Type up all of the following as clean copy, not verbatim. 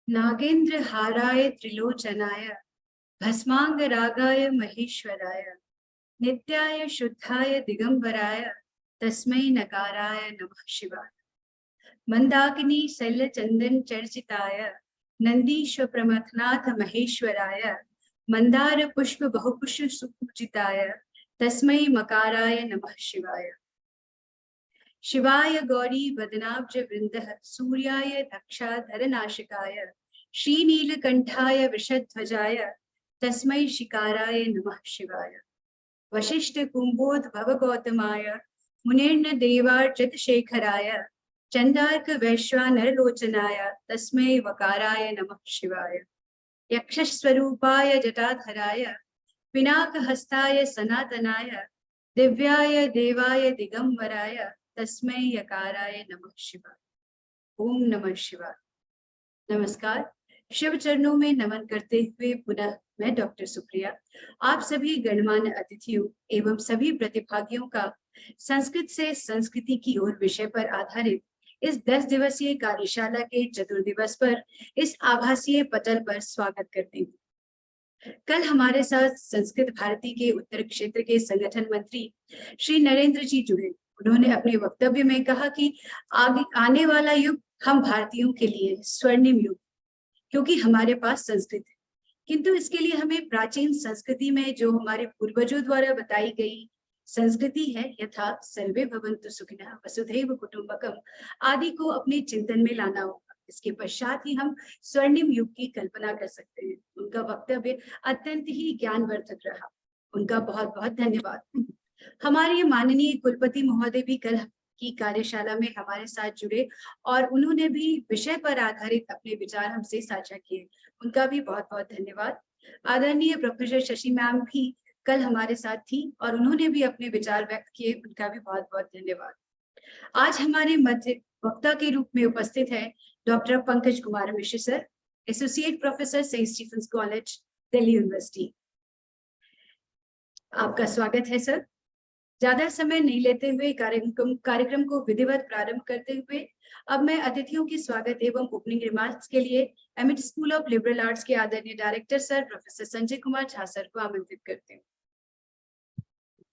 नागेंद्र हाराय त्रिलोचनाय भस्मांगरागाय महेश्वराय नित्याय शुद्धाय दिगंबराय तस्मै नकाराय नमः शिवाय। मंदाकिनी शैलचंदन चर्चिताय नंदीश्व प्रमथनाथ महेश्वराय मंदार पुष्प बहुपुष्प सुपूजिताय तस्मै मकाराय नमः शिवाय। शिवाय गौरी वदनाब्ज वृंदः सूर्याय दक्षाधरनाशिकाय श्रीनीलकंठाय वृषध्वजाय तस्मै शिकाराय नमः शिवाय। वशिष्ठ कुंभोद्भव गौतमाय मुनिर्न देवार्चित शेखराय चंदार्क वैश्वानरलोचनाय तस्मै वकाराय नमः शिवाय। यक्षस्वरूपाय जटाधराय पिनाकहस्ताय सनातनाय दिव्याय देवाय दिगंबराय तस्मै यकाराय नमः शिवाय। ओम नमः शिवाय। नमस्कार। शिव चरणों में नमन करते हुए पुनः मैं डॉक्टर सुप्रिया आप सभी गणमान्य अतिथियों एवं सभी प्रतिभागियों का संस्कृत से संस्कृति की ओर विषय पर आधारित इस 10 दिवसीय कार्यशाला के चतुर्दिवस पर इस आभासीय पटल पर स्वागत करती हूँ। कल हमारे साथ संस्कृत भारती के उत्तर क्षेत्र के संगठन मंत्री श्री नरेंद्र जी जुड़े। उन्होंने अपने वक्तव्य में कहा कि आने वाला युग हम भारतीयों के लिए स्वर्णिम युग, क्योंकि हमारे पास संस्कृत है, किंतु इसके लिए हमें प्राचीन संस्कृति में जो हमारे पूर्वजों द्वारा बताई गई संस्कृति है, यथा सर्वे भवन्तु सुखिनः वसुधैव कुटुंबकम आदि को अपने चिंतन में लाना होगा। इसके पश्चात ही हम स्वर्णिम युग की कल्पना कर सकते हैं। उनका वक्तव्य अत्यंत ही ज्ञानवर्धक रहा। उनका बहुत बहुत धन्यवाद। हमारे माननीय कुलपति महोदय भी कल की कार्यशाला में हमारे साथ जुड़े और उन्होंने भी विषय पर आधारित अपने विचार हमसे साझा किए। उनका भी बहुत बहुत धन्यवाद। आदरणीय प्रोफेसर शशि मैम भी कल हमारे साथ थी और उन्होंने भी अपने विचार व्यक्त किए। उनका भी बहुत बहुत धन्यवाद। आज हमारे मध्य वक्ता के रूप में उपस्थित है doctor Pankaj Kumar Mishra sir, associate professor Saint Stephen's College, Delhi University. आपका स्वागत है सर। ज्यादा समय नहीं लेते हुए कार्यक्रम को विधिवत प्रारंभ करते हुए अब मैं अतिथियों की स्वागत एवं ओपनिंग रिमार्क्स के लिए emit school of liberal arts के आदरणीय director sir professor Sanjay Kumar Jha sir को आमंत्रित करते हूँ।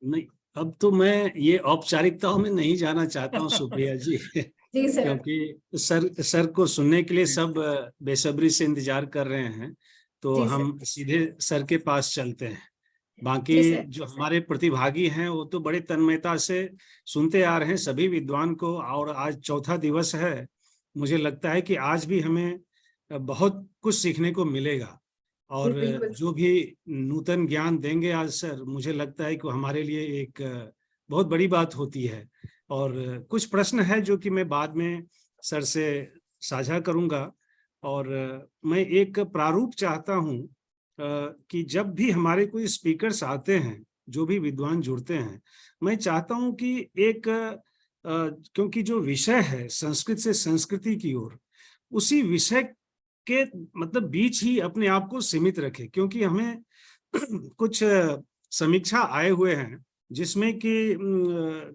नहीं, अब तो मैं ये औपचारिकताओं में नहीं जाना चाहता हूँ सुप्रिया जी जी सर। क्योंकि सर को सुनने के लिए सब बेसब्री से इंतजार कर रहे हैं, तो हम सीधे सर के पास चलते हैं। बाकी जो हमारे प्रतिभागी हैं वो तो बड़े तन्मयता से सुनते आ रहे हैं सभी विद्वान को, और आज चौथा दिवस है। मुझे लगता है कि आज भी हमें बहुत कुछ सीखने को मिलेगा और जो भी नूतन ज्ञान देंगे आज सर, मुझे लगता है कि हमारे लिए एक बहुत बड़ी बात होती है। और कुछ प्रश्न है जो कि मैं बाद में सर से साझा करूंगा। और मैं एक प्रारूप चाहता हूं कि जब भी हमारे कोई स्पीकर्स आते हैं, जो भी विद्वान जुड़ते हैं, मैं चाहता हूं कि एक क्योंकि जो विषय है संस्कृत से संस्कृति की ओर, उसी विषय के मतलब बीच ही अपने आप को सीमित रखे, क्योंकि हमें कुछ समीक्षा आए हुए हैं जिसमें कि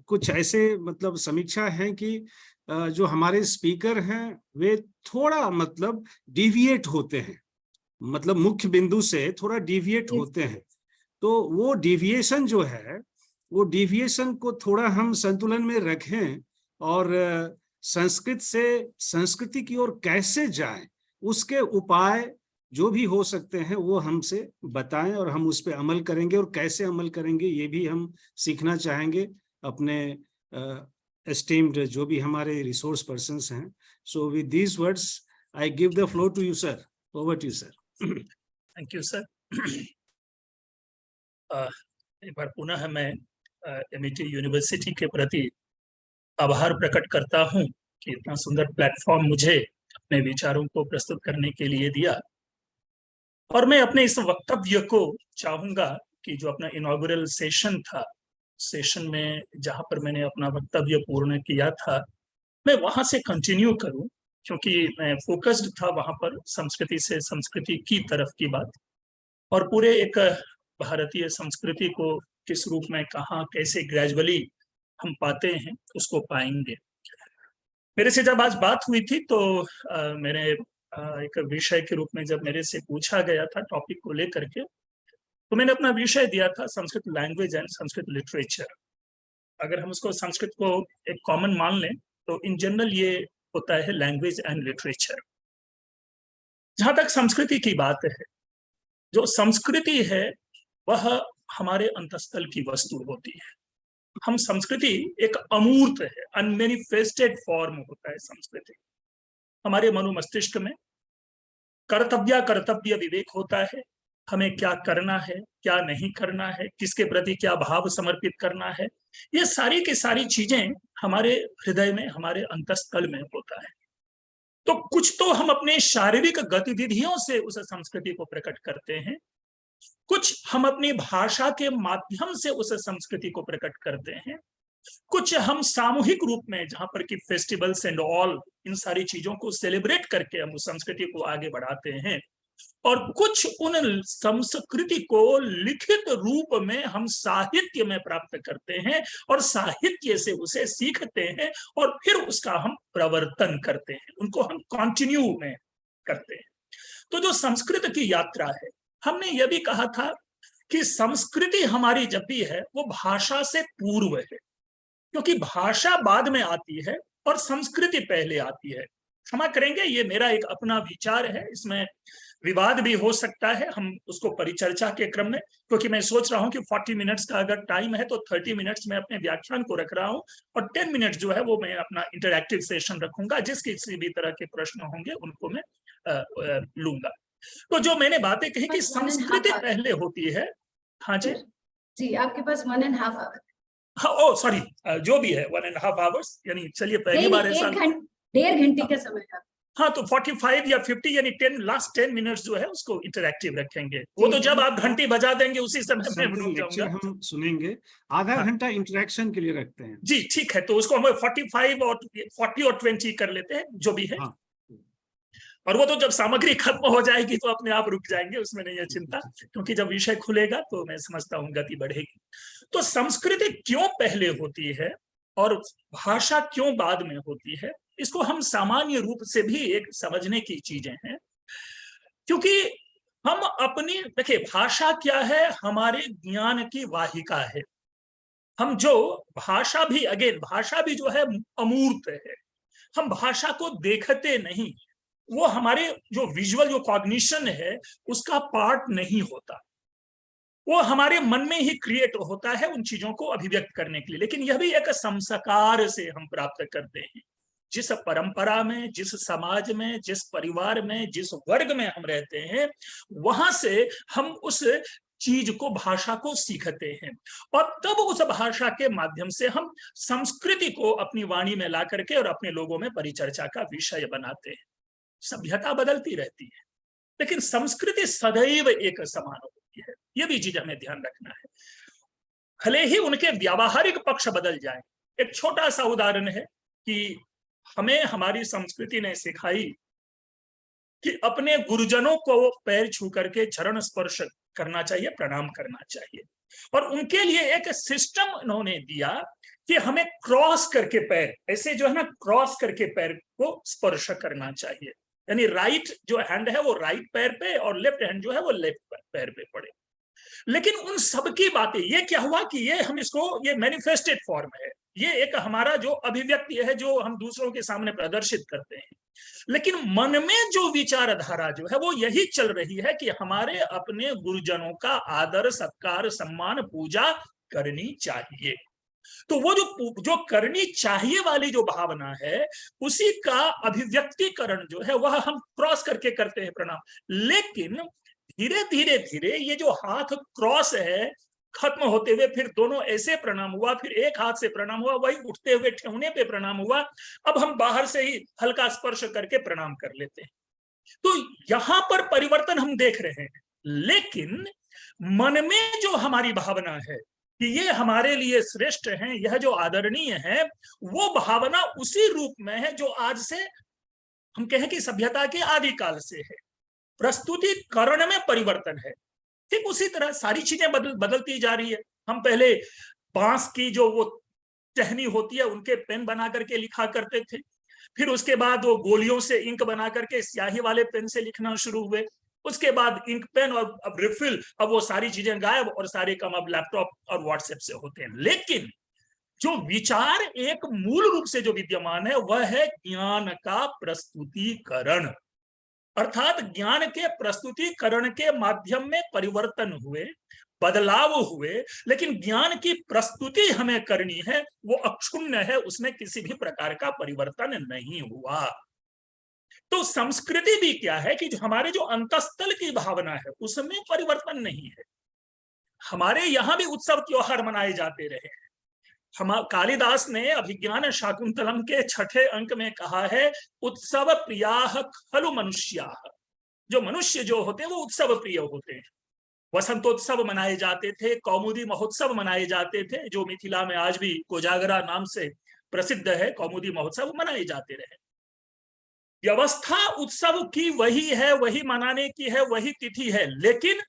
कुछ ऐसे मतलब समीक्षा है कि जो हमारे स्पीकर हैं वे थोड़ा मतलब डिविएट होते हैं, मतलब मुख्य बिंदु से थोड़ा डिविएट होते हैं। तो वो डिविएशन जो है, वो डिविएशन को थोड़ा हम संतुलन में रखें और संस्कृत से संस्कृति की ओर कैसे जाएं, उसके उपाय जो भी हो सकते हैं वो हमसे बताएं और हम उस पर अमल करेंगे। और कैसे अमल करेंगे ये भी हम सीखना चाहेंगे अपने एस्टीम्ड जो भी हमारे रिसोर्स पर्सन्स हैं। So with these words I give the floor to you sir. Over to you sir. Thank you sir. एक बार पुनः मैं एमिटी यूनिवर्सिटी के प्रति आभार प्रकट करता हूं कि इतना सुंदर प्लेटफॉर्म मुझे अपने विचारों को प्रस्तुत करने के लिए दिया। और मैं अपने इस वक्तव्य को चाहूंगा कि जो अपना इनॉग्रेल सेशन था, सेशन में जहां पर मैंने अपना वक्तव्य पूर्ण किया था, मैं वहां से कंटिन्यू करूं, क्योंकि मैं फोकस्ड था वहां पर संस्कृति से संस्कृति की तरफ की बात, और पूरे एक भारतीय संस्कृति को किस रूप में कहाँ कैसे ग्रेजुअली हम पाते हैं उसको पाएंगे। मेरे से जब आज बात हुई थी तो मेरे एक विषय के रूप में जब मेरे से पूछा गया था टॉपिक को लेकर के, तो मैंने अपना विषय दिया था Sanskrit language and Sanskrit literature. अगर हम उसको संस्कृत को एक कॉमन मान लें तो इन जनरल ये होता है लैंग्वेज एंड लिटरेचर। जहां तक संस्कृति की बात है, जो संस्कृति है वह हमारे अंतस्थल की वस्तु होती है। हम संस्कृति एक अमूर्त है, अनमेनिफेस्टेड फॉर्म होता है संस्कृति। हमारे मनो मस्तिष्क में कर्तव्य विवेक होता है, हमें क्या करना है, क्या नहीं करना है, किसके प्रति क्या भाव समर्पित करना है, ये सारी की सारी चीजें हमारे हृदय में, हमारे अंतस्थल में होता है। तो कुछ तो हम अपने शारीरिक गतिविधियों से उस संस्कृति को प्रकट करते हैं, कुछ हम अपनी भाषा के माध्यम से उस संस्कृति को प्रकट करते हैं, कुछ हम सामूहिक रूप में, जहां पर कि फेस्टिवल्स एंड ऑल, इन सारी चीजों को सेलिब्रेट करके हम उस संस्कृति को आगे बढ़ाते हैं, और कुछ उन संस्कृति को लिखित रूप में हम साहित्य में प्राप्त करते हैं और साहित्य से उसे सीखते हैं और फिर उसका हम प्रवर्तन करते हैं, उनको हम कंटिन्यू में करते हैं। तो जो संस्कृत की यात्रा है, हमने यह भी कहा था कि संस्कृति हमारी जब भी है वो भाषा से पूर्व है, क्योंकि भाषा बाद में आती है और संस्कृति पहले आती है। क्षमा करेंगे, ये मेरा एक अपना विचार है, इसमें विवाद भी हो सकता है, हम उसको परिचर्चा के क्रम में, क्योंकि मैं सोच रहा हूं कि 40 मिनट्स का अगर टाइम है तो 30 मिनट्स में अपने व्याख्यान को रख रहा हूं और 10 मिनट जो है वो मैं अपना इंटरैक्टिव सेशन रखूंगा, जिस किसी भी तरह के प्रश्न होंगे उनको मैं लूंगा। तो जो मैंने बातें कही कि संस्कृति पहले होती है। हाँ जी जी, आपके पास 1.5 आवर। हाँ, ओ सॉरी, जो भी है 1.5 आवर्स, यानी चलिए पहली बार ऐसा 1.5 घंटे का समय है। हाँ, तो 45 या 50 यानी 10 लास्ट 10 मिनट्स जो है उसको इंटरैक्टिव रखेंगे। वो तो जब आप घंटी बजा देंगे उसी समय में रुक जाऊंगा। हम सुनेंगे, आधा घंटा इंटरेक्शन के लिए रखते हैं। जी ठीक है, तो उसको हम 45 और 40 और 20 कर लेते हैं, जो भी है। हाँ। और वो तो जब सामग्री खत्म हो जाएगी तो अपने आप रुक जाएंगे, उसमें नहीं है चिंता, क्योंकि जब विषय खुलेगा तो मैं समझता हूँ गति बढ़ेगी। तो संस्कृति क्यों पहले होती है और भाषा क्यों बाद में होती है, इसको हम सामान्य रूप से भी एक समझने की चीजें हैं। क्योंकि हम अपनी, देखिए भाषा क्या है, हमारे ज्ञान की वाहिका है। हम जो भाषा भी, अगेन भाषा भी जो है अमूर्त है, हम भाषा को देखते नहीं, वो हमारे जो विजुअल जो कॉग्निशन है उसका पार्ट नहीं होता, वो हमारे मन में ही क्रिएट होता है उन चीजों को अभिव्यक्त करने के लिए। लेकिन यह भी एक संस्कार से हम प्राप्त करते हैं। जिस परंपरा में, जिस समाज में, जिस परिवार में, जिस वर्ग में हम रहते हैं, वहां से हम उस चीज को, भाषा को सीखते हैं और तब उस भाषा के माध्यम से हम संस्कृति को अपनी वाणी में ला करके और अपने लोगों में परिचर्चा का विषय बनाते हैं। सभ्यता बदलती रहती है लेकिन संस्कृति सदैव एक समान होती है, यह भी चीज हमें ध्यान रखना है, भले ही उनके व्यावहारिक पक्ष बदल जाए। एक छोटा सा उदाहरण है कि हमें हमारी संस्कृति ने सिखाई कि अपने गुरुजनों को पैर छू करके चरण स्पर्श करना चाहिए, प्रणाम करना चाहिए, और उनके लिए एक सिस्टम उन्होंने दिया कि हमें क्रॉस करके पैर, ऐसे जो है ना, क्रॉस करके पैर को स्पर्श करना चाहिए, यानी राइट जो हैंड है वो राइट पैर पे और लेफ्ट हैंड जो है वो लेफ्ट पैर पे पड़े। लेकिन उन सब की बातें, ये क्या हुआ कि ये हम इसको, ये मैनिफेस्टेड फॉर्म है, ये एक हमारा जो अभिव्यक्ति है जो हम दूसरों के सामने प्रदर्शित करते हैं, लेकिन मन में जो विचारधारा जो है वो यही चल रही है कि हमारे अपने गुरुजनों का आदर, सत्कार, सम्मान, पूजा करनी चाहिए। तो वो जो करनी चाहिए वाली जो भावना है, उसी का अभिव्यक्तिकरण जो है वह हम क्रॉस करके करते हैं प्रणाम। लेकिन धीरे धीरे धीरे ये जो हाथ क्रॉस है खत्म होते हुए फिर दोनों ऐसे प्रणाम हुआ, फिर एक हाथ से प्रणाम हुआ, वही उठते हुए ठेहुने पे प्रणाम हुआ, अब हम बाहर से ही हल्का स्पर्श करके प्रणाम कर लेते हैं। तो यहां पर परिवर्तन हम देख रहे हैं, लेकिन मन में जो हमारी भावना है कि ये हमारे लिए श्रेष्ठ हैं, यह जो आदरणीय है, वो भावना उसी रूप में है जो आज से हम कहें कि सभ्यता के आदिकाल से है। प्रस्तुतिकरण में परिवर्तन है, ठीक उसी तरह सारी चीजें बदलती जा रही है। हम पहले बांस की जो वो टहनी होती है उनके पेन बना करके लिखा करते थे, फिर उसके बाद वो गोलियों से इंक बना करके स्याही वाले पेन से लिखना शुरू हुए, उसके बाद इंक पेन और अब रिफिल, अब वो सारी चीजें गायब और सारे काम अब लैपटॉप और व्हाट्सएप से होते हैं। लेकिन जो विचार एक मूल रूप से जो विद्यमान है वह है ज्ञान का प्रस्तुतिकरण, अर्थात ज्ञान के प्रस्तुतिकरण के माध्यम में परिवर्तन हुए, बदलाव हुए, लेकिन ज्ञान की प्रस्तुति हमें करनी है वो अक्षुण्ण है, उसमें किसी भी प्रकार का परिवर्तन नहीं हुआ। तो संस्कृति भी क्या है कि जो हमारे जो अंतस्थल की भावना है उसमें परिवर्तन नहीं है। हमारे यहां भी उत्सव त्योहार मनाए जाते रहे। हम कालिदास ने अभिज्ञान शाकुंतलम के 6ठे अंक में कहा है, उत्सव प्रियाः खलु मनुष्याः। जो मनुष्य जो होते हैं वो उत्सव प्रिय होते हैं। वसंतोत्सव मनाए जाते थे, कौमुदी महोत्सव मनाए जाते थे, जो मिथिला में आज भी कोजागरा नाम से प्रसिद्ध है, कौमुदी महोत्सव मनाए जाते रहे। व्यवस्था उत्सव की वही है, वही मनाने की है, वही तिथि है, लेकिन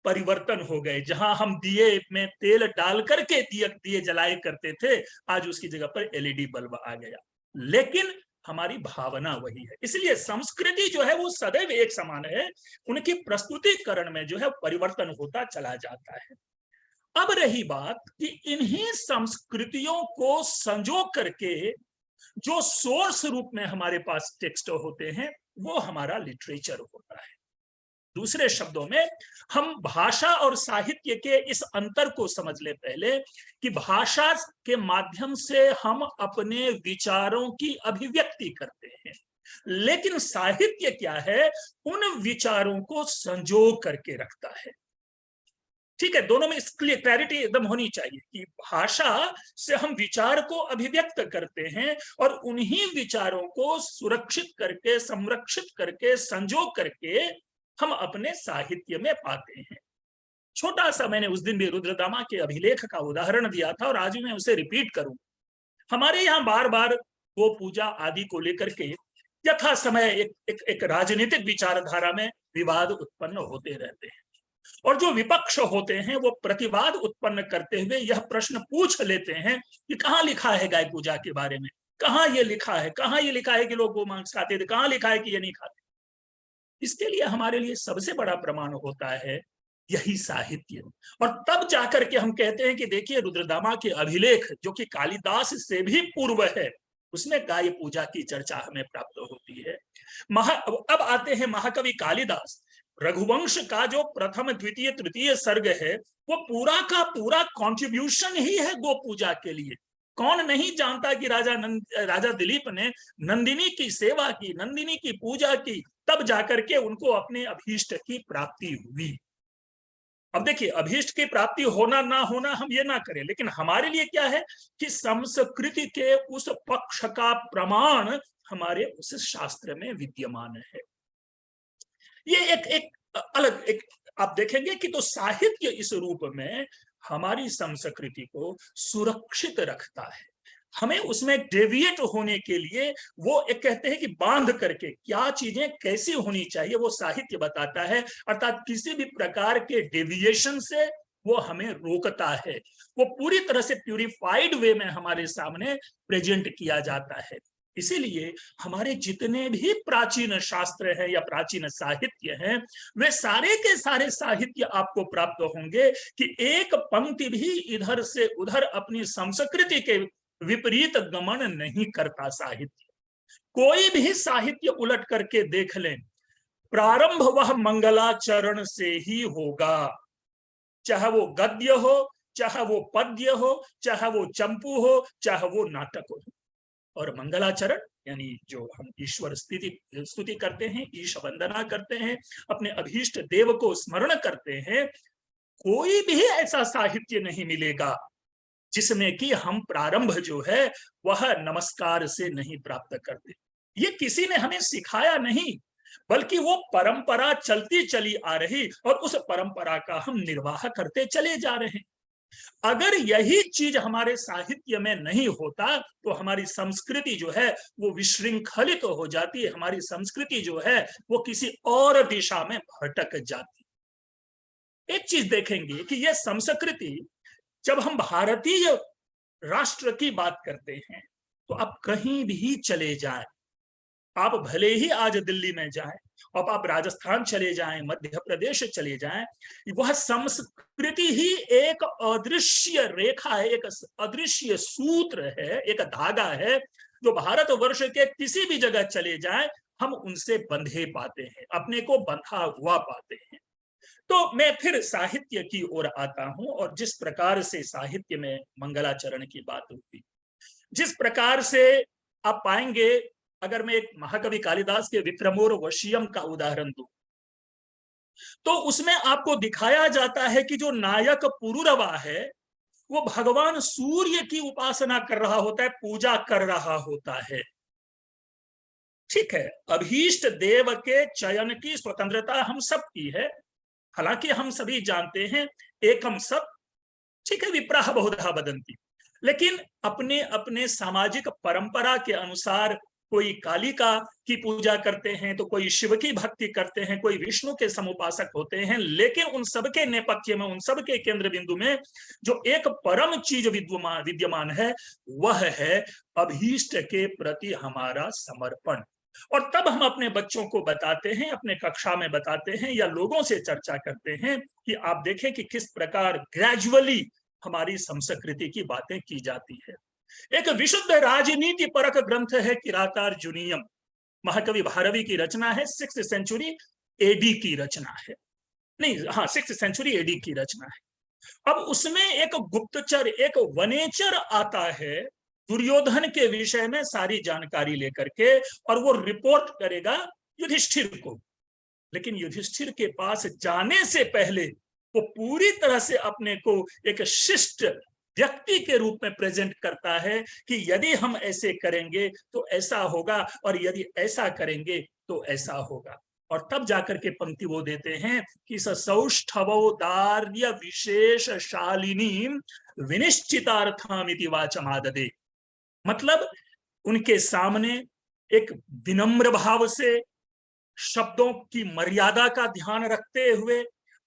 परिवर्तन हो गए। जहां हम दिए में तेल डाल करके दिए जलाए करते थे, आज उसकी जगह पर एलईडी बल्ब आ गया, लेकिन हमारी भावना वही है। इसलिए संस्कृति जो है वो सदैव एक समान है, उनकी प्रस्तुतिकरण में जो है परिवर्तन होता चला जाता है। अब रही बात कि इन्हीं संस्कृतियों को संजो करके जो सोर्स रूप में हमारे पास टेक्स्ट होते हैं वो हमारा लिटरेचर होता है। दूसरे शब्दों में हम भाषा और साहित्य के इस अंतर को समझ ले पहले कि भाषा के माध्यम से हम अपने विचारों की अभिव्यक्ति करते हैं, लेकिन साहित्य क्या है, उन विचारों को संजो करके रखता है। ठीक है, दोनों में इसके क्लैरिटी एकदम होनी चाहिए कि भाषा से हम विचार को अभिव्यक्त करते हैं और उन्हीं विचारों को सुरक्षित करके, संरक्षित करके, संजो करके हम अपने साहित्य में पाते हैं। छोटा सा मैंने उस दिन भी रुद्रदामा के अभिलेख का उदाहरण दिया था और आज मैं उसे रिपीट करूं। हमारे यहाँ बार बार गो पूजा आदि को लेकर के यथा समय एक राजनीतिक विचारधारा में विवाद उत्पन्न होते रहते हैं, और जो विपक्ष होते हैं वो प्रतिवाद उत्पन्न करते हुए यह प्रश्न पूछ लेते हैं कि कहाँ लिखा है गाय पूजा के बारे में, कहाँ ये लिखा है, कहाँ ये लिखा है कि लोग गोमांस खाते थे, कहाँ लिखा है कि ये नहीं खाते। इसके लिए हमारे लिए सबसे बड़ा प्रमाण होता है यही साहित्य, और तब जाकर के हम कहते हैं कि देखिए रुद्रदामा के अभिलेख जो कि कालिदास से भी पूर्व है, उसमें गाय पूजा की चर्चा हमें प्राप्त होती है। अब आते हैं महाकवि कालिदास। रघुवंश का जो प्रथम द्वितीय तृतीय सर्ग है वो पूरा का पूरा कंट्रीब्यूशन ही है गो पूजा के लिए। कौन नहीं जानता कि राजा दिलीप ने नंदिनी की सेवा की, नंदिनी की पूजा की, तब जाकर के उनको अपने अभीष्ट की प्राप्ति हुई। अब देखिए, अभीष्ट की प्राप्ति होना ना होना हम ये ना करें, लेकिन हमारे लिए क्या है कि संस्कृति के उस पक्ष का प्रमाण हमारे उस शास्त्र में विद्यमान है। ये एक अलग आप देखेंगे कि तो साहित्य इस रूप में हमारी संस्कृति को सुरक्षित रखता है। हमें उसमें डेविएट होने के लिए वो एक कहते हैं कि बांध करके क्या चीजें कैसी होनी चाहिए वो साहित्य बताता है, अर्थात किसी भी प्रकार के डेविएशन से वो हमें रोकता है। वो पूरी तरह से प्यूरिफाइड वे में हमारे सामने प्रेजेंट किया जाता है। इसीलिए हमारे जितने भी प्राचीन शास्त्र हैं या प्राचीन साहित्य हैं, वे सारे के सारे साहित्य आपको प्राप्त होंगे कि एक पंक्ति भी इधर से उधर अपनी संस्कृति के विपरीत गमन नहीं करता। साहित्य, कोई भी साहित्य उलट करके देख लें, प्रारंभ वह मंगलाचरण से ही होगा, चाहे वो गद्य हो, चाहे वो पद्य हो, चाहे वो चंपू हो, चाहे वो नाटक हो। और मंगलाचरण यानी जो हम ईश्वर स्तुति करते हैं, ईश वंदना करते हैं, अपने अभीष्ट देव को स्मरण करते हैं, कोई भी ऐसा साहित्य नहीं मिलेगा जिसमें कि हम प्रारंभ जो है वह नमस्कार से नहीं प्राप्त करते। ये किसी ने हमें सिखाया नहीं, बल्कि वो परंपरा चलती चली आ रही और उस परंपरा का हम निर्वाह करते चले जा रहे हैं। अगर यही चीज हमारे साहित्य में नहीं होता तो हमारी संस्कृति जो है वो विशृंखलित हो जाती है, हमारी संस्कृति जो है वो किसी और दिशा में भटक जाती। एक चीज देखेंगे कि यह संस्कृति, जब हम भारतीय राष्ट्र की बात करते हैं तो आप कहीं भी चले जाएं, आप भले ही आज दिल्ली में जाएं, अब आप राजस्थान चले जाएं, मध्य प्रदेश चले जाएं, वह संस्कृति ही एक अदृश्य रेखा है, एक अदृश्य सूत्र है, एक धागा है, जो भारतवर्ष के किसी भी जगह चले जाएं हम उनसे बंधे पाते हैं, अपने को बंधा हुआ पाते हैं। तो मैं फिर साहित्य की ओर आता हूं, और जिस प्रकार से साहित्य में मंगलाचरण की बात हुई, जिस प्रकार से आप पाएंगे, अगर मैं एक महाकवि कालिदास के विक्रमोर्वशीयम का उदाहरण दूं, तो उसमें आपको दिखाया जाता है कि जो नायक पुरुरवा है वो भगवान सूर्य की उपासना कर रहा होता है, पूजा कर रहा होता है। ठीक है, अभीष्ट देव के चयन की स्वतंत्रता हम सब की है, हालांकि हम सभी जानते हैं एकम सब, ठीक है, विप्राह बहुधा वदंती, लेकिन अपने अपने सामाजिक परंपरा के अनुसार कोई कालिका की पूजा करते हैं, तो कोई शिव की भक्ति करते हैं, कोई विष्णु के समुपासक होते हैं, लेकिन उन सबके नेपथ्य में, उन सबके केंद्र बिंदु में जो एक परम चीज विद्यमान है, वह है अभीष्ट के प्रति हमारा समर्पण। और तब हम अपने बच्चों को बताते हैं, अपने कक्षा में बताते हैं या लोगों से चर्चा करते हैं कि आप देखें कि किस प्रकार ग्रेजुअली हमारी संस्कृति की बातें की जाती है। एक विशुद्ध राजनीति परक ग्रंथ है किरातार्जुनीयम, महाकवि भारवी की रचना है, 6th सेंचुरी एडी की रचना है, नहीं हाँ 6th सेंचुरी एडी की रचना है। अब उसमें एक गुप्तचर, एक वनेचर आता है दुर्योधन के विषय में सारी जानकारी लेकर के, और वो रिपोर्ट करेगा युधिष्ठिर को, लेकिन युधिष्ठिर के पास जाने से पहले वो पूरी तरह से अपने को एक शिष्ट व्यक्ति के रूप में प्रेजेंट करता है कि यदि हम ऐसे करेंगे तो ऐसा होगा, और यदि ऐसा करेंगे तो ऐसा होगा। और तब जाकर के पंक्ति वो देते हैं कि सौष्ठवोदार्य विशेष शालिनी विनिश्चितार्थमिति वाचमाददे, मतलब उनके सामने एक विनम्र भाव से, शब्दों की मर्यादा का ध्यान रखते हुए,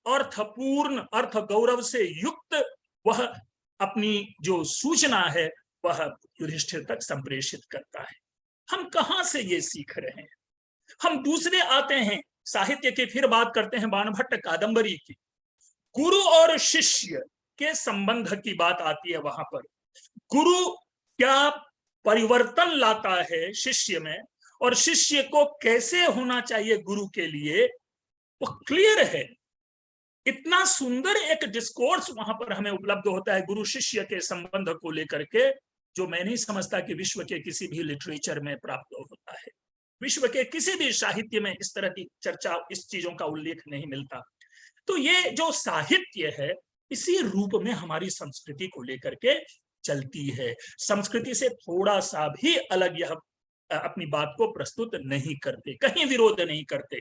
अर्थपूर्ण, अर्थ गौरव से युक्त वह अपनी जो सूचना है वह युधिष्ठिर तक संप्रेषित करता है। हम कहां से ये सीख रहे हैं? हम दूसरे आते हैं, साहित्य की फिर बात करते हैं, बाणभट्ट कादंबरी की, गुरु और शिष्य के संबंध की बात आती है। वहां पर गुरु क्या परिवर्तन लाता है शिष्य में, और शिष्य को कैसे होना चाहिए गुरु के लिए, वो क्लियर है। इतना सुंदर एक डिस्कोर्स वहां पर हमें उपलब्ध होता है गुरु शिष्य के संबंध को लेकर के, जो मैं नहीं समझता कि विश्व के किसी भी लिटरेचर में प्राप्त होता है। विश्व के किसी भी साहित्य में इस तरह की चर्चा, इस चीजों का उल्लेख नहीं मिलता। तो ये जो साहित्य है, इसी रूप में हमारी संस्कृति को लेकर के चलती है। संस्कृति से थोड़ा सा भी अलग यह अपनी बात को प्रस्तुत नहीं करते, कहीं विरोध नहीं करते।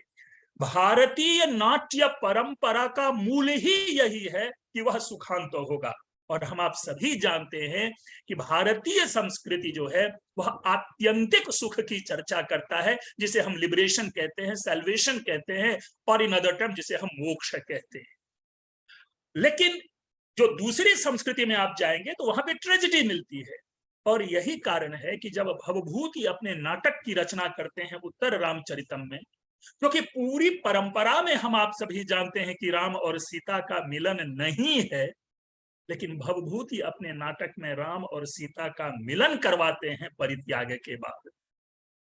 भारतीय नाट्य परंपरा का मूल ही यही है कि वह सुखांत होगा, और हम आप सभी जानते हैं कि भारतीय संस्कृति जो है वह आत्यंतिक सुख की चर्चा करता है, जिसे हम लिबरेशन कहते हैं, सैल्वेशन कहते हैं, और इन अदर टर्म जिसे हम मोक्ष कहते हैं। लेकिन जो दूसरी संस्कृति में आप जाएंगे तो वहां पे ट्रेजेडी मिलती है, और यही कारण है कि जब भवभूति अपने नाटक की रचना करते हैं उत्तर रामचरितम में, क्योंकि पूरी परंपरा में हम आप सभी जानते हैं कि राम और सीता का मिलन नहीं है, लेकिन भवभूति अपने नाटक में राम और सीता का मिलन करवाते हैं परित्याग के बाद।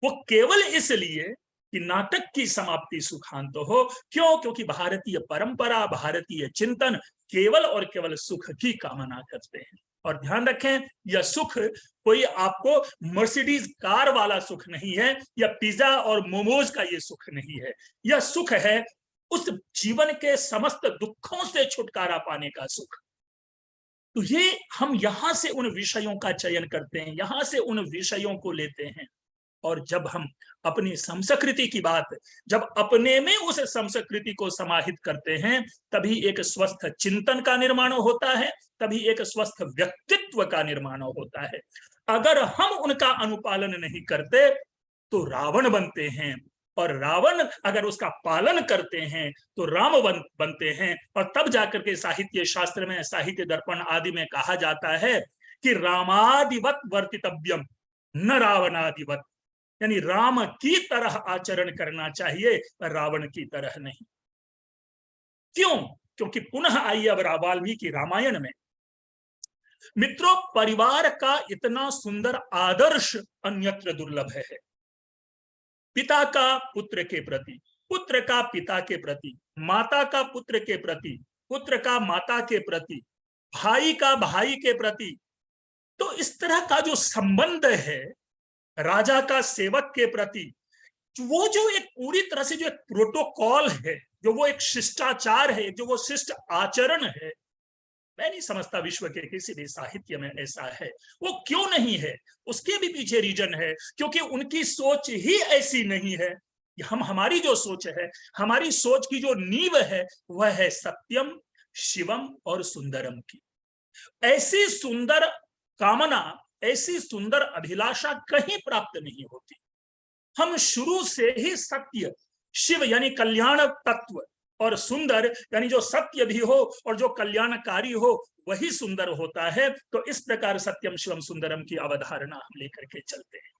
वो केवल इसलिए कि नाटक की समाप्ति सुखांत हो। क्यों? क्योंकि भारतीय परंपरा, भारतीय चिंतन केवल और केवल सुख की कामना करते हैं। और ध्यान रखें, यह सुख कोई आपको मर्सिडीज कार वाला सुख नहीं है, या पिज्जा और मोमोज का ये सुख नहीं है। यह सुख है उस जीवन के समस्त दुखों से छुटकारा पाने का सुख। तो ये हम यहां से उन विषयों का चयन करते हैं, यहां से उन विषयों को लेते हैं। और जब हम अपनी संस्कृति की बात, जब अपने में उस संस्कृति को समाहित करते हैं, तभी एक स्वस्थ चिंतन का निर्माण होता है, तभी एक स्वस्थ व्यक्तित्व का निर्माण होता है। अगर हम उनका अनुपालन नहीं करते तो रावण बनते हैं, और रावण अगर उसका पालन करते हैं तो राम बनते हैं। और तब जाकर के साहित्य शास्त्र में, साहित्य दर्पण आदि में कहा जाता है कि रामादिवत वर्तितव्यम न रावणादिवत। यानी राम की तरह आचरण करना चाहिए, रावण की तरह नहीं। क्यों? क्योंकि पुनः आइए अब वाल्मीकि रामायण में। मित्रों, परिवार का इतना सुंदर आदर्श अन्यत्र दुर्लभ है। पिता का पुत्र के प्रति, पुत्र का पिता के प्रति, माता का पुत्र के प्रति, पुत्र का माता के प्रति, भाई का भाई के प्रति, तो इस तरह का जो संबंध है राजा का सेवक के प्रति, वो जो एक पूरी तरह से जो एक प्रोटोकॉल है, जो वो एक शिष्टाचार है, जो वो शिष्ट आचरण है, मैं नहीं समझता विश्व के किसी भी साहित्य में ऐसा है। वो क्यों नहीं है, उसके भी पीछे रीजन है, क्योंकि उनकी सोच ही ऐसी नहीं है। हमारी जो सोच है, हमारी सोच की जो नींव है, वह है सत्यम, शिवम और सुंदरम की। ऐसी सुंदर कामना, ऐसी सुंदर अभिलाषा कहीं प्राप्त नहीं होती। हम शुरू से ही सत्य, शिव यानी कल्याण तत्व, और सुंदर यानी जो सत्य भी हो और जो कल्याणकारी हो वही सुंदर होता है। तो इस प्रकार सत्यम शिवम सुंदरम की अवधारणा हम लेकर के चलते हैं।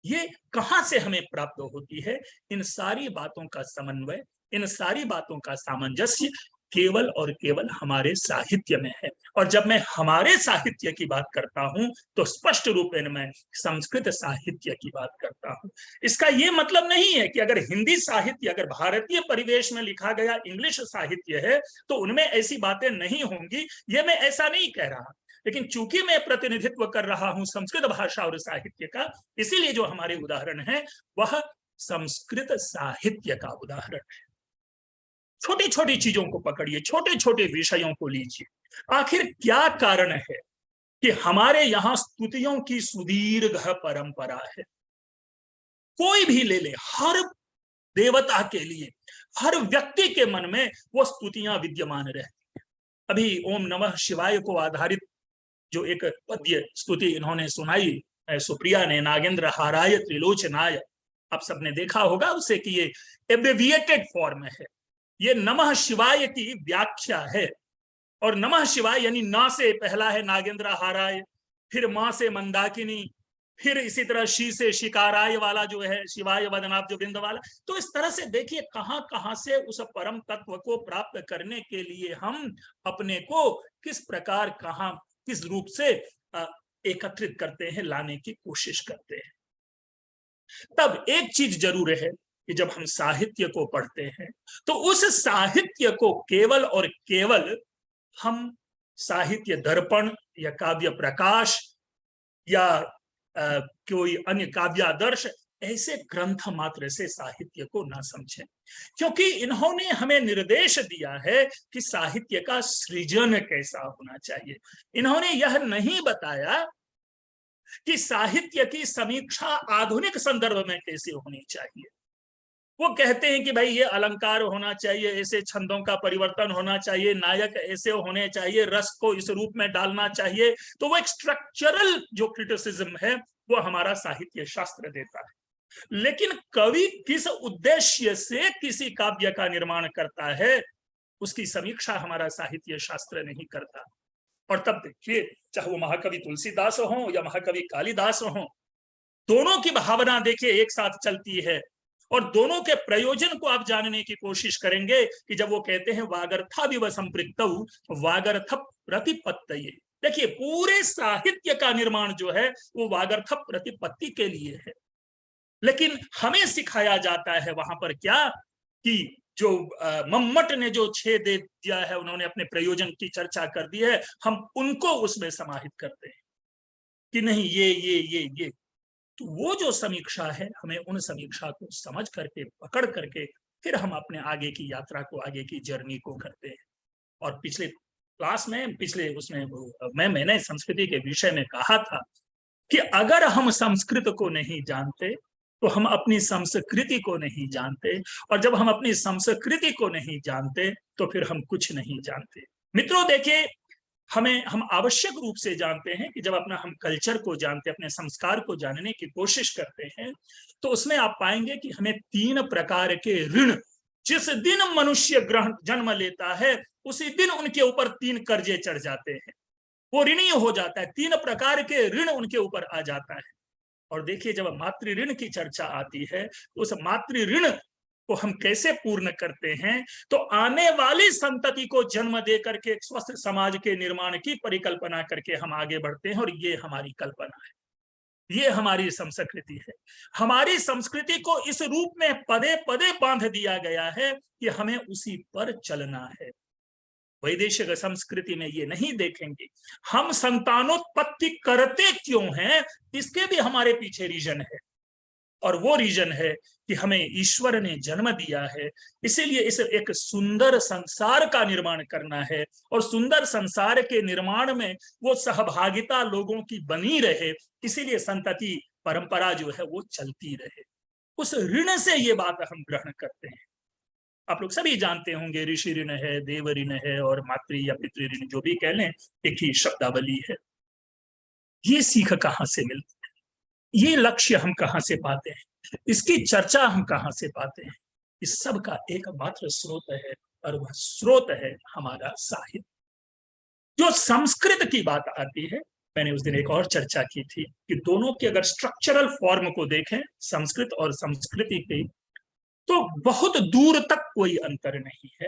ये कहां से हमें प्राप्त होती है? इन सारी बातों का समन्वय, इन सारी बातों का सामंजस्य केवल और केवल हमारे साहित्य में है। और जब मैं हमारे साहित्य की बात करता हूं तो स्पष्ट रूप में मैं संस्कृत साहित्य की बात करता हूं। इसका यह मतलब नहीं है कि अगर हिंदी साहित्य, अगर भारतीय परिवेश में लिखा गया इंग्लिश साहित्य है तो उनमें ऐसी बातें नहीं होंगी, ये मैं ऐसा नहीं कह रहा। लेकिन चूंकि मैं प्रतिनिधित्व कर रहा हूं संस्कृत भाषा और साहित्य का, इसीलिए जो हमारे उदाहरण है वह संस्कृत साहित्य का उदाहरण है। छोटी छोटी चीजों को पकड़िए, छोटे छोटे विषयों को लीजिए। आखिर क्या कारण है कि हमारे यहां स्तुतियों की सुदीर्घ परंपरा है? कोई भी ले ले, हर देवता के लिए, हर व्यक्ति के मन में वो स्तुतियां विद्यमान रहती हैं। अभी ओम नमः शिवाय को आधारित जो एक पद्य स्तुति इन्होंने सुनाई सुप्रिया ने, नागेंद्र हाराय त्रिलोचनाय, आप सबने देखा होगा उसे कि ये एब्रिविएटेड फॉर्म है। ये नमः शिवाय की व्याख्या है। और नमः शिवाय यानी ना से पहला है नागेंद्र हाराय, फिर मां से मंदाकिनी, फिर इसी तरह शी से शिकाराय वाला जो है शिवाय वदनाभ जो बिंद वाला। तो इस तरह से देखिए कहां कहां से उस परम तत्व को प्राप्त करने के लिए हम अपने को किस प्रकार, कहां, किस रूप से एकत्रित करते हैं, लाने की कोशिश करते हैं। तब एक चीज जरूर है कि जब हम साहित्य को पढ़ते हैं तो उस साहित्य को केवल और केवल हम साहित्य दर्पण या काव्य प्रकाश या कोई अन्य काव्यादर्श ऐसे ग्रंथ मात्र से साहित्य को ना समझें, क्योंकि इन्होंने हमें निर्देश दिया है कि साहित्य का सृजन कैसा होना चाहिए। इन्होंने यह नहीं बताया कि साहित्य की समीक्षा आधुनिक संदर्भ में कैसे होनी चाहिए। वो कहते हैं कि भाई ये अलंकार होना चाहिए, ऐसे छंदों का परिवर्तन होना चाहिए, नायक ऐसे होने चाहिए, रस को इस रूप में डालना चाहिए। तो वो एक स्ट्रक्चरल जो क्रिटिसिज्म है वो हमारा साहित्य शास्त्र देता है। लेकिन कवि किस उद्देश्य से किसी काव्य का निर्माण करता है उसकी समीक्षा हमारा साहित्य शास्त्र नहीं करता। और तब देखिए, चाहे वो महाकवि तुलसीदास हो या महाकवि कालिदास हो, दोनों की भावना देखिए एक साथ चलती है। और दोनों के प्रयोजन को आप जानने की कोशिश करेंगे कि जब वो कहते हैं वागर्थाविव संपृक्तौ वागर्थ प्रतिपत्तये, देखिए पूरे साहित्य का निर्माण जो है वो वागर्थ प्रतिपत्ति के लिए है। लेकिन हमें सिखाया जाता है वहां पर क्या कि जो मम्मट ने जो छेद दे दिया है, उन्होंने अपने प्रयोजन की चर्चा कर दी है, हम उनको उसमें समाहित करते हैं कि नहीं ये। तो वो जो समीक्षा है, हमें उन समीक्षा को समझ करके, पकड़ करके फिर हम अपने आगे की यात्रा को, आगे की जर्नी को करते हैं। और पिछले क्लास में, पिछले उसमें मैंने संस्कृति के विषय में कहा था कि अगर हम संस्कृत को नहीं जानते तो हम अपनी संस्कृति को नहीं जानते, और जब हम अपनी संस्कृति को नहीं जानते तो फिर हम कुछ नहीं जानते। मित्रों देखिए, हम आवश्यक रूप से जानते हैं कि जब अपना हम कल्चर को जानते, अपने संस्कार को जानने की कोशिश करते हैं तो उसमें आप पाएंगे कि हमें 3 प्रकार के ऋण, जिस दिन मनुष्य ग्रहण जन्म लेता है उसी दिन उनके ऊपर 3 कर्जे चढ़ जाते हैं, वो ऋणी हो जाता है, 3 प्रकार के ऋण उनके ऊपर आ जाता है। और देखिए जब मातृ ऋण की चर्चा आती है तो उस मातृ ऋण को हम कैसे पूर्ण करते हैं, तो आने वाली संतति को जन्म दे करके एक स्वस्थ समाज के निर्माण की परिकल्पना करके हम आगे बढ़ते हैं। और ये हमारी कल्पना है, ये हमारी संस्कृति है। हमारी संस्कृति को इस रूप में पदे पदे बांध दिया गया है कि हमें उसी पर चलना है। वैदेशिक संस्कृति में ये नहीं देखेंगे हम संतानोत्पत्ति करते क्यों हैं, इसके भी हमारे पीछे रीजन है। और वो रीजन है कि हमें ईश्वर ने जन्म दिया है, इसीलिए इस एक सुंदर संसार का निर्माण करना है। और सुंदर संसार के निर्माण में वो सहभागिता लोगों की बनी रहे, इसीलिए संतति परंपरा जो है वो चलती रहे। उस ऋण से ये बात हम ग्रहण करते हैं। आप लोग सभी जानते होंगे ऋषि ऋण है, देव ऋण है और मातृ या पितृ ऋण, जो भी कह लें एक ही शब्दावली है। ये सीख कहाँ से मिलती है, ये लक्ष्य हम कहाँ से पाते हैं, इसकी चर्चा हम कहाँ से पाते हैं? इस सब का एकमात्र स्रोत है और वह स्रोत है हमारा साहित्य। जो संस्कृत की बात आती है, मैंने उस दिन एक और चर्चा की थी कि दोनों के अगर स्ट्रक्चरल फॉर्म को देखें, संस्कृत और संस्कृति की, तो बहुत दूर तक कोई अंतर नहीं है।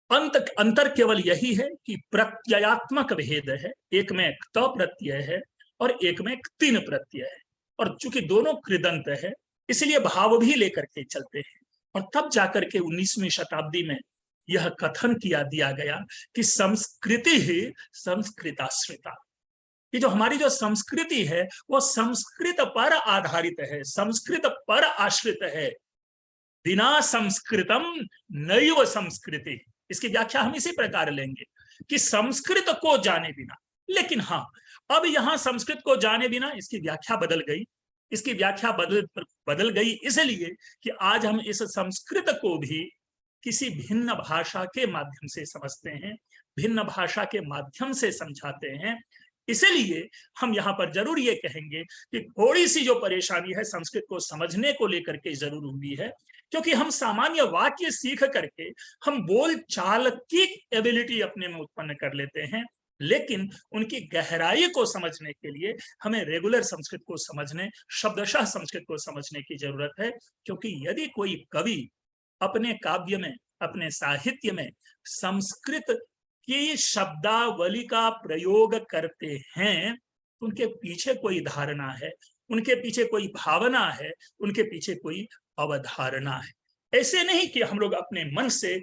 अंतर केवल यही है कि प्रत्ययात्मक भेद है, एक में त प्रत्यय है और एक में तीन प्रत्यय है। और चूंकि दोनों कृदंत है, इसलिए भाव भी लेकर के चलते हैं। और तब जाकर के 19वीं शताब्दी में यह कथन किया दिया गया कि संस्कृति ही संस्कृताश्रिता, कि जो हमारी जो संस्कृति है वो संस्कृत पर आधारित है, संस्कृत पर आश्रित है। बिना संस्कृतम नैव संस्कृति। इसकी व्याख्या हम इसी प्रकार लेंगे कि संस्कृत को जाने बिना, लेकिन हाँ अब यहां संस्कृत को जाने बिना इसकी व्याख्या बदल गई। इसकी व्याख्या बदल गई इसलिए कि आज हम इस संस्कृत को भी किसी भिन्न भाषा के माध्यम से समझते हैं, भिन्न भाषा के माध्यम से समझाते हैं। इसलिए हम यहाँ पर जरूर ये कहेंगे कि थोड़ी सी जो परेशानी है संस्कृत को समझने को लेकर के जरूर हुई है, क्योंकि हम सामान्य वाक्य सीख करके हम बोल चाल की एबिलिटी अपने में उत्पन्न कर लेते हैं, लेकिन उनकी गहराई को समझने के लिए हमें रेगुलर संस्कृत को समझने, शब्दशः संस्कृत को समझने की जरूरत है। क्योंकि यदि कोई कवि अपने काव्य में, अपने साहित्य में संस्कृत की शब्दावली का प्रयोग करते हैं, उनके पीछे कोई धारणा है, उनके पीछे कोई भावना है, उनके पीछे कोई अवधारणा है। ऐसे नहीं कि हम लोग अपने मन से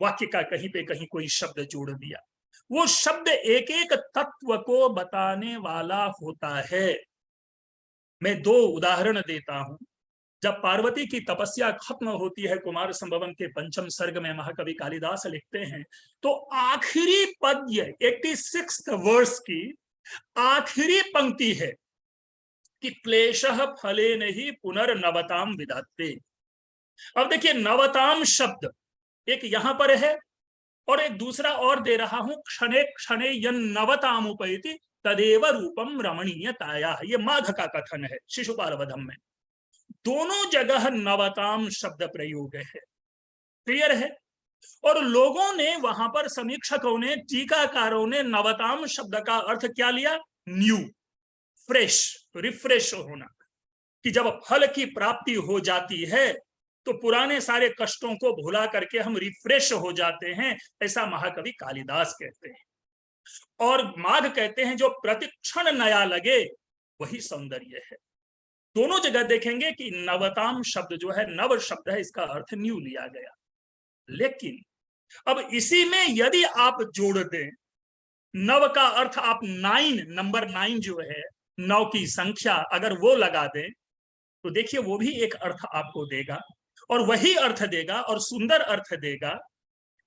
वाक्य का कहीं पे कहीं कोई शब्द जोड़ दिया। वो शब्द एक एक तत्व को बताने वाला होता है। मैं दो उदाहरण देता हूं। जब पार्वती की तपस्या खत्म होती है, कुमार संभवम के 5वें सर्ग में महाकवि कालिदास लिखते हैं, तो आखिरी पद्य 86वें वर्ष की आखिरी पंक्ति है कि क्लेशः फलेन ही पुनर्नवताम विधाते। अब देखिए नवताम शब्द एक यहां पर है और एक दूसरा और दे रहा हूं, क्षणे क्षणे यन नवताम उपैति तदेव रूपम रमणीयताया। ये माघ का कथन है शिशुपाल वधम में। दोनों जगह नवताम शब्द प्रयोग है, क्लियर है। और लोगों ने वहां पर, समीक्षकों ने, टीकाकारों ने नवताम शब्द का अर्थ क्या लिया? न्यू, फ्रेश, रिफ्रेश होना, कि जब फल की प्राप्ति हो जाती है तो पुराने सारे कष्टों को भुला करके हम रिफ्रेश हो जाते हैं, ऐसा महाकवि कालिदास कहते हैं। और माघ कहते हैं जो प्रतिक्षण नया लगे वही सौंदर्य है। दोनों जगह देखेंगे कि नवताम शब्द जो है, नव शब्द है, इसका अर्थ न्यू लिया गया। लेकिन अब इसी में यदि आप जोड़ दें नव का अर्थ, आप 9, नंबर 9 जो है, 9 की संख्या, अगर वो लगा दें तो देखिए वो भी एक अर्थ आपको देगा, और वही अर्थ देगा और सुंदर अर्थ देगा।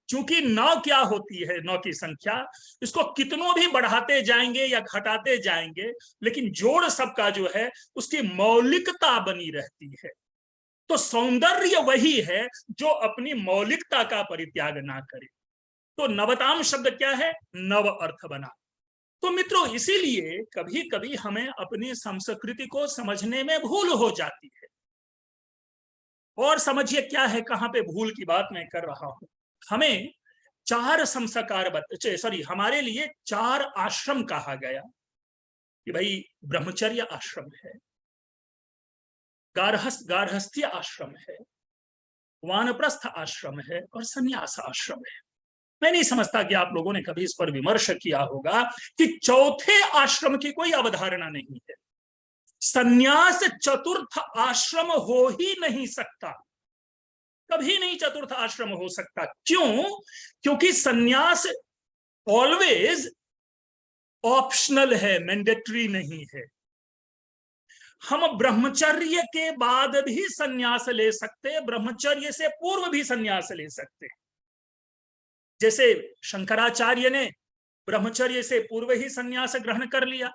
चूंकि 9 क्या होती है, 9 की संख्या, इसको कितनों भी बढ़ाते जाएंगे या घटाते जाएंगे, लेकिन जोड़ सबका जो है उसकी मौलिकता बनी रहती है। तो सौंदर्य वही है जो अपनी मौलिकता का परित्याग ना करे। तो नवताम शब्द क्या है? नव अर्थ बना। तो मित्रों, इसीलिए कभी कभी हमें अपनी संस्कृति को समझने में भूल हो जाती है। और समझिए क्या है, कहां पे भूल की बात मैं कर रहा हूं। हमें 4 संस्कार, हमारे लिए 4 आश्रम कहा गया। कि भाई ब्रह्मचर्य आश्रम है, गार्हस्थ्य आश्रम है, वानप्रस्थ आश्रम है और संन्यास आश्रम है। मैं नहीं समझता कि आप लोगों ने कभी इस पर विमर्श किया होगा कि चौथे आश्रम की कोई अवधारणा नहीं है। संन्यास चतुर्थ आश्रम हो ही नहीं सकता, कभी नहीं चतुर्थ आश्रम हो सकता। क्यों? क्योंकि संन्यास ऑलवेज ऑप्शनल है, मैंडेटरी नहीं है। हम ब्रह्मचर्य के बाद भी संन्यास ले सकते, ब्रह्मचर्य से पूर्व भी संन्यास ले सकते। जैसे शंकराचार्य ने ब्रह्मचर्य से पूर्व ही संन्यास ग्रहण कर लिया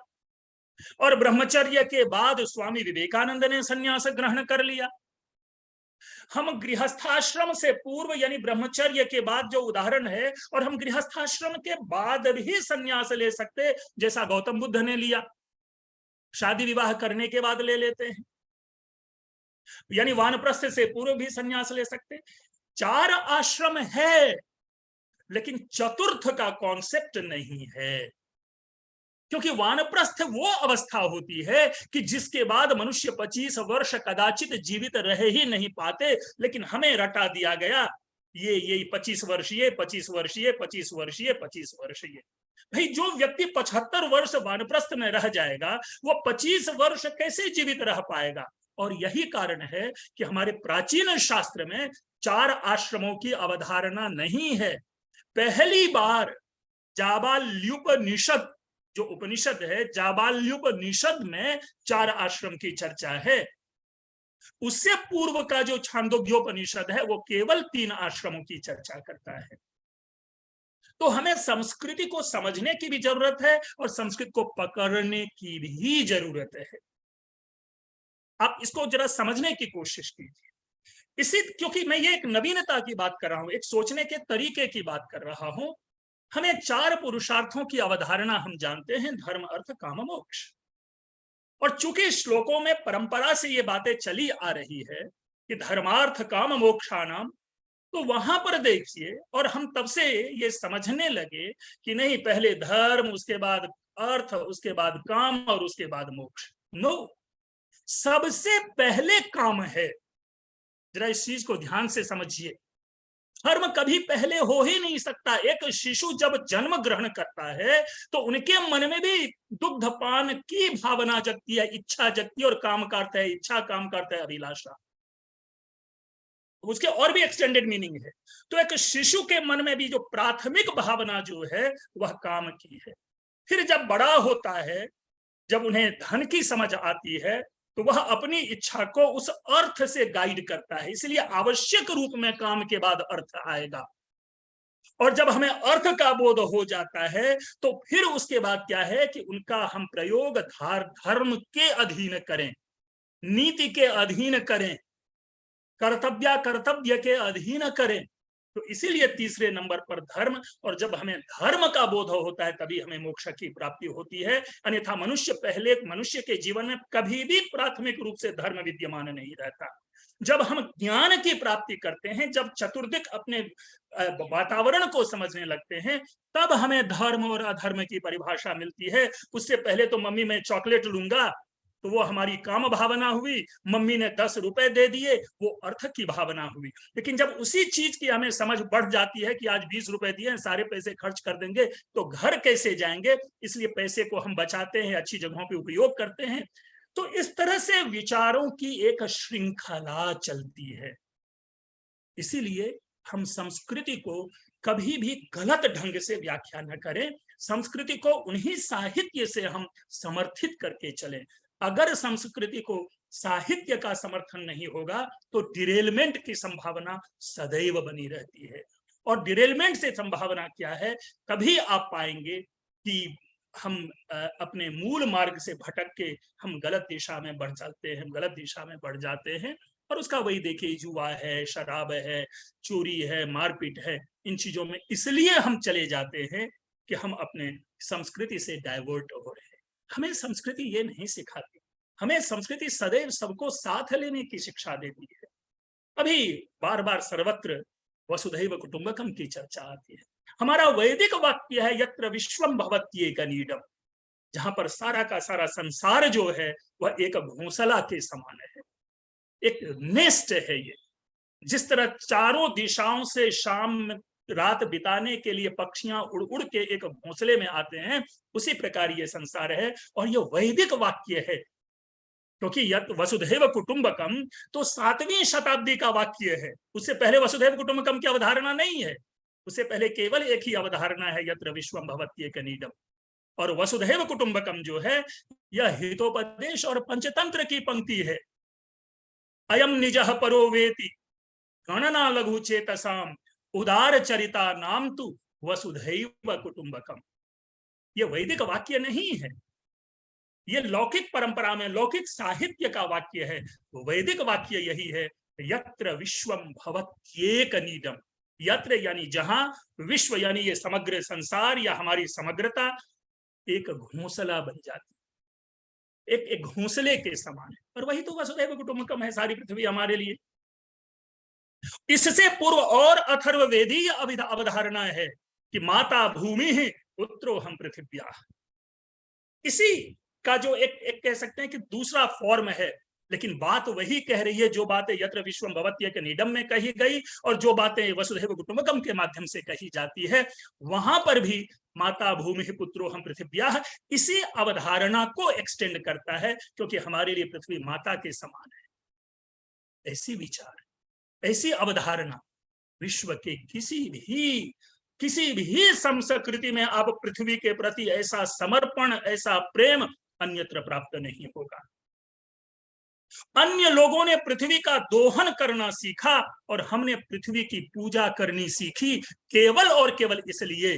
और ब्रह्मचर्य के बाद स्वामी विवेकानंद ने संन्यास ग्रहण कर लिया। हम गृहस्थाश्रम से पूर्व यानी ब्रह्मचर्य के बाद जो उदाहरण है, और हम गृहस्थाश्रम के बाद भी संन्यास ले सकते, जैसा गौतम बुद्ध ने लिया, शादी विवाह करने के बाद ले लेते हैं, यानी वानप्रस्थ से पूर्व भी संन्यास ले सकते। 4 आश्रम है लेकिन चतुर्थ का कॉन्सेप्ट नहीं है, क्योंकि वानप्रस्थ वो अवस्था होती है कि जिसके बाद मनुष्य 25 वर्ष कदाचित जीवित रह ही नहीं पाते, लेकिन हमें रटा दिया गया ये 25 वर्षीय 25 वर्षीय 25 वर्षीय 25 वर्षीय। भाई जो व्यक्ति 75 वर्ष वानप्रस्थ में रह जाएगा वो 25 वर्ष कैसे जीवित रह पाएगा? और यही कारण है कि हमारे प्राचीन शास्त्र में 4 आश्रमों की अवधारणा नहीं है। पहली बार जाबाल्योपनिषद जो उपनिषद है, जाबाल्योपनिषद में 4 आश्रम की चर्चा है। उससे पूर्व का जो छांदोग्योपनिषद है वो केवल 3 आश्रमों की चर्चा करता है। तो हमें संस्कृति को समझने की भी जरूरत है और संस्कृत को पकड़ने की भी जरूरत है। आप इसको जरा समझने की कोशिश कीजिए। इसी क्योंकि मैं ये एक नवीनता की बात कर रहा हूं, एक सोचने के तरीके की बात कर रहा हूं। हमें 4 पुरुषार्थों की अवधारणा हम जानते हैं, धर्म अर्थ काम मोक्ष। और चूंकि श्लोकों में परंपरा से ये बातें चली आ रही है कि धर्मार्थ काम मोक्षाणाम, तो वहां पर देखिए, और हम तब से ये समझने लगे कि नहीं, पहले धर्म, उसके बाद अर्थ, उसके बाद काम और उसके बाद मोक्ष। नो, सबसे पहले काम है। जरा इस चीज को ध्यान से समझिए। धर्म कभी पहले हो ही नहीं सकता। एक शिशु जब जन्म ग्रहण करता है तो उनके मन में भी दुग्धपान की भावना जगती है, इच्छा जगती है, और काम करता है इच्छा, काम करता है अभिलाषा। उसके और भी एक्सटेंडेड मीनिंग है। तो एक शिशु के मन में भी जो प्राथमिक भावना जो है वह काम की है। फिर जब बड़ा होता है, जब उन्हें धन की समझ आती है, तो वह अपनी इच्छा को उस अर्थ से गाइड करता है। इसलिए आवश्यक रूप में काम के बाद अर्थ आएगा। और जब हमें अर्थ का बोध हो जाता है तो फिर उसके बाद क्या है कि उनका हम प्रयोग धर्म के अधीन करें, नीति के अधीन करें, कर्तव्य के अधीन करें। तो इसीलिए तीसरे नंबर पर धर्म। और जब हमें धर्म का बोध होता है तभी हमें मोक्ष की प्राप्ति होती है। अन्यथा मनुष्य के जीवन में कभी भी प्राथमिक रूप से धर्म विद्यमान नहीं रहता। जब हम ज्ञान की प्राप्ति करते हैं, जब चतुर्दिक अपने वातावरण को समझने लगते हैं, तब हमें धर्म और अधर्म की परिभाषा मिलती है। उससे पहले तो मम्मी मैं चॉकलेट लूंगा, तो वो हमारी काम भावना हुई। मम्मी ने 10 रुपए दे दिए, वो अर्थ की भावना हुई। लेकिन जब उसी चीज की हमें समझ बढ़ जाती है कि आज 20 रुपए दिए, सारे पैसे खर्च कर देंगे तो घर कैसे जाएंगे, इसलिए पैसे को हम बचाते हैं, अच्छी जगहों पे उपयोग करते हैं। तो इस तरह से विचारों की एक श्रृंखला चलती है। इसीलिए हम संस्कृति को कभी भी गलत ढंग से व्याख्या न करें। संस्कृति को उन्हीं साहित्य से हम समर्थित करके चलें। अगर संस्कृति को साहित्य का समर्थन नहीं होगा तो डिरेलमेंट की संभावना सदैव बनी रहती है। और डिरेलमेंट से संभावना क्या है? कभी आप पाएंगे कि हम अपने मूल मार्ग से भटक के हम गलत दिशा में बढ़ जाते हैं। और उसका वही देखिए, जुआ है, शराब है, चोरी है, मारपीट है, इन चीजों में इसलिए हम चले जाते हैं कि हम अपने संस्कृति से डाइवर्ट हो रहे हैं। हमें संस्कृति ये नहीं सिखाती। हमें संस्कृति सदैव सबको साथ लेने की शिक्षा देती है। अभी बार बार सर्वत्र वसुधैव कुटुंबकम की चर्चा आती है। हमारा वैदिक वाक्य है, यत्र विश्वम भवत्येकनीडम। जहां पर सारा का सारा संसार जो है वह एक घोंसला के समान है, एक नेस्ट है। ये जिस तरह चारों दिशाओं से शाम रात बिताने के लिए पक्षियां उड़ उड़ के एक घोंसले में आते हैं, उसी प्रकार ये संसार है। और ये वैदिक वाक्य है, क्योंकि यत वसुधैव कुटुंबकम तो 7वीं शताब्दी का वाक्य है। उससे पहले वसुधैव कुटुंबकम की अवधारणा नहीं है, उससे पहले केवल एक ही अवधारणा है, यत्र विश्वम भवत्येकनीडम। और वसुधैव कुटुंबकम जो है यह हितोपदेश और पंचतंत्र की पंक्ति है। अयम निजः परो वेति गणना लघु चेतसाम उदार चरिता नाम तु वसुधैव कुटुंबकम। ये वैदिक वाक्य नहीं है, ये लौकिक परंपरा में लौकिक साहित्य का वाक्य है। वैदिक वाक्य यही है, यत्र विश्वम भवत्येकनीडम। यत्र यानी जहां, विश्व यानी ये समग्र संसार या हमारी समग्रता एक घोंसला बन जाती, एक घोंसले के समान है। और वही तो वसुधैव कुटुंबकम है सारी पृथ्वी हमारे लिए। इससे पूर्व और अथर्ववेदीय अवधारणा है कि माता भूमि ही पुत्रो हम पृथिव्या। इसी का जो एक कह सकते हैं कि दूसरा फॉर्म है, लेकिन बात वही कह रही है जो बातें यत्र विश्वम भवत्येकनीडम में कही गई और जो बातें वसुधैव कुटुंबकम के माध्यम से कही जाती है, वहां पर भी माता भूमि पुत्रो हम पृथिव्या इसी अवधारणा को एक्सटेंड करता है, क्योंकि हमारे लिए पृथ्वी माता के समान है। ऐसी विचार, ऐसी अवधारणा विश्व के किसी भी संस्कृति में आप पृथ्वी के प्रति ऐसा समर्पण, ऐसा प्रेम अन्यत्र प्राप्त नहीं होगा। अन्य लोगों ने पृथ्वी का दोहन करना सीखा और हमने पृथ्वी की पूजा करनी सीखी, केवल और केवल इसलिए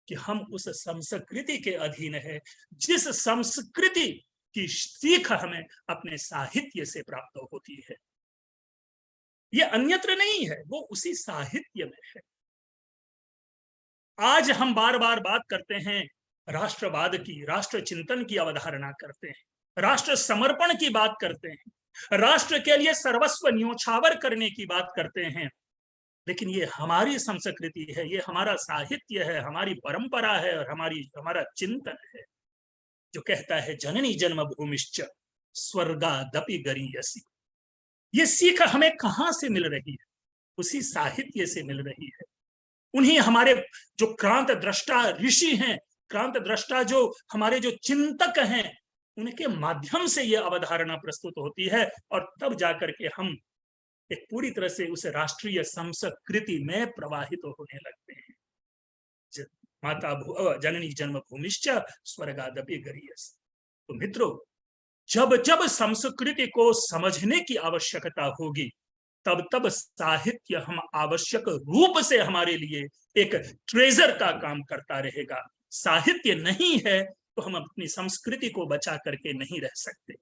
कि हम उस संस्कृति के अधीन है, जिस संस्कृति की सीख हमें अपने साहित्य से प्राप्त होती है। ये अन्यत्र नहीं है, वो उसी साहित्य में है। आज हम बार बार बात करते हैं राष्ट्रवाद की, राष्ट्र चिंतन की अवधारणा करते हैं, राष्ट्र समर्पण की बात करते हैं, राष्ट्र के लिए सर्वस्व न्योछावर करने की बात करते हैं, लेकिन ये हमारी संस्कृति है, ये हमारा साहित्य है, हमारी परंपरा है और हमारा चिंतन है, जो कहता है जननी जन्मभूमिश्च स्वर्गादपि गरीयसी। ये सीख हमें कहां से मिल रही है? उसी साहित्य से मिल रही है। उन्हीं हमारे जो क्रांत दृष्टा ऋषि हैं, क्रांत दृष्टा जो हमारे जो चिंतक हैं, उनके माध्यम से यह अवधारणा प्रस्तुत होती है और तब जाकर के हम एक पूरी तरह से उस राष्ट्रीय संस्कृति में प्रवाहित होने लगते हैं। माता जननी जन्मभूमिश्च स्वर्गादपि गरीयसी। तो मित्रों, जब जब संस्कृति को समझने की आवश्यकता होगी, तब तब साहित्य हम आवश्यक रूप से हमारे लिए एक ट्रेजर का काम करता रहेगा। साहित्य नहीं है तो हम अपनी संस्कृति को बचा करके नहीं रह सकते।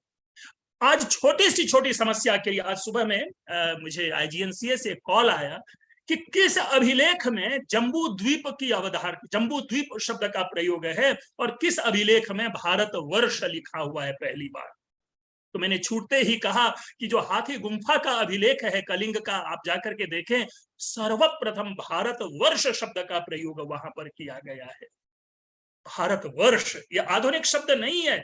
आज छोटी समस्या के लिए आज सुबह में मुझे IGNCA से कॉल आया कि किस अभिलेख में जम्बू द्वीप की अवधारणा, जम्बू द्वीप शब्द का प्रयोग है और किस अभिलेख में भारतवर्ष लिखा हुआ है पहली बार। तो मैंने छूटते ही कहा कि जो हाथी गुम्फा का अभिलेख है कलिंग का, आप जाकर के देखें, सर्वप्रथम भारतवर्ष शब्द का प्रयोग वहां पर किया गया है। भारतवर्ष ये आधुनिक शब्द नहीं है।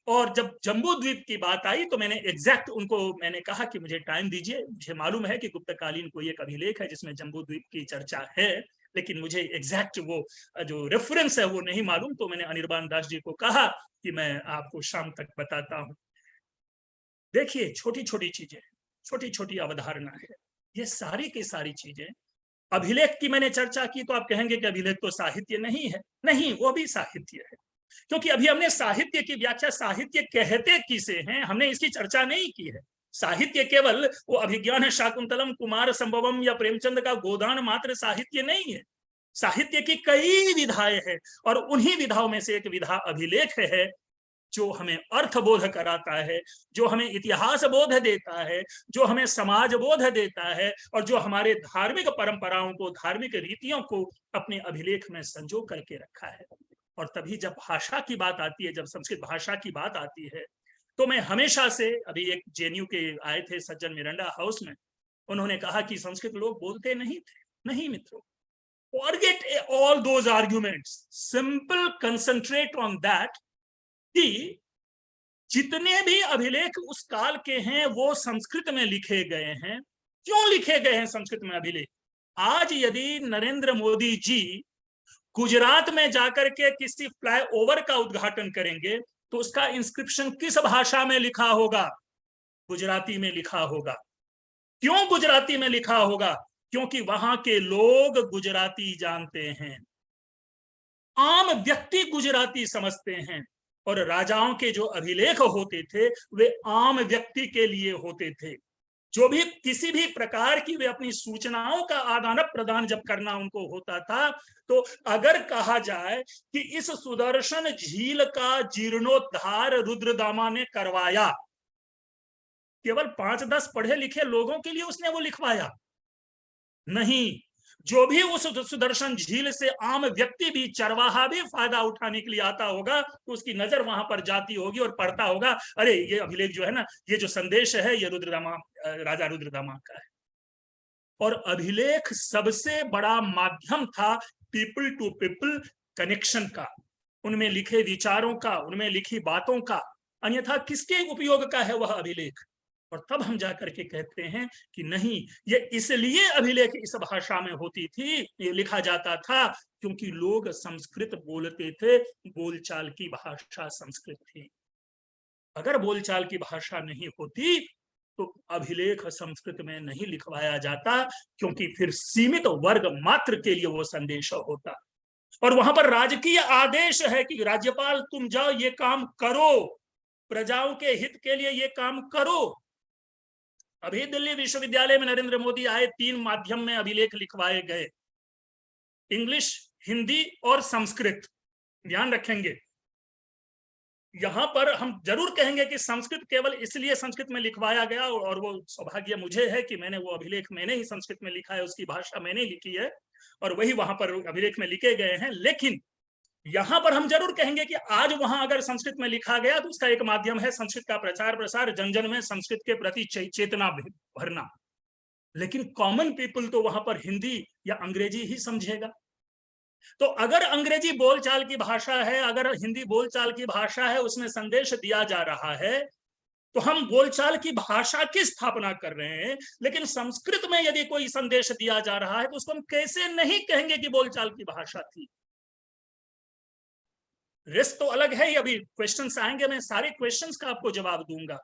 और जब जम्बू द्वीप की बात आई तो मैंने एग्जैक्ट उनको मैंने कहा कि मुझे टाइम दीजिए, मुझे मालूम है कि गुप्तकालीन कोई एक अभिलेख है जिसमें जम्बू द्वीप की चर्चा है, लेकिन मुझे एग्जैक्ट वो जो रेफरेंस है वो नहीं मालूम। तो मैंने अनिर्बान दास जी को कहा कि मैं आपको शाम तक बताता हूं। देखिए, छोटी चीजें, छोटी अवधारणा है, ये सारी की सारी चीजें। अभिलेख की मैंने चर्चा की तो आप कहेंगे कि अभिलेख तो साहित्य नहीं है। नहीं, वो भी साहित्य है, क्योंकि अभी हमने साहित्य की व्याख्या, साहित्य कहते किसे हैं, हमने इसकी चर्चा नहीं की है। साहित्य केवल वो अभिज्ञान शाकुंतलम कुमार संभवम या प्रेमचंद का गोदान मात्र साहित्य नहीं है। साहित्य की कई विधाएं हैं और उन्हीं विधाओं में से एक विधा अभिलेख है, जो हमें अर्थ बोध कराता है, जो हमें इतिहास बोध देता है, जो हमें समाज बोध देता है और जो हमारे धार्मिक परंपराओं को, धार्मिक रीतियों को अपने अभिलेख में संजो करके रखा है। और तभी जब भाषा की बात आती है, जब संस्कृत भाषा की बात आती है, तो मैं हमेशा से, अभी एक JNU के आए थे सज्जन मिरांडा हाउस में, उन्होंने कहा कि संस्कृत लोग बोलते नहीं थे। नहीं मित्रों, Forget all those arguments. Simple concentrate on that कि जितने भी अभिलेख उस काल के हैं वो संस्कृत में लिखे गए हैं। क्यों लिखे गए हैं संस्कृत में अभिलेख? आज यदि नरेंद्र मोदी जी गुजरात में जाकर के किसी फ्लाईओवर का उद्घाटन करेंगे तो उसका इंस्क्रिप्शन किस भाषा में लिखा होगा? गुजराती में लिखा होगा। क्यों गुजराती में लिखा होगा? क्योंकि वहां के लोग गुजराती जानते हैं, आम व्यक्ति गुजराती समझते हैं, और राजाओं के जो अभिलेख होते थे वे आम व्यक्ति के लिए होते थे। जो भी किसी भी प्रकार की वे अपनी सूचनाओं का आदान प्रदान जब करना उनको होता था, तो अगर कहा जाए कि इस सुदर्शन झील का जीर्णोद्धार रुद्रदामा ने करवाया, केवल 5-10 पढ़े लिखे लोगों के लिए उसने वो लिखवाया नहीं, जो भी उस सुदर्शन झील से आम व्यक्ति भी, चरवाहा भी फायदा उठाने के लिए आता होगा तो उसकी नजर वहां पर जाती होगी और पढ़ता होगा, अरे ये अभिलेख जो है ना, ये जो संदेश है ये रुद्रदामा, राजा रुद्रदामा का है। और अभिलेख सबसे बड़ा माध्यम था पीपल टू पीपल कनेक्शन का, उनमें लिखे विचारों का, उनमें लिखी बातों का। अन्यथा किसके उपयोग का है वह अभिलेख? और तब हम जाकर के कहते हैं कि नहीं, ये इसलिए अभिलेख इस भाषा में होती थी, ये लिखा जाता था क्योंकि लोग संस्कृत बोलते थे, बोलचाल की भाषा संस्कृत थी। अगर बोलचाल की भाषा नहीं होती तो अभिलेख संस्कृत में नहीं लिखवाया जाता, क्योंकि फिर सीमित वर्ग मात्र के लिए वो संदेश होता। और वहां पर राजकीय आदेश है कि राज्यपाल तुम जाओ ये काम करो, प्रजाओं के हित के लिए ये काम करो। अभी दिल्ली विश्वविद्यालय में नरेंद्र मोदी आए, 3 माध्यम में अभिलेख लिखवाए गए, इंग्लिश, हिंदी और संस्कृत। ध्यान रखेंगे, यहां पर हम जरूर कहेंगे कि संस्कृत केवल इसलिए संस्कृत में लिखवाया गया, और वो सौभाग्य मुझे है कि मैंने वो अभिलेख मैंने ही संस्कृत में लिखा है, उसकी भाषा मैंने लिखी है और वही वहां पर अभिलेख में लिखे गए हैं। लेकिन यहां पर हम जरूर कहेंगे कि आज वहां अगर संस्कृत में लिखा गया तो उसका एक माध्यम है संस्कृत का प्रचार प्रसार, जन जन में संस्कृत के प्रति चेतना भरना। लेकिन कॉमन पीपल तो वहां पर हिंदी या अंग्रेजी ही समझेगा। तो अगर अंग्रेजी बोलचाल की भाषा है, अगर हिंदी बोलचाल की भाषा है, उसमें संदेश दिया जा रहा है, तो हम बोलचाल की भाषा की स्थापना कर रहे हैं। लेकिन संस्कृत में यदि कोई संदेश दिया जा रहा है तो उसको हम कैसे नहीं कहेंगे कि बोलचाल की भाषा थी? रिस्क तो अलग है ही, अभी क्वेश्चंस आएंगे, मैं सारे क्वेश्चंस का आपको जवाब दूंगा।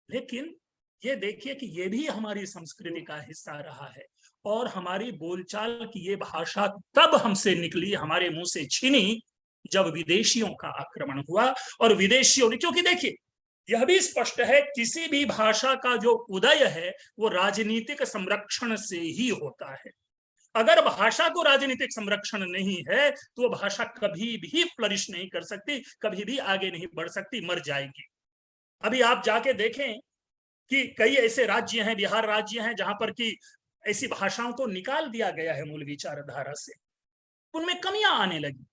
लेकिन ये देखिए कि ये भी हमारी संस्कृति का हिस्सा रहा है, और हमारी बोलचाल की ये भाषा तब हमसे निकली, हमारे मुंह से छीनी, जब विदेशियों का आक्रमण हुआ। और विदेशियों ने, क्योंकि देखिए यह भी स्पष्ट है, किसी भी भाषा का जो उदय है वो राजनीतिक संरक्षण से ही होता है। अगर भाषा को राजनीतिक संरक्षण नहीं है तो वो भाषा कभी भी फ्लरिश नहीं कर सकती, कभी भी आगे नहीं बढ़ सकती, मर जाएगी। अभी आप जाके देखें कि कई ऐसे राज्य हैं, बिहार राज्य हैं, जहां पर कि ऐसी भाषाओं को निकाल दिया गया है मूल विचारधारा से, उनमें कमियां आने लगी।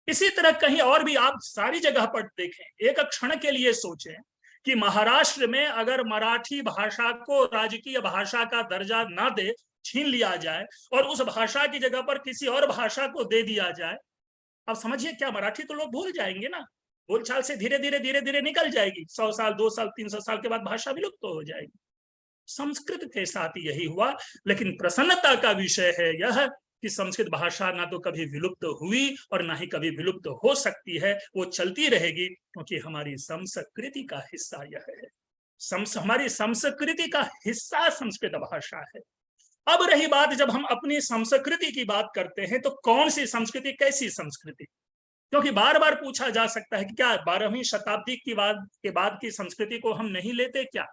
इसी तरह कहीं और भी आप सारी जगह पर देखें, एक क्षण के लिए सोचें कि महाराष्ट्र में अगर मराठी भाषा को राजकीय भाषा का दर्जा ना दे, छीन लिया जाए और उस भाषा की जगह पर किसी और भाषा को दे दिया जाए, अब समझिए क्या मराठी तो लोग भूल जाएंगे ना, बोलचाल से धीरे धीरे निकल जाएगी, 100 साल 2 साल 300 साल के बाद भाषा विलुप्त तो हो जाएगी। संस्कृत के साथ यही हुआ। लेकिन प्रसन्नता का विषय है यह कि संस्कृत भाषा ना तो कभी विलुप्त हुई और ना ही कभी विलुप्त हो सकती है, वो चलती रहेगी, क्योंकि हमारी संस्कृति का हिस्सा यह है। हमारी संस्कृति का हिस्सा संस्कृत भाषा है। अब रही बात, जब हम अपनी संस्कृति की बात करते हैं तो कौन सी संस्कृति, कैसी संस्कृति? क्योंकि बार बार पूछा जा सकता है कि क्या 12वीं शताब्दी के बाद की संस्कृति को हम नहीं लेते क्या?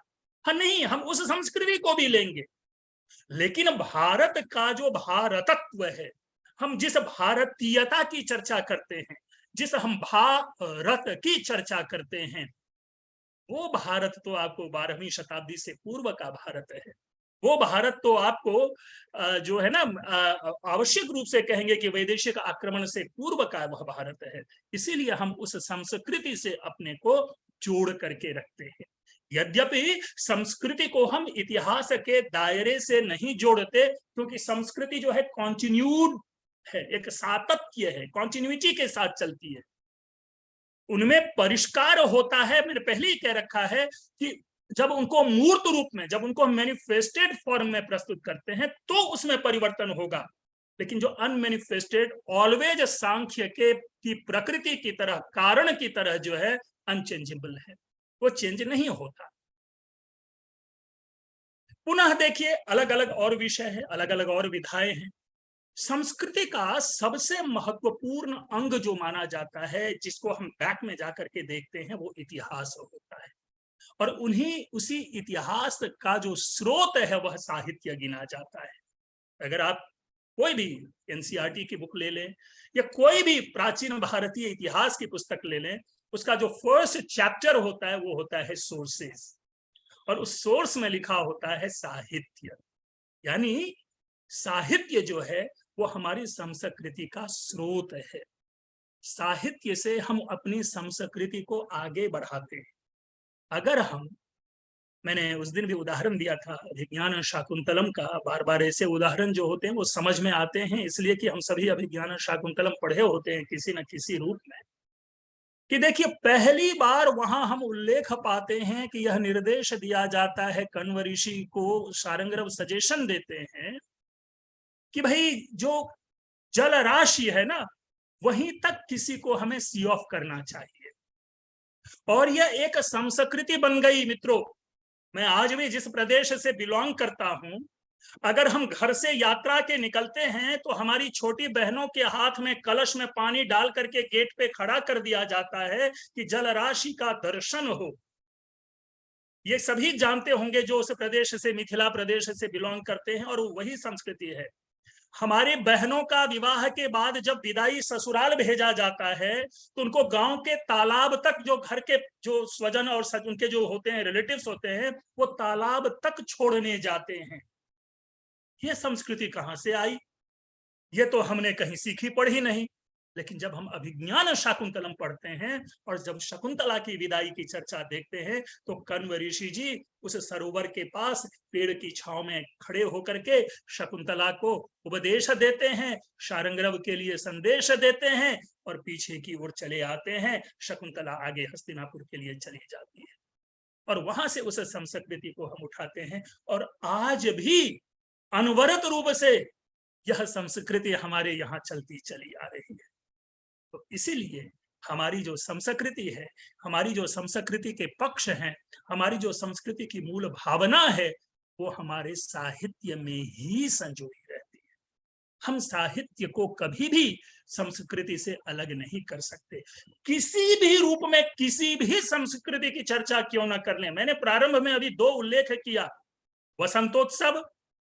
हाँ, नहीं, हम उस संस्कृति को भी लेंगे, लेकिन भारत का जो भारतत्व है, हम जिस भारतीयता की चर्चा करते हैं, जिस हम भारत की चर्चा करते हैं, वो भारत तो आपको 12वीं शताब्दी से पूर्व का भारत है। वो भारत तो आपको जो है ना, आवश्यक रूप से कहेंगे कि वैदेशिक आक्रमण से पूर्व का वह भारत है। इसीलिए हम उस संस्कृति से अपने को जोड़ करके रखते हैं। यद्यपि संस्कृति को हम इतिहास के दायरे से नहीं जोड़ते, क्योंकि संस्कृति जो है कॉन्टिन्यूड है, एक सातत्य है, कॉन्टिन्यूटी के साथ चलती है। उनमें परिष्कार होता है, मैंने पहले ही कह रखा है कि जब उनको मूर्त रूप में, जब उनको मैनिफेस्टेड फॉर्म में प्रस्तुत करते हैं तो उसमें परिवर्तन होगा, लेकिन जो अनमैनिफेस्टेड ऑलवेज सांख्य के की प्रकृति की तरह, कारण की तरह जो है अनचेंजेबल है, वो चेंज नहीं होता। पुनः देखिए, अलग अलग और विषय है, अलग अलग और विधाएं हैं। संस्कृति का सबसे महत्वपूर्ण अंग जो माना जाता है, जिसको हम बैक में जाकर के देखते हैं, वो इतिहास होता है। और उसी इतिहास का जो स्रोत है वह साहित्य गिना जाता है। अगर आप कोई भी एनसीईआरटी की बुक ले लें या कोई भी प्राचीन भारतीय इतिहास की पुस्तक ले लें, उसका जो फर्स्ट चैप्टर होता है वो होता है सोर्सेस, और उस सोर्स में लिखा होता है साहित्य। यानी साहित्य जो है वो हमारी संस्कृति का स्रोत है। साहित्य से हम अपनी संस्कृति को आगे बढ़ाते हैं। अगर मैंने उस दिन भी उदाहरण दिया था अभिज्ञान शाकुंतलम का, बार बार ऐसे उदाहरण जो होते हैं वो समझ में आते हैं इसलिए कि हम सभी अभिज्ञान शाकुंतलम पढ़े होते हैं किसी न किसी रूप में, कि देखिए पहली बार वहां हम उल्लेख पाते हैं कि यह निर्देश दिया जाता है, कण्व ऋषि को शारंगरव सजेशन देते हैं कि भाई जो जल राशि है ना, वहीं तक किसी को हमें सी ऑफ करना चाहिए। और यह एक संस्कृति बन गई मित्रों। मैं आज भी जिस प्रदेश से बिलोंग करता हूं, अगर हम घर से यात्रा के निकलते हैं तो हमारी छोटी बहनों के हाथ में कलश में पानी डाल करके गेट पे खड़ा कर दिया जाता है कि जल राशि का दर्शन हो। ये सभी जानते होंगे जो उस प्रदेश से, मिथिला प्रदेश से बिलोंग करते हैं, और वही संस्कृति है। हमारी बहनों का विवाह के बाद जब विदाई ससुराल भेजा जाता है तो उनको गांव के तालाब तक, जो घर के जो स्वजन और उनके जो होते हैं रिलेटिव्स होते हैं, वो तालाब तक छोड़ने जाते हैं। ये संस्कृति कहां से आई? ये तो हमने कहीं सीखी पढ़ी नहीं। लेकिन जब हम अभिज्ञान शाकुंतलम पढ़ते हैं और जब शकुंतला की विदाई की चर्चा देखते हैं तो कण्व ऋषि जी उस सरोवर के पास पेड़ की छांव में खड़े होकर के शकुंतला को उपदेश देते हैं, शारंगरव के लिए संदेश देते हैं, और पीछे की ओर चले आते हैं। शकुंतला आगे हस्तिनापुर के लिए चली जाती है, और वहां से उस संस्कृति को हम उठाते हैं, और आज भी अनवरत रूप से यह संस्कृति हमारे यहाँ चलती चली आ रही है। तो इसीलिए हमारी जो संस्कृति है, हमारी जो संस्कृति के पक्ष हैं, हमारी जो संस्कृति की मूल भावना है, वो हमारे साहित्य में ही संजोई रहती है। हम साहित्य को कभी भी संस्कृति से अलग नहीं कर सकते। किसी भी रूप में किसी भी संस्कृति की चर्चा क्यों न कर लें। मैंने प्रारंभ में अभी दो उल्लेख किया, वसंतोत्सव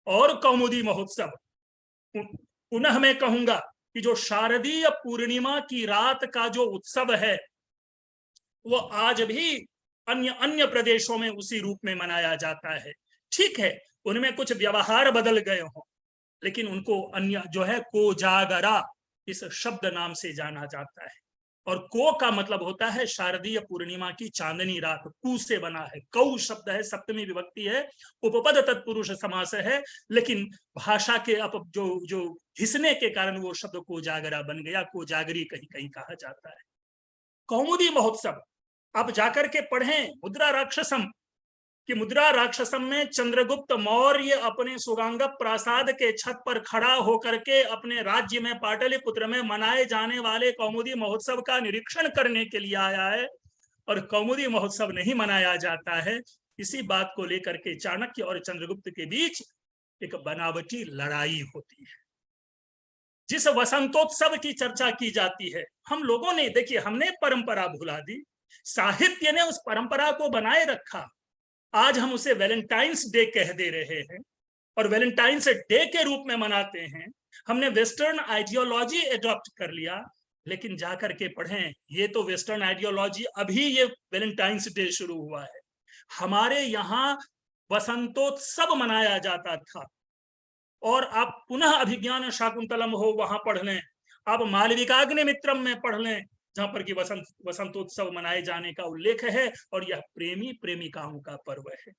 और कौमुदी महोत्सव। पुनः मैं कहूंगा कि जो शारदीय पूर्णिमा की रात का जो उत्सव है वो आज भी अन्य प्रदेशों में उसी रूप में मनाया जाता है। ठीक है, उनमें कुछ व्यवहार बदल गए हों, लेकिन उनको अन्य जो है कोजागरा इस शब्द नाम से जाना जाता है। और को का मतलब होता है शारदीय पूर्णिमा की चांदनी रात। कु से बना है, कौ शब्द है, सप्तमी विभक्ति है, उपपद तत्पुरुष समास है, लेकिन भाषा के अब जो घिसने के कारण वो शब्द कोजागरा बन गया। कोजागरी कहीं कहीं कहा जाता है। कौमुदी महोत्सव आप जाकर के पढ़ें मुद्रा राक्षसम, कि मुद्रा राक्षसम में चंद्रगुप्त मौर्य अपने सुगांग प्रासाद के छत पर खड़ा होकर के अपने राज्य में पाटलिपुत्र में मनाए जाने वाले कौमुदी महोत्सव का निरीक्षण करने के लिए आया है, और कौमुदी महोत्सव नहीं मनाया जाता है। इसी बात को लेकर के चाणक्य और चंद्रगुप्त के बीच एक बनावटी लड़ाई होती है। जिस वसंतोत्सव की चर्चा की जाती है, हम लोगों ने, देखिए, हमने परंपरा भुला दी, साहित्य ने उस परंपरा को बनाए रखा। आज हम उसे वैलेंटाइंस डे कह दे रहे हैं और वैलेंटाइंस डे के रूप में मनाते हैं। हमने वेस्टर्न आइडियोलॉजी एडॉप्ट कर लिया, लेकिन जाकर के पढ़ें, ये तो वेस्टर्न आइडियोलॉजी, अभी ये वैलेंटाइंस डे शुरू हुआ है। हमारे यहाँ वसंतोत्सव मनाया जाता था। और आप पुनः अभिज्ञान शाकुंतलम हो वहां पढ़ लें, आप मालविकाग्निमित्रम में पढ़ लें, जहां पर कि वसंतोत्सव मनाए जाने का उल्लेख है, और यह प्रेमी प्रेमिकाओं का पर्व है।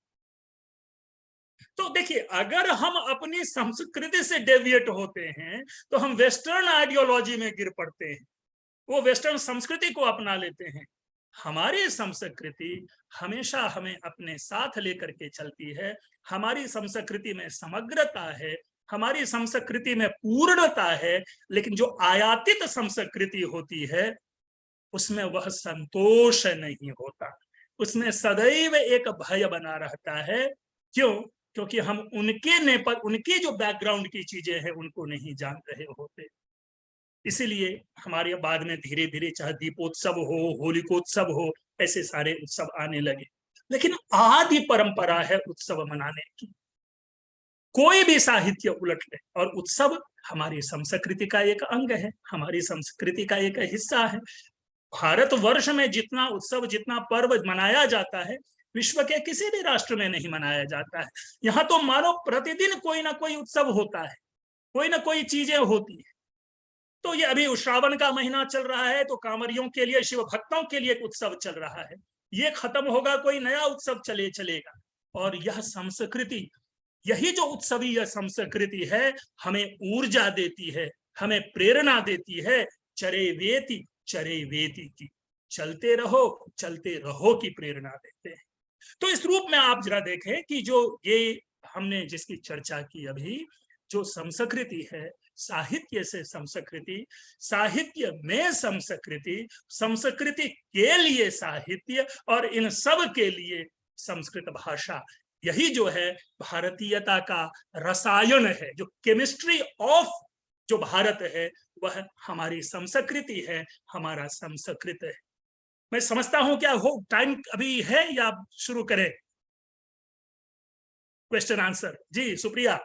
तो देखिए, अगर हम अपनी संस्कृति से डेविएट होते हैं तो हम वेस्टर्न आइडियोलॉजी में गिर पड़ते हैं, वो वेस्टर्न संस्कृति को अपना लेते हैं। हमारी संस्कृति हमेशा हमें अपने साथ लेकर के चलती है। हमारी संस्कृति में समग्रता है, हमारी संस्कृति में पूर्णता है, लेकिन जो आयातित संस्कृति होती है उसमें वह संतोष नहीं होता, उसमें सदैव एक भय बना रहता है। क्यों? क्योंकि हम उनके जो बैकग्राउंड की चीजें हैं उनको नहीं जान रहे होते। इसीलिए हमारे बाद में धीरे धीरे चाहे दीपोत्सव हो, होलिकोत्सव हो, ऐसे सारे उत्सव आने लगे, लेकिन आदि परंपरा है उत्सव मनाने की। कोई भी साहित्य उलट ले, और उत्सव हमारी संस्कृति का एक अंग है, हमारी संस्कृति का एक हिस्सा है। भारतवर्ष में जितना उत्सव, जितना पर्व मनाया जाता है, विश्व के किसी भी राष्ट्र में नहीं मनाया जाता है। यहाँ तो मानो प्रतिदिन कोई ना कोई उत्सव होता है, कोई ना कोई चीजें होती है। तो ये अभी श्रावण का महीना चल रहा है, तो कांवरियों के लिए, शिव भक्तों के लिए एक उत्सव चल रहा है। ये खत्म होगा, कोई नया उत्सव चलेगा। और यह संस्कृति, यही जो उत्सवीय संस्कृति है, हमें ऊर्जा देती है, हमें प्रेरणा देती है। चरे वेति की, चलते रहो की प्रेरणा देते हैं। तो इस रूप में आप जरा देखें कि जो ये हमने जिसकी चर्चा की अभी, जो संस्कृति है, साहित्य से संस्कृति, साहित्य में संस्कृति, संस्कृति के लिए साहित्य, और इन सब के लिए संस्कृत भाषा, यही जो है भारतीयता का रसायन है। जो केमिस्ट्री ऑफ जो भारत है वह हमारी संस्कृति है, हमारा संस्कृत है। मैं समझता हूं, क्या हो टाइम अभी है या शुरू करें क्वेश्चन आंसर? जी सुप्रिया।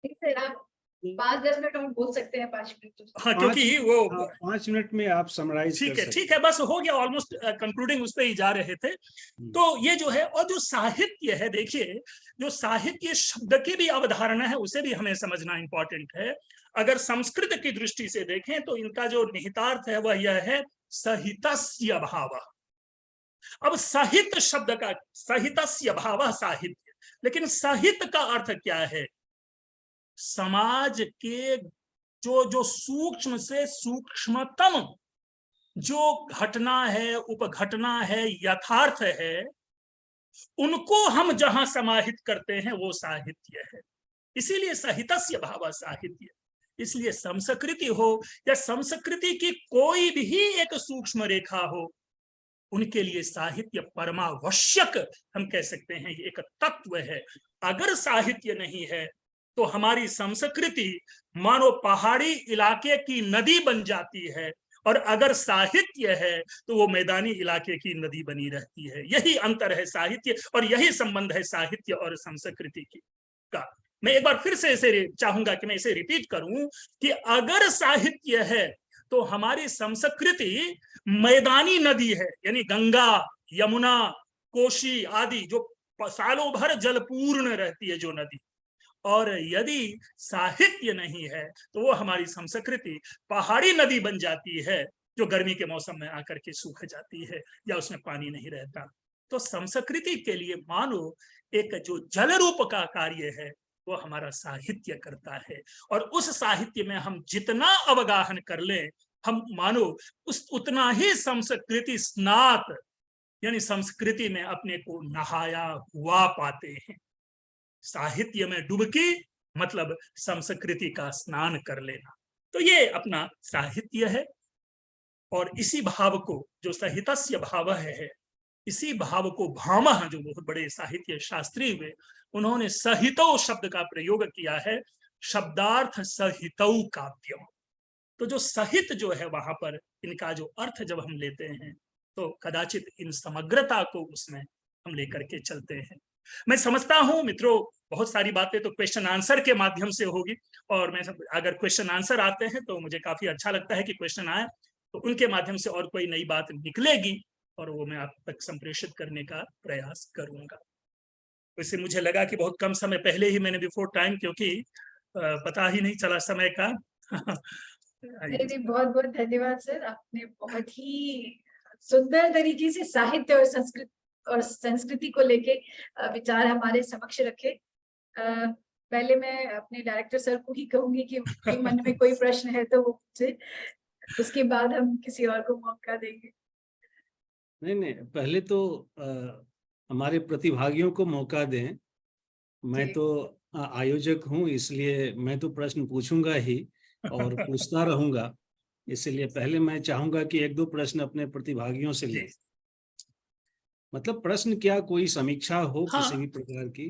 ठीक सर, आप 5-10 मिनट हम बोल सकते हैं, 5 मिनट। हाँ, क्योंकि वो 5 मिनट में आप समराइज कर सकते हैं। ठीक है, बस हो गया, ऑलमोस्ट कंक्लूडिंग उस पे ही जा रहे थे। तो ये जो है, और जो साहित्य है, देखिए जो साहित्य शब्द की भी अवधारणा है उसे भी हमें समझना इंपॉर्टेंट है। अगर संस्कृत की दृष्टि से देखें तो इनका जो निहितार्थ है वह यह है सहितस्य भाव। अब साहित्य शब्द का, सहितस्य भाव साहित्य, लेकिन साहित्य का अर्थ क्या है? समाज के जो सूक्ष्म से सूक्ष्मतम जो घटना है, उपघटना है, यथार्थ है, उनको हम जहां समाहित करते हैं वो साहित्य है। इसीलिए सहितस्य भाव साहित्य। इसलिए संस्कृति हो या संस्कृति की कोई भी एक सूक्ष्म रेखा हो, उनके लिए साहित्य परमावश्यक हम कह सकते हैं, ये एक तत्व है। अगर साहित्य नहीं है तो हमारी संस्कृति मानो पहाड़ी इलाके की नदी बन जाती है, और अगर साहित्य है तो वो मैदानी इलाके की नदी बनी रहती है। यही अंतर है साहित्य, और यही संबंध है साहित्य और संस्कृति की का। मैं एक बार फिर से इसे चाहूंगा कि मैं इसे रिपीट करूं कि अगर साहित्य है तो हमारी संस्कृति मैदानी नदी है, यानी गंगा, यमुना, कोशी आदि जो सालों भर जलपूर्ण रहती है जो नदी। और यदि साहित्य नहीं है तो वो हमारी संस्कृति पहाड़ी नदी बन जाती है, जो गर्मी के मौसम में आकर के सूख जाती है या उसमें पानी नहीं रहता। तो संस्कृति के लिए मानो एक जो जल रूप का कार्य है वो हमारा साहित्य करता है, और उस साहित्य में हम जितना अवगाहन कर लें, हम मानो उतना ही संस्कृति स्नात, यानी संस्कृति में अपने को नहाया हुआ पाते हैं। साहित्य में डुबकी मतलब संस्कृति का स्नान कर लेना। तो ये अपना साहित्य है, और इसी भाव को, जो सहितस्य भाव है, इसी भाव को भामह, जो बहुत बड़े साहित्य शास्त्री हुए, उन्होंने सहितौ शब्द का प्रयोग किया है। शब्दार्थ सहितौ काव्यम। तो जो सहित जो है वहां पर इनका जो अर्थ जब हम लेते हैं तो कदाचित इन समग्रता को उसमें हम लेकर के चलते हैं। मैं समझता हूं मित्रों, बहुत सारी बातें तो क्वेश्चन आंसर के माध्यम से होगी, और मैं अगर क्वेश्चन आंसर आते हैं तो मुझे काफी अच्छा लगता है कि क्वेश्चन आए, तो उनके माध्यम से और कोई नई बात निकलेगी और वो मैं आप तक संप्रेषित करने का प्रयास करूंगा। वैसे मुझे लगा कि बहुत कम समय पहले ही मैंने बिफोर टाइम, क्योंकि पता ही नहीं चला समय का नहीं, बहुत बहुत धन्यवाद सर, आपने बहुत ही सुंदर तरीके से साहित्य और संस्कृति को लेके विचार हमारे समक्ष रखे। पहले मैं अपने डायरेक्टर सर को ही कहूंगी कि उनके मन में कोई प्रश्न है तो वो पूछे, उसके बाद हम किसी और को मौका देंगे। नहीं, पहले तो हमारे प्रतिभागियों को मौका दें। मैं तो आयोजक हूँ, इसलिए मैं तो प्रश्न पूछूंगा ही और पूछता रहूंगा। इसलिए पहले मैं चाहूंगा कि एक दो प्रश्न अपने प्रतिभागियों से लें। मतलब प्रश्न क्या, कोई समीक्षा हो किसी भी प्रकार की।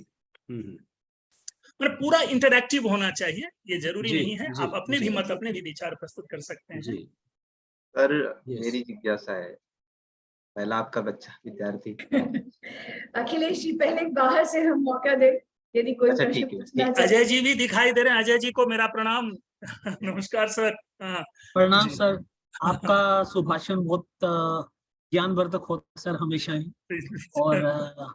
पर पूरा इंटरैक्टिव होना चाहिए, ये जरूरी नहीं है। आप अपने भी मत, अपने भी विचार प्रस्तुत कर सकते हैं। जी सर, मेरी जिज्ञासा है, पहला आपका बच्चा विद्यार्थी अखिलेश जी, पहले बाहर से हम मौका दें, यदि कोई अच्छा, प्रश्न ठीक है। पूछना चाहे। अजय जी भी दिखाई दे रहे हैं, अजय जी को मेरा प्रणाम। नमस्कार सर। प्रणाम सर, आपका सुभाषण बहुत ज्ञानवर्धक होता है सर, हमेशा ही। और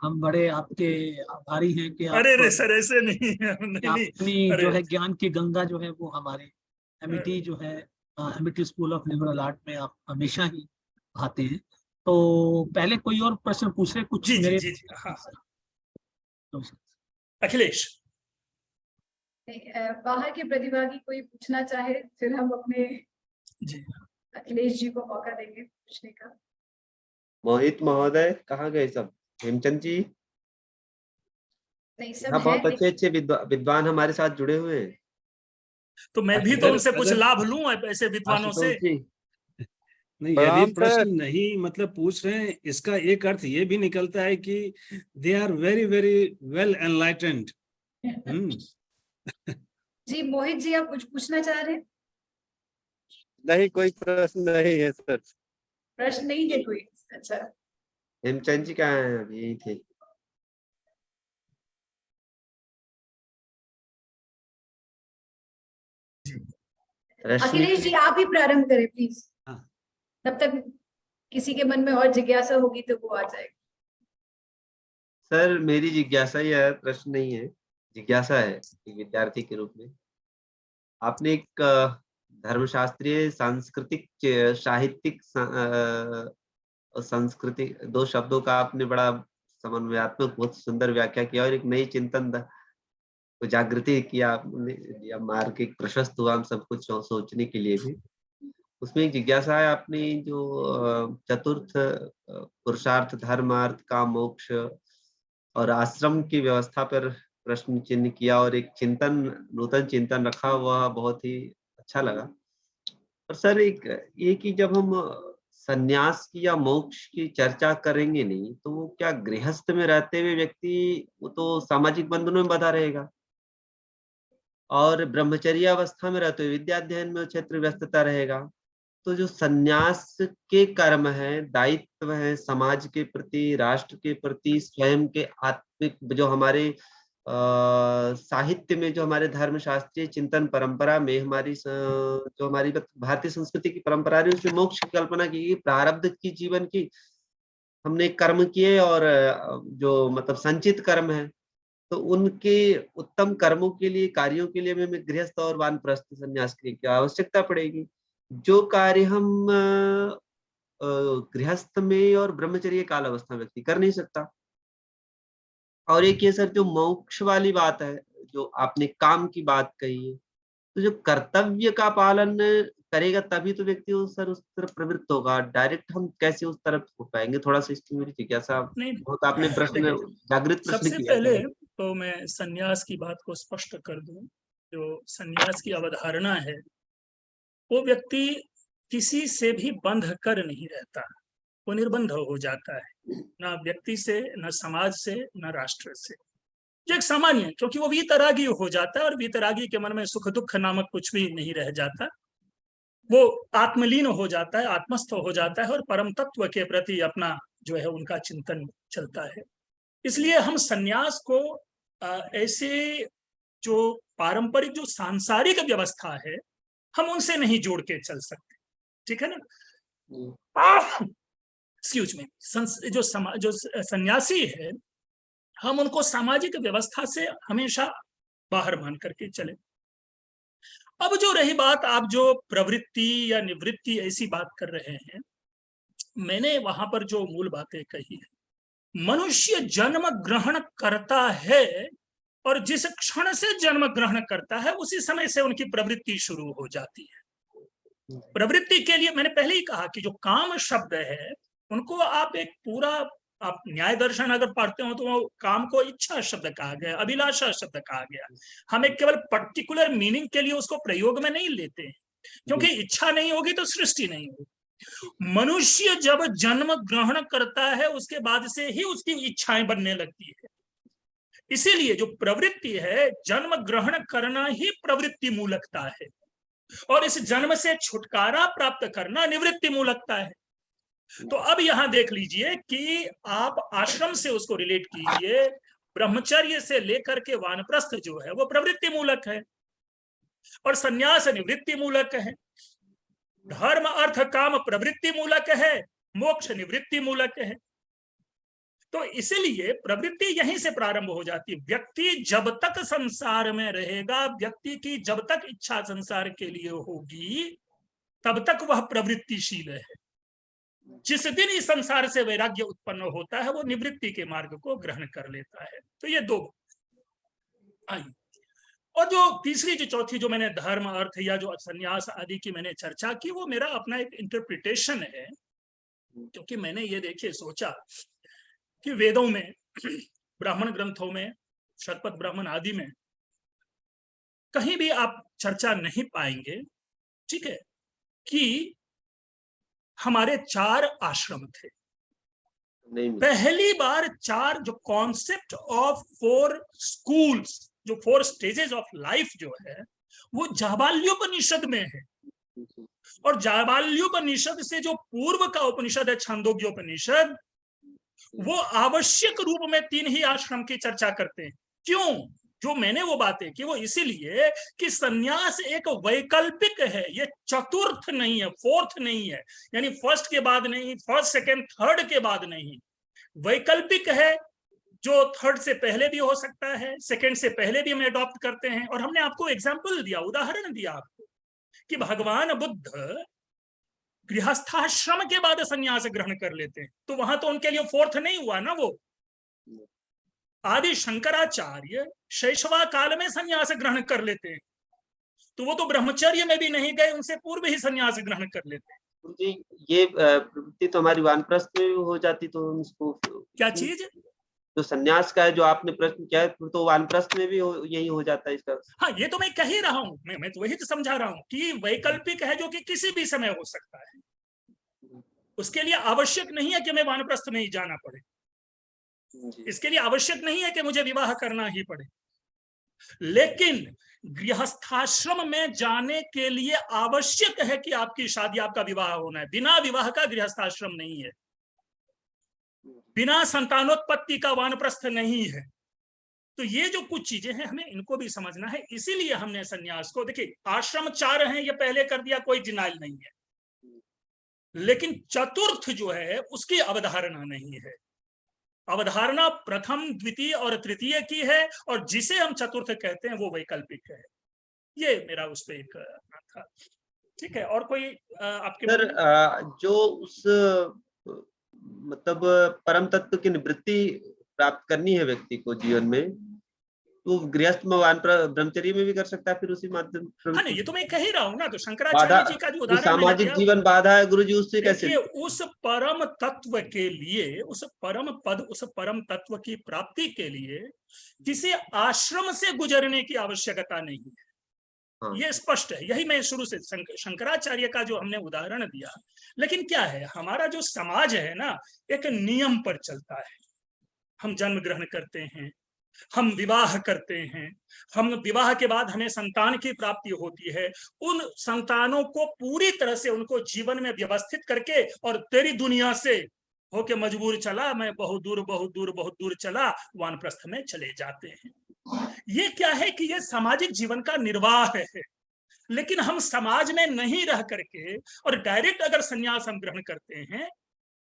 हम बड़े आपके आभारी हैं कि आप अरे सर, ऐसे नहीं, नहीं, अपनी जो है ज्ञान की गंगा जो है वो हमारे एमिटी जो है Amity school of liberal art में आप हमेशा ही आते हैं। तो पहले कोई और प्रश्न पूछ रहे कुछ? जी, मेरे जी, जी, हाँ। तो अखिलेश, बाहर के प्रतिभागी कोई पूछना चाहे, फिर हम अपने जी, अखिलेश जी को मौका देंगे पूछने का। मोहित महोदय कहाँ गए सब? हेमचंद जी, नहीं, सब यहाँ है, बहुत अच्छे अच्छे विद्वान हमारे साथ जुड़े हुए हैं। तो मैं भी तो उनसे कुछ लाभ लूं ऐसे विद्वानों से। आशुतोष जी, नहीं, यदि प्रश्न नहीं मतलब पूछ रहे हैं, इसका एक अर्थ ये भी निकलता है कि they are very very well enlightened. जी मोहित जी, आप कुछ पूछना चाह रहे हैं? नहीं, कोई प्रश्न नहीं है सर। प्रश्न नहीं है कोई? अच्छा, हेमचंद जी कहाँ हैं? अभी यही थे। अखिलेश जी आप ही प्रारंभ करें प्लीज। हाँ। तब तक किसी के मन में और जिज्ञासा होगी तो वो आ जाएगी। सर, मेरी जिज्ञासा ही है, प्रश्न नहीं है, जिज्ञासा है एक विद्यार्थी के रूप में। आपने एक धर्मशास्त्रीय, सांस्कृतिक, साहित्यिक और संस्कृति, दो शब्दों का आपने बड़ा समन्वयात्मक बहुत सुंदर व्याख्या किया और एक नई चिंतन को जागृति किया आपने, या मार्ग एक प्रशस्त हुआ हम सब कुछ सोचने के लिए भी। उसमें एक जिज्ञासा है, आपने जो चतुर्थ पुरुषार्थ, धर्मार्थ, काम, मोक्ष और आश्रम की व्यवस्था पर प्रश्न चिन्ह किया और एक चिंतन, नूतन चिंतन रखा, वह बहुत ही अच्छा लगा। और सर, एक ये कि जब हम संन्यास की या मोक्ष की चर्चा करेंगे नहीं, तो वो क्या गृहस्थ में रहते हुए व्यक्ति, वो तो सामाजिक बंधनों में बंधा रहेगा, और ब्रह्मचर्य अवस्था में रहते हुए विद्या अध्ययन में क्षेत्र व्यस्तता रहेगा। तो जो संन्यास के कर्म हैं, दायित्व हैं समाज के प्रति, राष्ट्र के प्रति, स्वयं के आत्मिक, जो हमारे साहित्य में, जो हमारे धर्मशास्त्रीय चिंतन परंपरा में, हमारी जो हमारी भारतीय संस्कृति की परंपरा रही, उसमें मोक्ष की कल्पना की गई, प्रारब्ध की जीवन की। हमने कर्म किए और जो मतलब संचित कर्म है, तो उनके उत्तम कर्मों के लिए, कार्यों के लिए हमें गृहस्थ और वानप्रस्थ संन्यास की आवश्यकता पड़ेगी। जो कार्य हम गृहस्थ में और ब्रह्मचर्य काल अवस्था में व्यक्ति कर नहीं सकता। और एक ये सर, जो मोक्ष वाली बात है, जो आपने काम की बात कही है, तो जो कर्तव्य का पालन करेगा तभी तो व्यक्ति उस तरफ प्रवृत्त होगा। डायरेक्ट हम कैसे उस तरफ हो पाएंगे? थोड़ा सा इसकी मेरी जिज्ञासा बहुत, आपने प्रश्न जागृत प्रश्न सबसे किया। पहले तो मैं संन्यास की बात को स्पष्ट कर दूं। जो संन्यास की अवधारणा है, वो व्यक्ति किसी से भी बंध कर नहीं रहता, वो निर्बंध हो जाता है, ना व्यक्ति से, ना समाज से, ना राष्ट्र से। जो एक सामान्य, क्योंकि वो वीतरागी हो जाता है और वीतरागी के मन में सुख दुख नामक कुछ भी नहीं रह जाता। वो आत्मलीन हो जाता है, आत्मस्थ हो जाता है और परम तत्व के प्रति अपना जो है उनका चिंतन चलता है। इसलिए हम संन्यास को ऐसे जो पारंपरिक जो सांसारिक व्यवस्था है, हम उनसे नहीं जोड़ के चल सकते। ठीक है ना? Excuse me. जो सन्यासी है, हम उनको सामाजिक व्यवस्था से हमेशा बाहर मान करके चले। अब जो रही बात, आप जो प्रवृत्ति या निवृत्ति ऐसी बात कर रहे हैं, मैंने वहां पर जो मूल बातें कही है, मनुष्य जन्म ग्रहण करता है और जिस क्षण से जन्म ग्रहण करता है उसी समय से उनकी प्रवृत्ति शुरू हो जाती है। प्रवृत्ति के लिए मैंने पहले ही कहा कि जो काम शब्द है उनको आप एक पूरा, आप न्याय दर्शन अगर पढ़ते हो तो वो काम को इच्छा शब्द कहा गया, अभिलाषा शब्द कहा गया। हम एक केवल पर्टिकुलर मीनिंग के लिए उसको प्रयोग में नहीं लेते हैं, क्योंकि इच्छा नहीं होगी तो सृष्टि नहीं होगी। मनुष्य जब जन्म ग्रहण करता है उसके बाद से ही उसकी इच्छाएं बनने लगती है। इसीलिए जो प्रवृत्ति है, जन्म ग्रहण करना ही प्रवृत्ति मूलकता है, और इस जन्म से छुटकारा प्राप्त करना निवृत्ति मूलकता है। तो अब यहां देख लीजिए कि आप आश्रम से उसको रिलेट कीजिए, ब्रह्मचर्य से लेकर के वानप्रस्थ जो है वो प्रवृत्ति मूलक है, और संन्यास निवृत्ति मूलक है। धर्म अर्थ काम प्रवृत्ति मूलक है, मोक्ष निवृत्ति मूलक है। तो इसलिए प्रवृत्ति यहीं से प्रारंभ हो जाती है। व्यक्ति जब तक संसार में रहेगा, व्यक्ति की जब तक इच्छा संसार के लिए होगी, तब तक वह प्रवृत्तिशील है। जिस दिन इस संसार से वैराग्य उत्पन्न होता है वो निवृत्ति के मार्ग को ग्रहण कर लेता है। तो ये दो आई। और जो तीसरी जो चौथी जो मैंने धर्म अर्थ या जो संन्यास आदि की मैंने चर्चा की, वो मेरा अपना एक इंटरप्रिटेशन है, क्योंकि मैंने ये देखिए सोचा कि वेदों में, ब्राह्मण ग्रंथों में, शतपथ ब्राह्मण आदि में कहीं भी आप चर्चा नहीं पाएंगे, ठीक है, कि हमारे 4 आश्रम थे। पहली बार 4 जो कॉन्सेप्ट ऑफ 4 स्कूल्स, जो 4 स्टेजेस ऑफ लाइफ जो है वो जाबाल्योपनिषद में है। और जाबाल्योपनिषद से जो पूर्व का उपनिषद है छांदोग्योपनिषद, वो आवश्यक रूप में 3 ही आश्रम की चर्चा करते हैं। क्यों? जो मैंने वो बातें की वो इसीलिए कि संन्यास एक वैकल्पिक है, ये चतुर्थ नहीं है, फोर्थ नहीं है, यानी फर्स्ट के बाद नहीं, फर्स्ट सेकंड थर्ड के बाद नहीं, वैकल्पिक है। जो थर्ड से पहले भी हो सकता है, सेकंड से पहले भी हम अडॉप्ट करते हैं। और हमने आपको एग्जाम्पल दिया, उदाहरण दिया आपको कि भगवान बुद्ध गृहस्थाश्रम के बाद संन्यास ग्रहण कर लेते हैं, तो वहां तो उनके लिए फोर्थ नहीं हुआ ना। वो आदि शंकराचार्य शैशवा काल में संन्यास ग्रहण कर लेते हैं, तो वो तो ब्रह्मचर्य में भी नहीं गए, उनसे पूर्व ही संन्यास ग्रहण कर लेते हैं। जी, ये प्रवृत्ति तो हमारी वानप्रस्थ में भी हो जाती, तो हम इसको क्या चीज? तो संन्यास का है जो आपने प्रश्न किया है, तो वानप्रस्थ में भी यही हो जाता है इसका। हाँ, ये तो मैं कह ही रहा हूँ, मैं तो वही तो समझा रहा हूँ कि वैकल्पिक है, जो कि किसी भी समय हो सकता है। उसके लिए आवश्यक नहीं है कि मैं वानप्रस्थ में ही जाना पड़े, इसके लिए आवश्यक नहीं है कि मुझे विवाह करना ही पड़े। लेकिन गृहस्थाश्रम में जाने के लिए आवश्यक है कि आपकी शादी, आपका विवाह होना है। बिना विवाह का गृहस्थाश्रम नहीं है, बिना संतानोत्पत्ति का वानप्रस्थ नहीं है। तो ये जो कुछ चीजें हैं हमें इनको भी समझना है। इसीलिए हमने संन्यास को, देखिए आश्रम 4 हैं, ये पहले कर दिया, कोई डिनाइल नहीं है, लेकिन चतुर्थ जो है उसकी अवधारणा नहीं है। अवधारणा प्रथम, द्वितीय और तृतीय की है, और जिसे हम चतुर्थ कहते हैं वो वैकल्पिक है। ये मेरा उस पर एक था। ठीक है, और कोई आपके सर जो उस मतलब परम तत्व की निवृत्ति प्राप्त करनी है व्यक्ति को जीवन में, तो गृहस्थ में ब्रह्मचर्य में भी कर सकता है फिर उसी माध्यम। हाँ, नहीं, ये तो मैं कह ही रहा हूँ ना। तो शंकराचार्य जी का जो उदाहरण सामाजिक जीवन बाधा है गुरु जी, उससे कैसे? उस परम तत्व के लिए, उस परम पद, उस परम तत्व की प्राप्ति के लिए किसी आश्रम से गुजरने की आवश्यकता नहीं है। हाँ। ये स्पष्ट है, यही मैं शुरू से शंकराचार्य का जो हमने उदाहरण दिया। लेकिन क्या है, हमारा जो समाज है ना, एक नियम पर चलता है। हम जन्म ग्रहण करते हैं, हम विवाह करते हैं, हम विवाह के बाद हमें संतान की प्राप्ति होती है। उन संतानों को पूरी तरह से उनको जीवन में व्यवस्थित करके, और तेरी दुनिया से होके मजबूर चला, मैं बहुत दूर बहुत दूर बहुत दूर चला, वानप्रस्थ में चले जाते हैं। ये क्या है कि ये सामाजिक जीवन का निर्वाह है। लेकिन हम समाज में नहीं रह करके और डायरेक्ट अगर संन्यास हम ग्रहण करते हैं,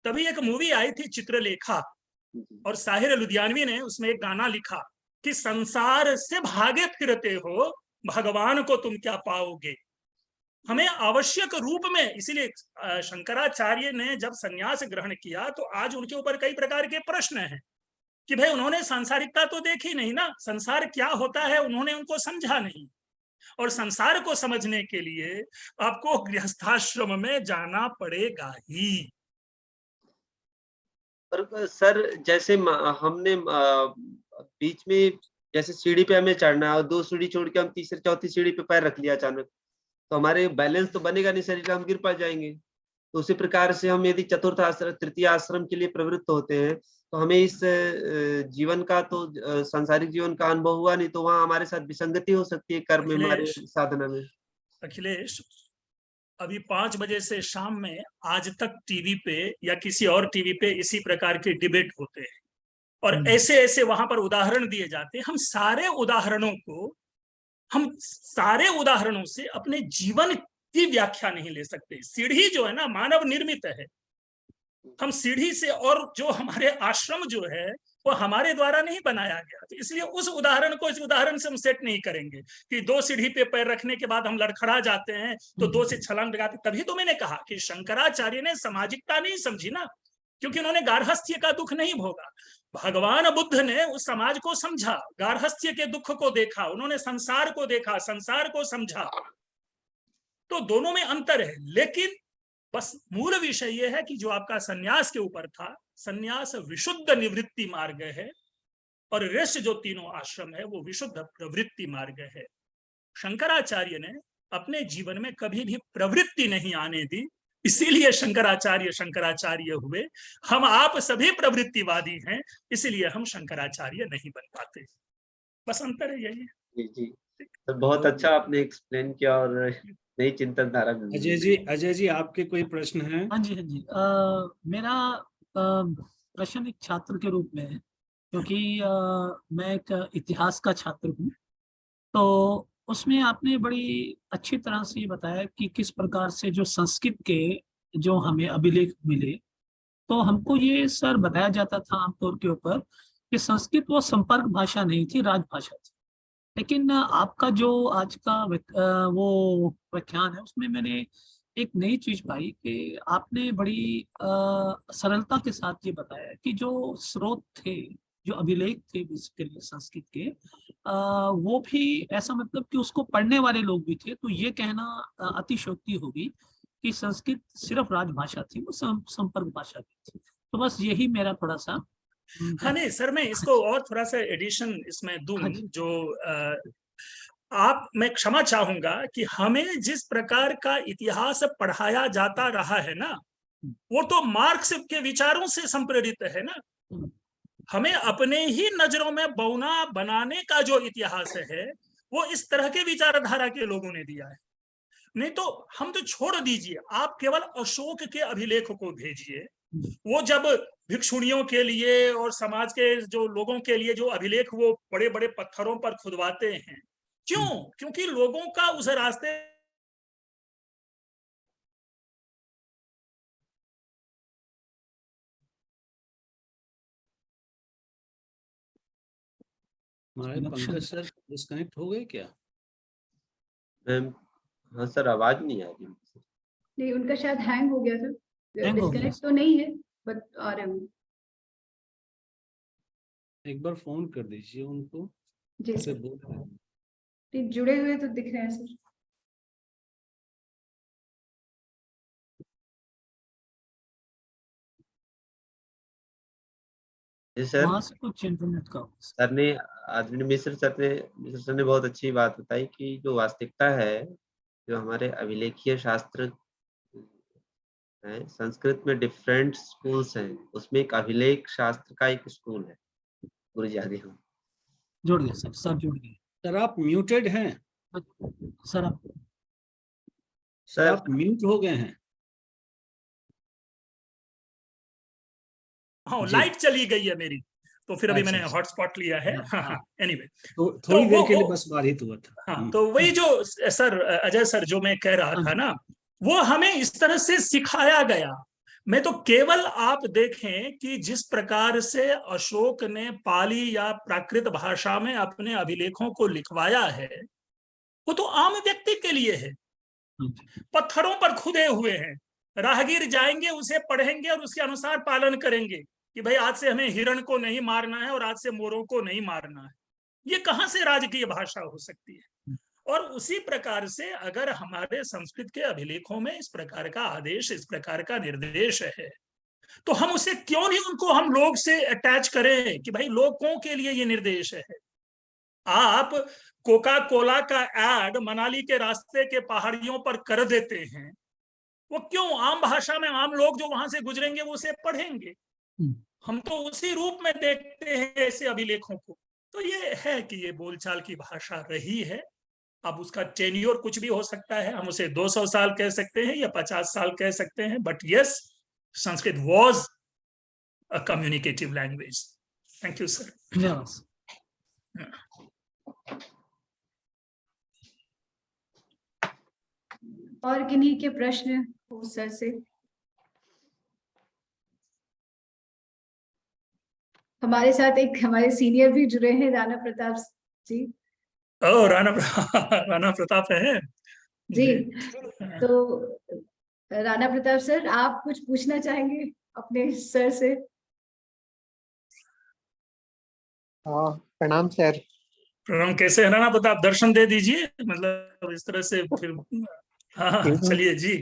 तभी एक मूवी आई थी चित्रलेखा, और साहिर लुधियानवी ने उसमें एक गाना लिखा कि संसार से भागे फिरते हो, भगवान को तुम क्या पाओगे। हमें आवश्यक रूप में, इसीलिए शंकराचार्य ने जब संन्यास ग्रहण किया तो आज उनके ऊपर कई प्रकार के प्रश्न हैं कि भाई उन्होंने सांसारिकता तो देखी नहीं ना, संसार क्या होता है उन्होंने उनको समझा नहीं, और संसार को समझने के लिए आपको गृहस्थाश्रम में जाना पड़ेगा ही। पर सर जैसे हमने बीच में जैसे सीढ़ी पे हमें चढ़ना है और 2 सीढ़ी छोड़ के हम तीसरी चौथी सीढ़ी पे पैर रख लिया अचानक, तो हमारे बैलेंस तो बनेगा नहीं, शरीर हम गिर पड़ जाएंगे। तो उसी प्रकार से हम यदि चतुर्थ आश्रम तृतीय आश्रम के लिए प्रवृत्त होते हैं तो हमें इस जीवन का तो सांसारिक जीवन का अनुभव हुआ नहीं, तो वहाँ हमारे साथ विसंगति हो सकती है कर्म में, हमारे साधना में। अखिलेश, अभी 5 बजे से शाम में आज तक टीवी पे या किसी और टीवी पे इसी प्रकार के डिबेट होते हैं और ऐसे ऐसे वहां पर उदाहरण दिए जाते हैं। हम सारे उदाहरणों से अपने जीवन की व्याख्या नहीं ले सकते। सीढ़ी जो है ना मानव निर्मित है, हम सीढ़ी से, और जो हमारे आश्रम जो है वो हमारे द्वारा नहीं बनाया गया, तो इसलिए उस उदाहरण को इस उदाहरण से हम सेट नहीं करेंगे कि 2 सीढ़ी पे पैर रखने के बाद हम लड़खड़ा जाते हैं तो 2 से छलांग लगाते। तभी तो मैंने कहा कि शंकराचार्य ने सामाजिकता नहीं समझी ना, क्योंकि उन्होंने गार्हस्थ्य का दुख नहीं भोगा। भगवान बुद्ध ने उस समाज को समझा, गार्हस्थ्य के दुख को देखा, उन्होंने संसार को देखा, संसार को समझा। तो दोनों में अंतर है, लेकिन बस मूल विषय यह है कि जो आपका सन्यास के ऊपर था, सन्यास विशुद्ध निवृत्ति मार्ग है और रेस्ट जो तीनों आश्रम है वो विशुद्ध प्रवृत्ति मार्ग है। शंकराचार्य ने अपने जीवन में कभी भी प्रवृत्ति नहीं आने दी, इसीलिए शंकराचार्य हुए। हम आप सभी प्रवृत्तिवादी हैं, इसीलिए हम शंकराचार्य नहीं बन पाते। बस अंतर है यही। जी तो बहुत अच्छा आपने एक्सप्लेन किया और नई चिंतन धारा मिली। अजय जी आपके कोई प्रश्न हैं? हाँ जी। मेरा प्रश्न एक छात्र के रूप में है, क्योंकि मैं एक इतिहास का छात्र हूँ। तो उसमें आपने बड़ी अच्छी तरह से ये बताया कि किस प्रकार से जो संस्कृत के जो हमें अभिलेख मिले, तो हमको ये सर बताया जाता था आमतौर के ऊपर कि संस्कृत वो संपर्क भाषा नहीं थी, राजभाषा थी। लेकिन आपका जो आज का वो व्याख्यान है उसमें मैंने एक नई चीज पाई कि आपने बड़ी सरलता के साथ ये बताया कि जो स्रोत थे, जो अभिलेख थे बेसिकली संस्कृत के, वो भी ऐसा मतलब कि उसको पढ़ने वाले लोग भी थे। तो ये कहना अतिशयोक्ति होगी कि संस्कृत सिर्फ राजभाषा थी, वो संपर्क भाषा भी थी। तो बस यही मेरा थोड़ा सा। हाँ नहीं सर, मैं इसको और थोड़ा सा एडिशन इसमें दूं। जो मैं क्षमा चाहूंगा कि हमें जिस प्रकार का इतिहास पढ़ाया जाता रहा है ना, वो तो मार्क्स के विचारों से संप्रेरित है ना। हमें अपने ही नजरों में बौना बनाने का जो इतिहास है वो इस तरह के विचारधारा के लोगों ने दिया है। नहीं तो हम तो छोड़ दीजिए, आप केवल अशोक के अभिलेख को भेजिए। वो जब भिक्षुणियों के लिए और समाज के जो लोगों के लिए जो अभिलेख वो बड़े बड़े पत्थरों पर खुदवाते हैं, क्यों? क्योंकि लोगों का उस रास्ते हमारे पंकज सर डिस्कनेक्ट हो गए क्या? हाँ सर, आवाज नहीं आ रही। नहीं, उनका शायद हैंग हो गया था। Hang हो गया। डिस्कनेक्ट तो नहीं है, बट आ रहे होंगे। एक बार फोन कर दीजिए उनको। जी से सर, बोल रहे हैं। ठीक, जुड़े हुए तो दिख रहे हैं सर। जी सर, वहां से कुछ इंटरनेट का सर ने आदरणीय मिश्र सर ने बहुत अच्छी बात बताई कि जो वास्तविकता है, जो हमारे अभिलेखीय शास्त्र है, संस्कृत में डिफरेंट स्कूल्स हैं, उसमें एक अभिलेख शास्त्र का एक स्कूल है। गुरु जी आगे हम जुड़ गया सर जुड़ गए। सर आप म्यूटेड हैं। सर आप म्यूट हो गए हैं। हाँ, लाइट चली गई है मेरी, तो फिर अभी मैंने अच्छा। हॉटस्पॉट लिया है। हाँ, एनीवे, तो थोड़ी देर के लिए बस बाधित हुआ था। हाँ, तो वही जो सर अजय सर जो मैं कह रहा था ना, वो हमें इस तरह से सिखाया गया। मैं तो केवल आप देखें कि जिस प्रकार से अशोक ने पाली या प्राकृत भाषा में अपने अभिलेखों को लिखवाया है, वो तो आम व्यक्ति के लिए है, पत्थरों पर खुदे हुए हैं। राहगीर जाएंगे, उसे पढ़ेंगे और उसके अनुसार पालन करेंगे कि भाई आज से हमें हिरण को नहीं मारना है और आज से मोरों को नहीं मारना है। ये कहाँ से राजकीय भाषा हो सकती है? और उसी प्रकार से अगर हमारे संस्कृत के अभिलेखों में इस प्रकार का आदेश, इस प्रकार का निर्देश है, तो हम उसे क्यों नहीं उनको हम लोग से अटैच करें कि भाई लोगों के लिए ये निर्देश है। आप कोका कोला का एड मनाली के रास्ते के पहाड़ियों पर कर देते हैं, वो क्यों? आम भाषा में आम लोग जो वहां से गुजरेंगे वो उसे पढ़ेंगे। हम तो उसी रूप में देखते हैं ऐसे अभिलेखों को। तो ये है कि ये बोलचाल की भाषा रही है। अब उसका टेन्योर कुछ भी हो सकता है, हम उसे 200 साल कह सकते हैं या 50 साल कह सकते हैं, but yes, Sanskrit was a communicative language. Thank you sir. और किन्हीं के प्रश्न हो सर से? हमारे साथ एक हमारे सीनियर भी जुड़े हैं, राणा प्रताप जी। ओ, राणा प्रताप है जी। तो राणा प्रताप सर, आप कुछ पूछना चाहेंगे अपने सर से? हाँ, प्रणाम सर। प्रणाम। कैसे है राणा प्रताप? दर्शन दे दीजिए, मतलब इस तरह से फिर। हाँ, चलिए जी।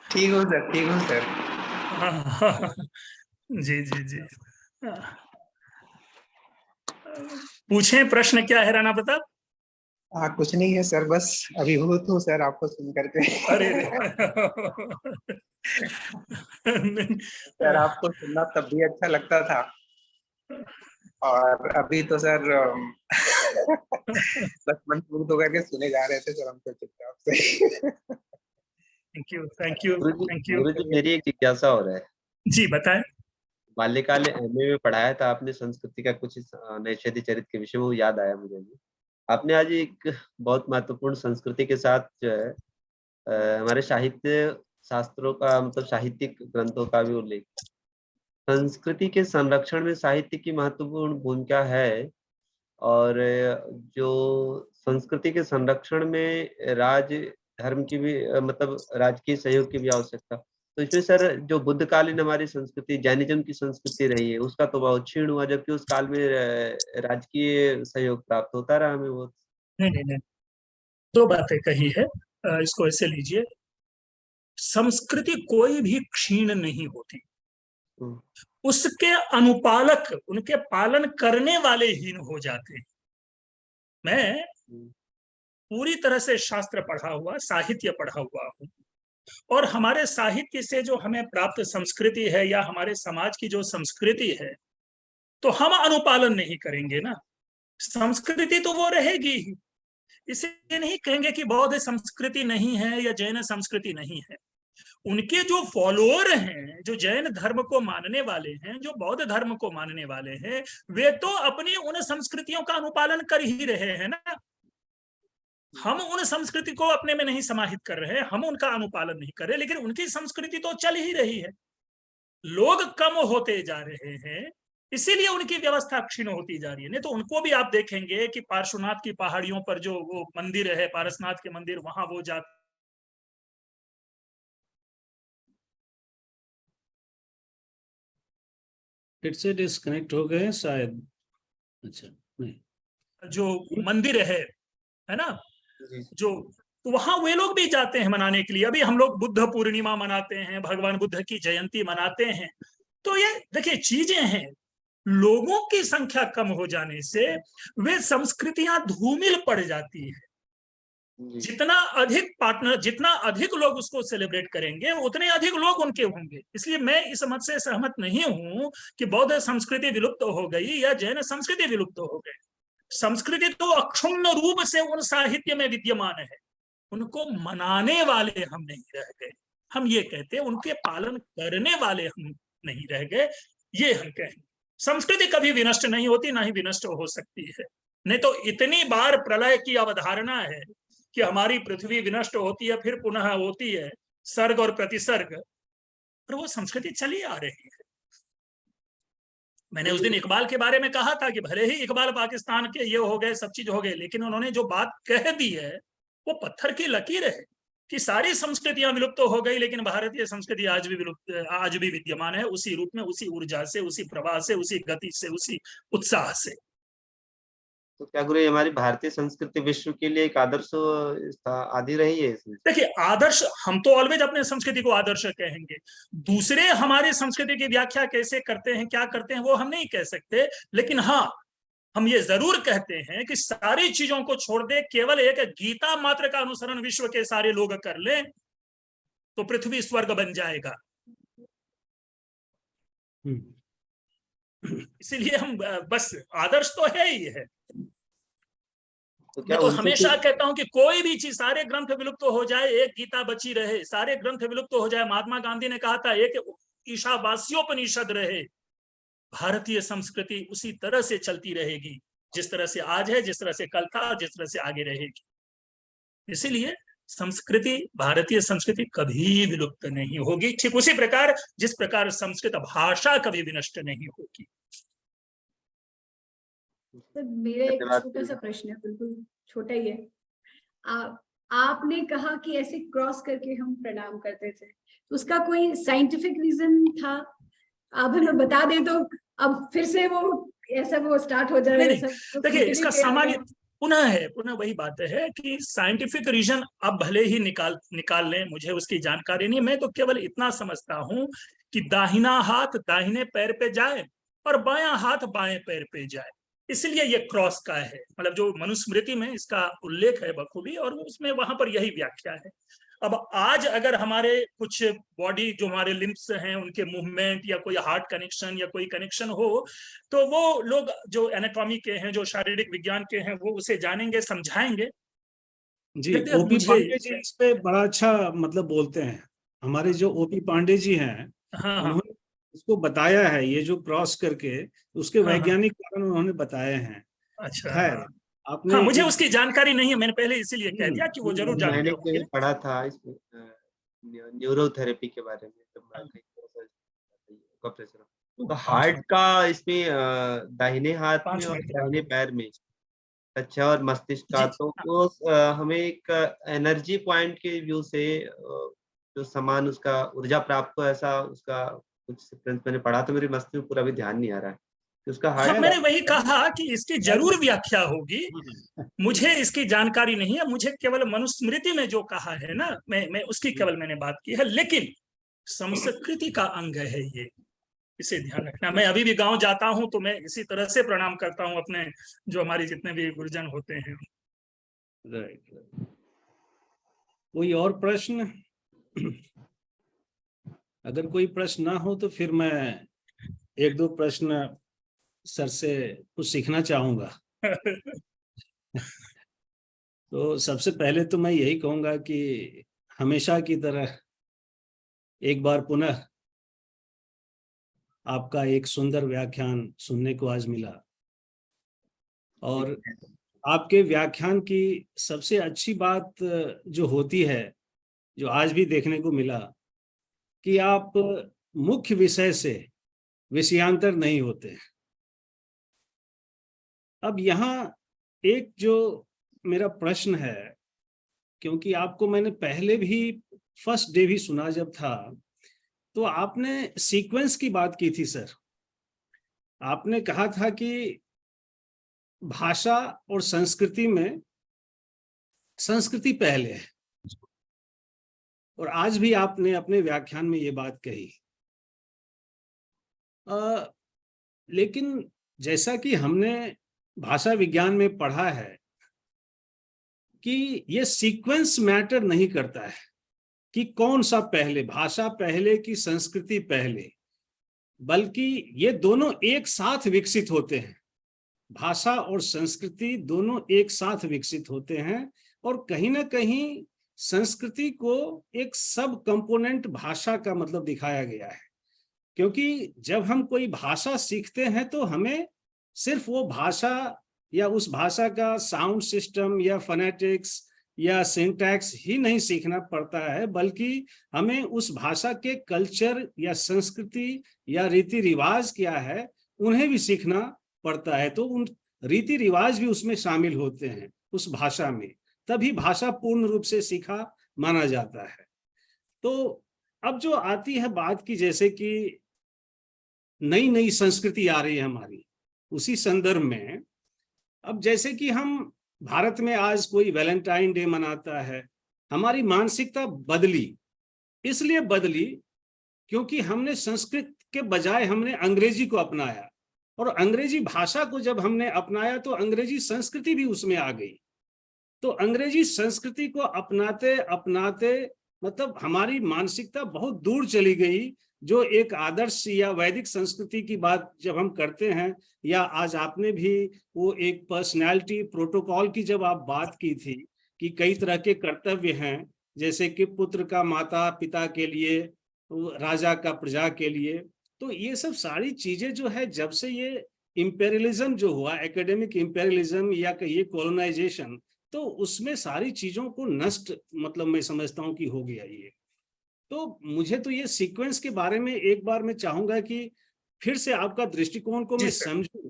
ठीक हूँ सर, ठीक हूँ सर। हाँ, जी जी जी। पूछें, प्रश्न क्या है राणा प्रताप? हाँ, कुछ नहीं है सर, बस अभिभूत हूँ सर आपको सुन करके। अरे सर आपको सुनना तब भी अच्छा लगता था, और अभी तो सर बस मन पूर्ण होकर के सुने जा रहे थे सर, हमको चुपचाप से। Thank you, thank you, thank you. गुरुजी मेरी एक जिज्ञासा हो रहा है। जी बताएं। बाल्यकाल एमए में पढ़ाया था आपने संस्कृति का कुछ नैषधि चरित्र के विषय में, वो याद आया मुझे भी। आपने आज एक बहुत महत्वपूर्ण संस्कृति के साथ जो है हमारे साहित्य शास्त्रों का, मतलब साहित्यिक ग्रंथों का भी उल्लेख। संस्कृति के संरक्षण में साहित्य की महत्वपूर्ण भूमिका है, और जो संस्कृति के संरक्षण में राज धर्म की भी मतलब राजकीय सहयोग की भी आवश्यकता। तो इसमें सर जो बुद्धकालीन हमारी संस्कृति, जैनिज्म की संस्कृति रही है, उसका तो बहुत क्षीण हुआ, जबकि उस काल में राजकीय सहयोग प्राप्त होता रहा हमें बहुत। नहीं, दो बातें कही है, इसको ऐसे लीजिए। संस्कृति कोई भी क्षीण नहीं होती, उसके अनुपालक, उनके पालन करने वाले हीन हो जाते हैं। मैं पूरी तरह से शास्त्र पढ़ा हुआ, साहित्य पढ़ा हुआ हूं, और हमारे साहित्य से जो हमें प्राप्त संस्कृति है या हमारे समाज की जो संस्कृति है, तो हम अनुपालन नहीं करेंगे ना, संस्कृति तो वो रहेगी ही। इसे नहीं कहेंगे कि बौद्ध संस्कृति नहीं है या जैन संस्कृति नहीं है। उनके जो फॉलोअर हैं, जो जैन धर्म को मानने वाले हैं, जो बौद्ध धर्म को मानने वाले हैं, वे तो अपनी उन संस्कृतियों का अनुपालन कर ही रहे हैं ना। हम उन संस्कृति को अपने में नहीं समाहित कर रहे, हम उनका अनुपालन नहीं कर रहे, लेकिन उनकी संस्कृति तो चल ही रही है। लोग कम होते जा रहे हैं, इसीलिए उनकी व्यवस्था क्षीण होती जा रही है। नहीं तो उनको भी आप देखेंगे कि पार्श्वनाथ की पहाड़ियों पर जो वो मंदिर है, पारसनाथ के मंदिर, वहां वो जाते से डिस्कनेक्ट हो गए शायद। अच्छा, नहीं, जो मंदिर है ना, जो तो वहां वे लोग भी जाते हैं मनाने के लिए। अभी हम लोग बुद्ध पूर्णिमा मनाते हैं, भगवान बुद्ध की जयंती मनाते हैं। तो ये देखिए चीजें हैं, लोगों की संख्या कम हो जाने से वे संस्कृतियां धूमिल पड़ जाती है। जितना अधिक पार्टनर, जितना अधिक लोग उसको सेलिब्रेट करेंगे, उतने अधिक लोग उनके होंगे। इसलिए मैं इस मत से सहमत नहीं हूं कि बौद्ध संस्कृति विलुप्त हो गई या जैन संस्कृति विलुप्त हो गई। संस्कृति तो अक्षुण्ण रूप से उन साहित्य में विद्यमान है, उनको मनाने वाले हम नहीं रह गए। हम ये कहते हैं उनके पालन करने वाले हम नहीं रह गए, ये हम कहेंगे। संस्कृति कभी विनष्ट नहीं होती, ना ही विनष्ट हो सकती है। नहीं तो इतनी बार प्रलय की अवधारणा है कि हमारी पृथ्वी विनष्ट होती है फिर पुनः होती है, सर्ग और प्रतिसर्ग, पर वो संस्कृति चली आ रही है। मैंने उस दिन इकबाल के बारे में कहा था कि भले ही इकबाल पाकिस्तान के ये हो गए, सब चीज हो गए, लेकिन उन्होंने जो बात कह दी है वो पत्थर की लकीर है कि सारी संस्कृतियां विलुप्त तो हो गई, लेकिन भारतीय संस्कृति आज भी विद्यमान है, उसी रूप में, उसी ऊर्जा से, उसी प्रवाह से, उसी गति से, उसी उत्साह से। तो क्या गुरु, हमारी भारतीय संस्कृति विश्व के लिए एक आदर्श आदि रही है इसमें? देखिए, आदर्श, हम तो ऑलवेज अपने संस्कृति को आदर्श कहेंगे। दूसरे हमारी संस्कृति की व्याख्या कैसे करते हैं, क्या करते हैं, वो हम नहीं कह सकते। लेकिन हाँ, हम ये जरूर कहते हैं कि सारी चीजों को छोड़ दे, केवल एक गीता मात्र का अनुसरण विश्व के सारे लोग कर लें तो पृथ्वी स्वर्ग बन जाएगा। इसीलिए हम बस, आदर्श तो है ही है। मैं तो हमेशा कहता हूं कि कोई भी चीज, सारे ग्रंथ विलुप्त हो जाए, एक गीता बची रहे, सारे ग्रंथ विलुप्त हो जाए। महात्मा गांधी ने कहा था एक ईशावास्योपनिषद रहे, भारतीय संस्कृति उसी तरह से चलती रहेगी जिस तरह से आज है, जिस तरह से कल था, जिस तरह से आगे रहेगी। इसीलिए संस्कृति, भारतीय संस्कृति कभी विलुप्त नहीं होगी, ठीक उसी प्रकार जिस प्रकार संस्कृत भाषा कभी विनष्ट नहीं होगी। सर, मेरा एक छोटा सा प्रश्न है, बिल्कुल छोटा ही है। आपने कहा कि ऐसे क्रॉस करके हम प्रणाम करते थे, तो उसका कोई साइंटिफिक रीजन था? आप हमें बता दें तो अब फिर से वो ऐसा वो स्टार्ट हो जाए। देखिए, इसका सामान्य पुनः वही बात है कि साइंटिफिक रीजन अब भले ही निकाल लें, मुझे उसकी जानकारी नहीं। मैं तो केवल इतना समझता हूं कि दाहिना हाथ दाहिने पैर पे जाए और बायां हाथ बाएं पैर पे जाए, इसलिए ये क्रॉस का है। मतलब जो मनुस्मृति में इसका उल्लेख है बखूबी, और उसमें वहां पर यही व्याख्या है। अब आज अगर हमारे कुछ बॉडी, जो हमारे लिम्स हैं, उनके मूवमेंट या कोई हार्ट कनेक्शन या कोई कनेक्शन हो, तो वो लोग जो एनाटॉमी के हैं, जो शारीरिक विज्ञान के हैं, वो उसे जानेंगे, समझाएंगे। जी, ओपी पांडे जी इस पे बड़ा अच्छा मतलब बोलते हैं। हमारे जो ओपी पांडे जी हैं, उन्होंने इसको बताया है, ये जो क्रॉस करके उसके वैज्ञानिक कारण उन्होंने बताए हैं। अच्छा, खैर, आपने मुझे उसकी जानकारी नहीं है, मैंने पहले इसीलिए कह दिया कि वो जरूर जानते मैंने होंगे। पढ़ा था इसमें न्यूरोथेरेपी के बारे में, तो हार्ट का इसमें दाहिने हाथ में और दाहिने पैर में, अच्छा, और मस्तिष्क का, तो वो हमें एक एनर्जी पॉइंट के व्यू से जो समान उसका ऊर्जा प्राप्त हो, ऐसा उसका कुछ सिक्वेंस मैंने पढ़ा, तो मेरे मस्तिष्क में पूरा भी ध्यान नहीं आ रहा है कि उसका हार्ट। मैंने वही कहा कि इसकी जरूर व्याख्या होगी, मुझे इसकी जानकारी नहीं है। मुझे केवल मनुस्मृति में जो कहा है ना, मैं उसकी केवल मैंने बात की है, लेकिन संस्कृति का अंग है ये, इसे ध्यान रखना। मैं अभी भी गांव जाता हूं तो मैं इसी तरह से प्रणाम करता हूं अपने, जो हमारे जितने भी गुरुजन होते हैं। कोई और प्रश्न? अगर कोई प्रश्न ना हो तो फिर मैं एक दो प्रश्न सर से कुछ सीखना चाहूंगा। तो सबसे पहले तो मैं यही कहूंगा कि हमेशा की तरह एक बार पुनः आपका एक सुंदर व्याख्यान सुनने को आज मिला, और आपके व्याख्यान की सबसे अच्छी बात जो होती है, जो आज भी देखने को मिला, कि आप मुख्य विषय से विषयांतर नहीं होते। अब यहाँ एक जो मेरा प्रश्न है, क्योंकि आपको मैंने पहले भी फर्स्ट डे भी सुना जब था, तो आपने सीक्वेंस की बात की थी सर। आपने कहा था कि भाषा और संस्कृति में संस्कृति पहले है, और आज भी आपने अपने व्याख्यान में ये बात कही। लेकिन जैसा कि हमने भाषा विज्ञान में पढ़ा है कि ये सीक्वेंस मैटर नहीं करता है कि कौन सा पहले, भाषा पहले कि संस्कृति पहले, बल्कि ये दोनों एक साथ विकसित होते हैं। भाषा और संस्कृति दोनों एक साथ विकसित होते हैं, और कहीं ना कहीं संस्कृति को एक सब कंपोनेंट भाषा का मतलब दिखाया गया है। क्योंकि जब हम कोई भाषा सीखते हैं तो हमें सिर्फ वो भाषा या उस भाषा का साउंड सिस्टम या फोनेटिक्स या सिंटैक्स ही नहीं सीखना पड़ता है, बल्कि हमें उस भाषा के कल्चर या संस्कृति या रीति रिवाज क्या है उन्हें भी सीखना पड़ता है। तो उन रीति रिवाज भी उसमें शामिल होते हैं उस भाषा में। तभी भाषा पूर्ण रूप से सीखा माना जाता है। तो अब जो आती है बात की, जैसे कि नई नई संस्कृति आ रही है हमारी, उसी संदर्भ में अब जैसे कि हम भारत में आज कोई वैलेंटाइन डे मनाता है, हमारी मानसिकता बदली, इसलिए बदली क्योंकि हमने संस्कृत के बजाय हमने अंग्रेजी को अपनाया, और अंग्रेजी भाषा को जब हमने अपनाया तो अंग्रेजी संस्कृति भी उसमें आ गई। तो अंग्रेजी संस्कृति को अपनाते अपनाते मतलब हमारी मानसिकता बहुत दूर चली गई। जो एक आदर्श या वैदिक संस्कृति की बात जब हम करते हैं, या आज आपने भी वो एक पर्सनैलिटी प्रोटोकॉल की जब आप बात की थी कि कई तरह के कर्तव्य हैं, जैसे कि पुत्र का माता पिता के लिए, राजा का प्रजा के लिए, तो ये सब सारी चीजें जो है, जब से ये इंपेरियलिज्म जो हुआ, एकेडमिक इंपेरियलिज्म या ये कॉलोनाइजेशन, तो उसमें सारी चीजों को नष्ट मतलब मैं समझता हूँ कि हो गया ये। तो मुझे तो ये सीक्वेंस के बारे में एक बार मैं चाहूंगा कि फिर से आपका दृष्टिकोण को मैं समझूं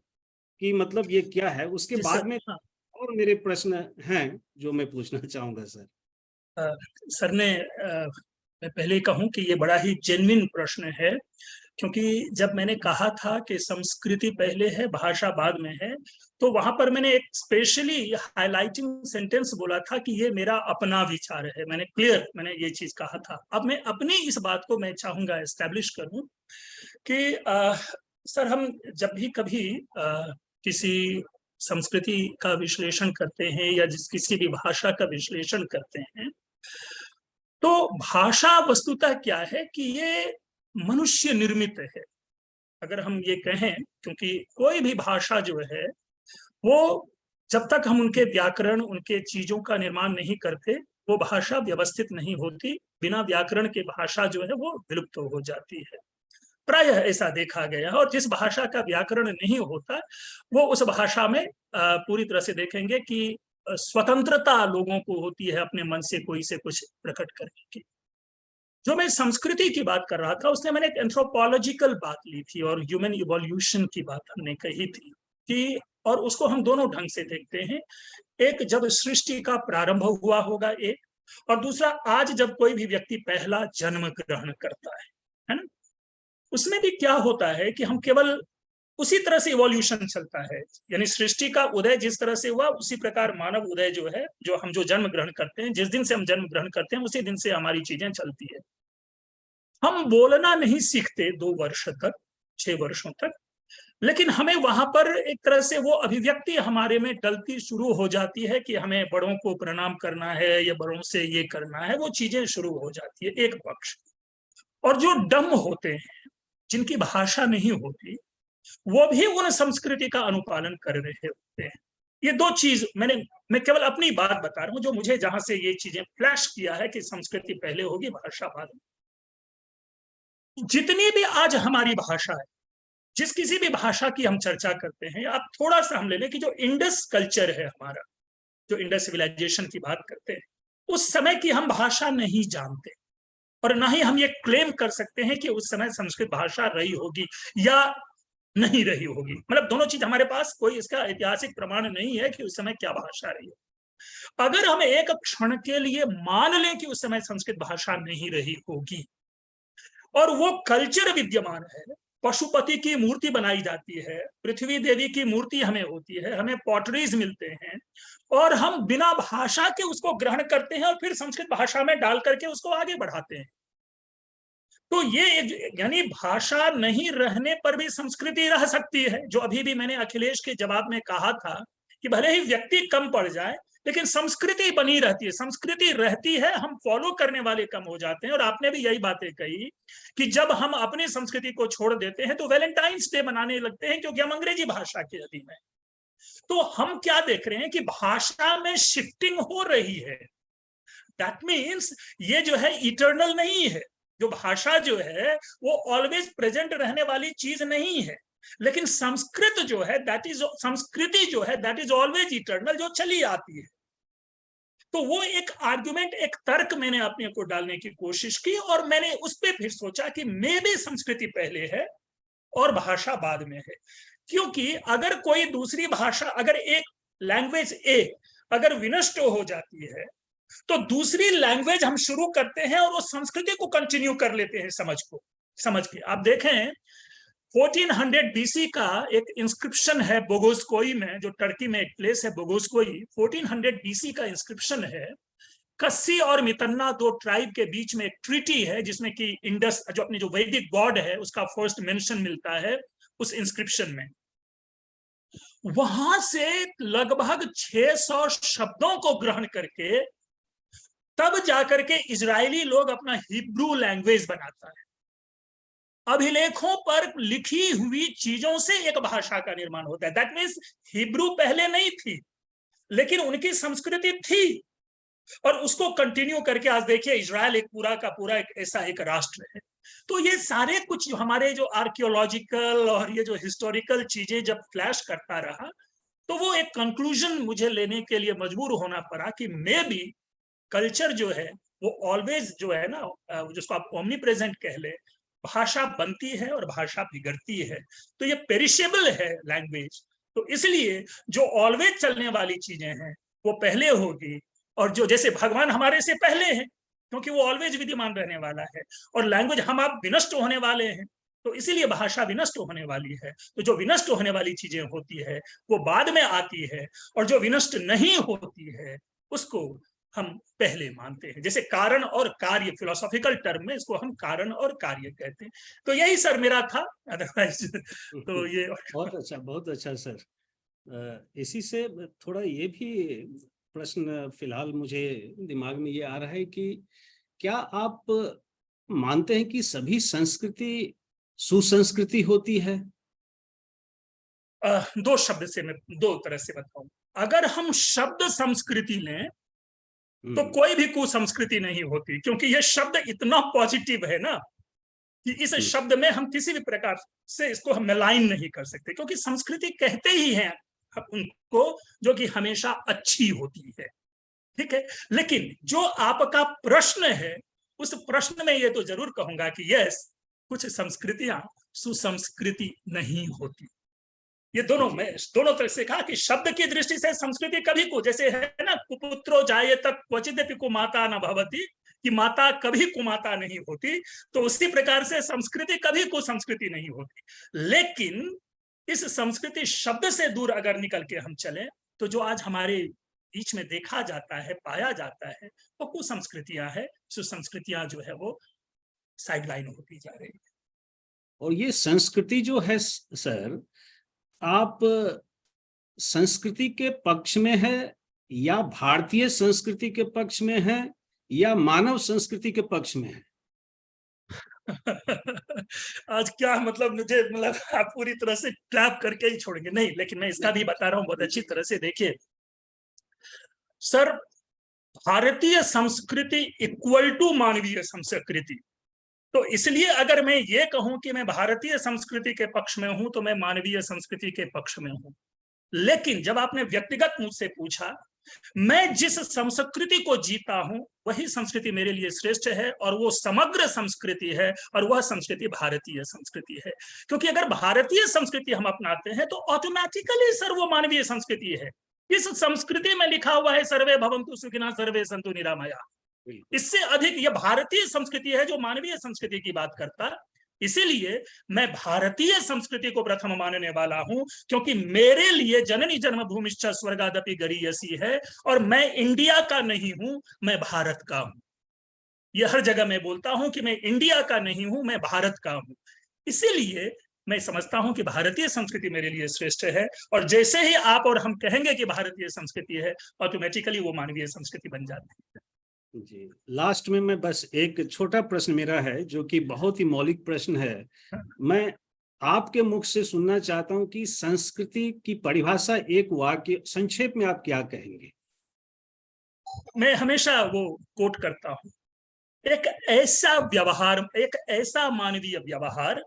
कि मतलब ये क्या है, उसके बाद में और मेरे प्रश्न हैं जो मैं पूछना चाहूंगा सर। सर ने मैं पहले कहूं कि ये बड़ा ही जेन्युइन प्रश्न है, क्योंकि जब मैंने कहा था कि संस्कृति पहले है भाषा बाद में है, तो वहां पर मैंने एक स्पेशली हाईलाइटिंग सेंटेंस बोला था कि ये मेरा अपना विचार है। मैंने ये चीज कहा था। अब मैं अपनी इस बात को मैं चाहूंगा एस्टैब्लिश करूं कि सर, हम जब भी कभी किसी संस्कृति का विश्लेषण करते हैं या किसी भी भाषा का विश्लेषण करते हैं, तो भाषा वस्तुतः क्या है कि ये मनुष्य निर्मित है, अगर हम ये कहें, क्योंकि कोई भी भाषा जो है वो जब तक हम उनके व्याकरण, उनके चीजों का निर्माण नहीं करते, वो भाषा व्यवस्थित नहीं होती। बिना व्याकरण के भाषा जो है वो विलुप्त हो जाती है, प्रायः ऐसा देखा गया है। और जिस भाषा का व्याकरण नहीं होता, वो उस भाषा में पूरी तरह से देखेंगे कि स्वतंत्रता लोगों को होती है अपने मन से कोई से कुछ प्रकट करने की। जो मैं संस्कृति की बात कर रहा था, उसने मैंने एक एंथ्रोपोलॉजिकल बात ली थी और ह्यूमन इवोल्यूशन की बात हमने कही थी कि, और उसको हम दोनों ढंग से देखते हैं। एक, जब सृष्टि का प्रारंभ हुआ होगा एक, और दूसरा आज जब कोई भी व्यक्ति पहला जन्म ग्रहण करता है ना, उसमें भी क्या होता है कि हम केवल उसी तरह से इवोल्यूशन चलता है, यानी सृष्टि का उदय जिस तरह से हुआ उसी प्रकार मानव उदय जो है, जो जन्म ग्रहण करते हैं, जिस दिन से हम जन्म ग्रहण करते हैं उसी दिन से हमारी चीजें चलती है। हम बोलना नहीं सीखते 2 वर्ष तक, 6 वर्षों तक, लेकिन हमें वहां पर एक तरह से वो अभिव्यक्ति हमारे में डलती शुरू हो जाती है कि हमें बड़ों को प्रणाम करना है या बड़ों से ये करना है, वो चीजें शुरू हो जाती है एक पक्ष। और जो डम होते हैं, जिनकी भाषा नहीं होती, वो भी उन संस्कृति का अनुपालन कर रहे होते हैं। ये 2 चीज मैं केवल अपनी बात बता रहा हूं, जो मुझे जहां से ये चीजें फ्लैश किया है कि संस्कृति पहले होगी भाषा बाद में। जितनी भी आज हमारी भाषा है, जिस किसी भी भाषा की हम चर्चा करते हैं, आप थोड़ा सा हम ले लें कि जो इंडस कल्चर है हमारा, जो इंडस सिविलाइजेशन की बात करते हैं, उस समय की हम भाषा नहीं जानते, और ना ही हम ये क्लेम कर सकते हैं कि उस समय संस्कृत भाषा रही होगी या नहीं रही होगी। मतलब दोनों चीज, हमारे पास कोई इसका ऐतिहासिक प्रमाण नहीं है कि उस समय क्या भाषा रही है। अगर हम एक क्षण के लिए मान लें कि उस समय संस्कृत भाषा नहीं रही होगी और वो कल्चर विद्यमान है, पशुपति की मूर्ति बनाई जाती है, पृथ्वी देवी की मूर्ति हमें होती है, हमें पॉटरीज मिलते हैं, और हम बिना भाषा के उसको ग्रहण करते हैं और फिर संस्कृत भाषा में डाल करके उसको आगे बढ़ाते हैं, तो ये यानी भाषा नहीं रहने पर भी संस्कृति रह सकती है। जो अभी भी मैंने अखिलेश के जवाब में कहा था कि भले ही व्यक्ति कम पड़ जाए, लेकिन संस्कृति बनी रहती है, संस्कृति रहती है, हम फॉलो करने वाले कम हो जाते हैं। और आपने भी यही बातें कही कि जब हम अपनी संस्कृति को छोड़ देते हैं तो वैलेंटाइंस डे मनाने लगते हैं क्योंकि हम अंग्रेजी भाषा के अधीन हैं। तो हम क्या देख रहे हैं कि भाषा में शिफ्टिंग हो रही है। दैट मीन्स ये जो है इटर्नल नहीं है, जो भाषा जो है वो ऑलवेज प्रेजेंट रहने वाली चीज नहीं है, लेकिन संस्कृत जो है संस्कृति जो है दैट इज ऑलवेज इटर्नल, जो चली आती है। तो वो एक आर्गुमेंट, एक तर्क मैंने अपने को डालने की कोशिश की, और मैंने उस पर फिर सोचा कि मे भी संस्कृति पहले है और भाषा बाद में है। क्योंकि अगर कोई दूसरी भाषा, अगर एक लैंग्वेज ए अगर विनष्ट हो जाती है तो दूसरी लैंग्वेज हम शुरू करते हैं और वो संस्कृति को कंटिन्यू कर लेते हैं समझ के। आप देखें 1400 बीसी का एक इंस्क्रिप्शन है बोगोस्कोई में, जो टर्की में एक प्लेस है बोगोस्कोई। 1400 बीसी का इंस्क्रिप्शन है। कस्सी और मितन्ना दो ट्राइब के बीच में एक ट्रीटी है जिसमें कि इंडस जो अपनी जो वैदिक गॉड है उसका फर्स्ट मेंशन मिलता है उस इंस्क्रिप्शन में। वहां से लगभग 600 शब्दों को ग्रहण करके तब जाकर के इजरायली लोग अपना हिब्रू लैंग्वेज बनाता है। अभिलेखों पर लिखी हुई चीजों से एक भाषा का निर्माण होता है। दैट मीन्स हिब्रू पहले नहीं थी, लेकिन उनकी संस्कृति थी और उसको कंटिन्यू करके आज देखिए इजराइल एक पूरा का पूरा एक ऐसा एक राष्ट्र है। तो ये सारे कुछ हमारे जो आर्कियोलॉजिकल और ये जो हिस्टोरिकल चीजें जब फ्लैश करता रहा तो वो एक कंक्लूजन मुझे लेने के लिए मजबूर होना पड़ा कि मे बी कल्चर जो है वो ऑलवेज जो है ना, जिसको आप ओमनी प्रेजेंट कह ले, भाषा बनती है और भाषा बिगड़ती है। तो ये पेरिशेबल है लैंग्वेज। तो इसलिए जो ऑलवेज चलने वाली चीजें हैं वो पहले होगी, और जो जैसे भगवान हमारे से पहले हैं क्योंकि वो ऑलवेज विद्यमान रहने वाला है, और लैंग्वेज हम आप विनष्ट होने वाले हैं तो इसीलिए भाषा विनष्ट होने वाली है। तो जो विनष्ट होने वाली चीजें होती है वो बाद में आती है, और जो विनष्ट नहीं होती है उसको हम पहले मानते हैं। जैसे कारण और कार्य, फिलोसॉफिकल टर्म में इसको हम कारण और कार्य कहते हैं। तो यही सर मेरा था, अदरवाइज तो ये बहुत अच्छा सर। इसी से थोड़ा ये भी प्रश्न फिलहाल मुझे दिमाग में ये आ रहा है कि क्या आप मानते हैं कि सभी संस्कृति सुसंस्कृति होती है? दो शब्द से मैं दो तरह से बताऊं। अगर हम शब्द संस्कृति लें तो कोई भी कुसंस्कृति नहीं होती, क्योंकि यह शब्द इतना पॉजिटिव है ना कि इस शब्द में हम किसी भी प्रकार से इसको हम मेलाइन नहीं कर सकते, क्योंकि संस्कृति कहते ही हैं उनको जो कि हमेशा अच्छी होती है। ठीक है, लेकिन जो आपका प्रश्न है उस प्रश्न में ये तो जरूर कहूंगा कि यस, कुछ संस्कृतियां सुसंस्कृति नहीं होती। ये दोनों में दोनों तरह से कहा कि शब्द की दृष्टि से संस्कृति कभी को, जैसे है ना कुपुत्रो जायेत क्वचिदपि कुमाता न भवति, कि माता कभी कुमाता नहीं होती, तो उसी प्रकार से संस्कृति कभी कुसंस्कृति नहीं होती। लेकिन इस संस्कृति शब्द से दूर अगर निकल के हम चलें तो जो आज हमारे बीच में देखा जाता है, पाया जाता है, वो कुसंस्कृतियां है। सुसंस्कृतियां जो है वो साइडलाइन होती जा रही है। और ये संस्कृति जो है सर, आप संस्कृति के पक्ष में है या भारतीय संस्कृति के पक्ष में है या मानव संस्कृति के पक्ष में है? आज क्या मतलब मुझे आप पूरी तरह से ट्रैप करके ही छोड़ेंगे? नहीं, लेकिन मैं इसका भी बता रहा हूं बहुत अच्छी तरह से। देखिए सर, भारतीय संस्कृति इक्वल टू मानवीय संस्कृति। तो इसलिए अगर मैं ये कहूं कि मैं भारतीय संस्कृति के पक्ष में हूं तो मैं मानवीय संस्कृति के पक्ष में हूं। लेकिन जब आपने व्यक्तिगत मुझसे पूछा, मैं जिस संस्कृति को जीता हूं वही संस्कृति मेरे लिए श्रेष्ठ है, और वो समग्र संस्कृति है, और वह संस्कृति भारतीय संस्कृति है। क्योंकि अगर भारतीय संस्कृति हम अपनाते हैं तो ऑटोमेटिकली सर वो मानवीय संस्कृति है। इस संस्कृति में लिखा हुआ है सर्वे भवन्तु सुखिनः सर्वे सन्तु निरामया। इससे अधिक यह भारतीय संस्कृति है जो मानवीय संस्कृति की बात करता। इसीलिए मैं भारतीय संस्कृति को प्रथम मानने वाला हूं, क्योंकि मेरे लिए जननी जन्मभूमिश्च स्वर्गादपि गरीयसी है, और मैं इंडिया का नहीं हूं, मैं भारत का हूं। यह हर जगह मैं बोलता हूं कि मैं इंडिया का नहीं हूं, मैं भारत का हूं। इसीलिए मैं समझता हूं कि भारतीय संस्कृति मेरे लिए श्रेष्ठ है, और जैसे ही आप और हम कहेंगे कि भारतीय संस्कृति है, ऑटोमेटिकली वो मानवीय संस्कृति बन जाती है। जी, लास्ट में मैं बस एक छोटा प्रश्न मेरा है जो कि बहुत ही मौलिक प्रश्न है। मैं आपके मुख से सुनना चाहता हूं कि संस्कृति की परिभाषा एक वाक्य संक्षेप में आप क्या कहेंगे? मैं हमेशा वो कोट करता हूं, एक ऐसा व्यवहार, एक ऐसा मानवीय व्यवहार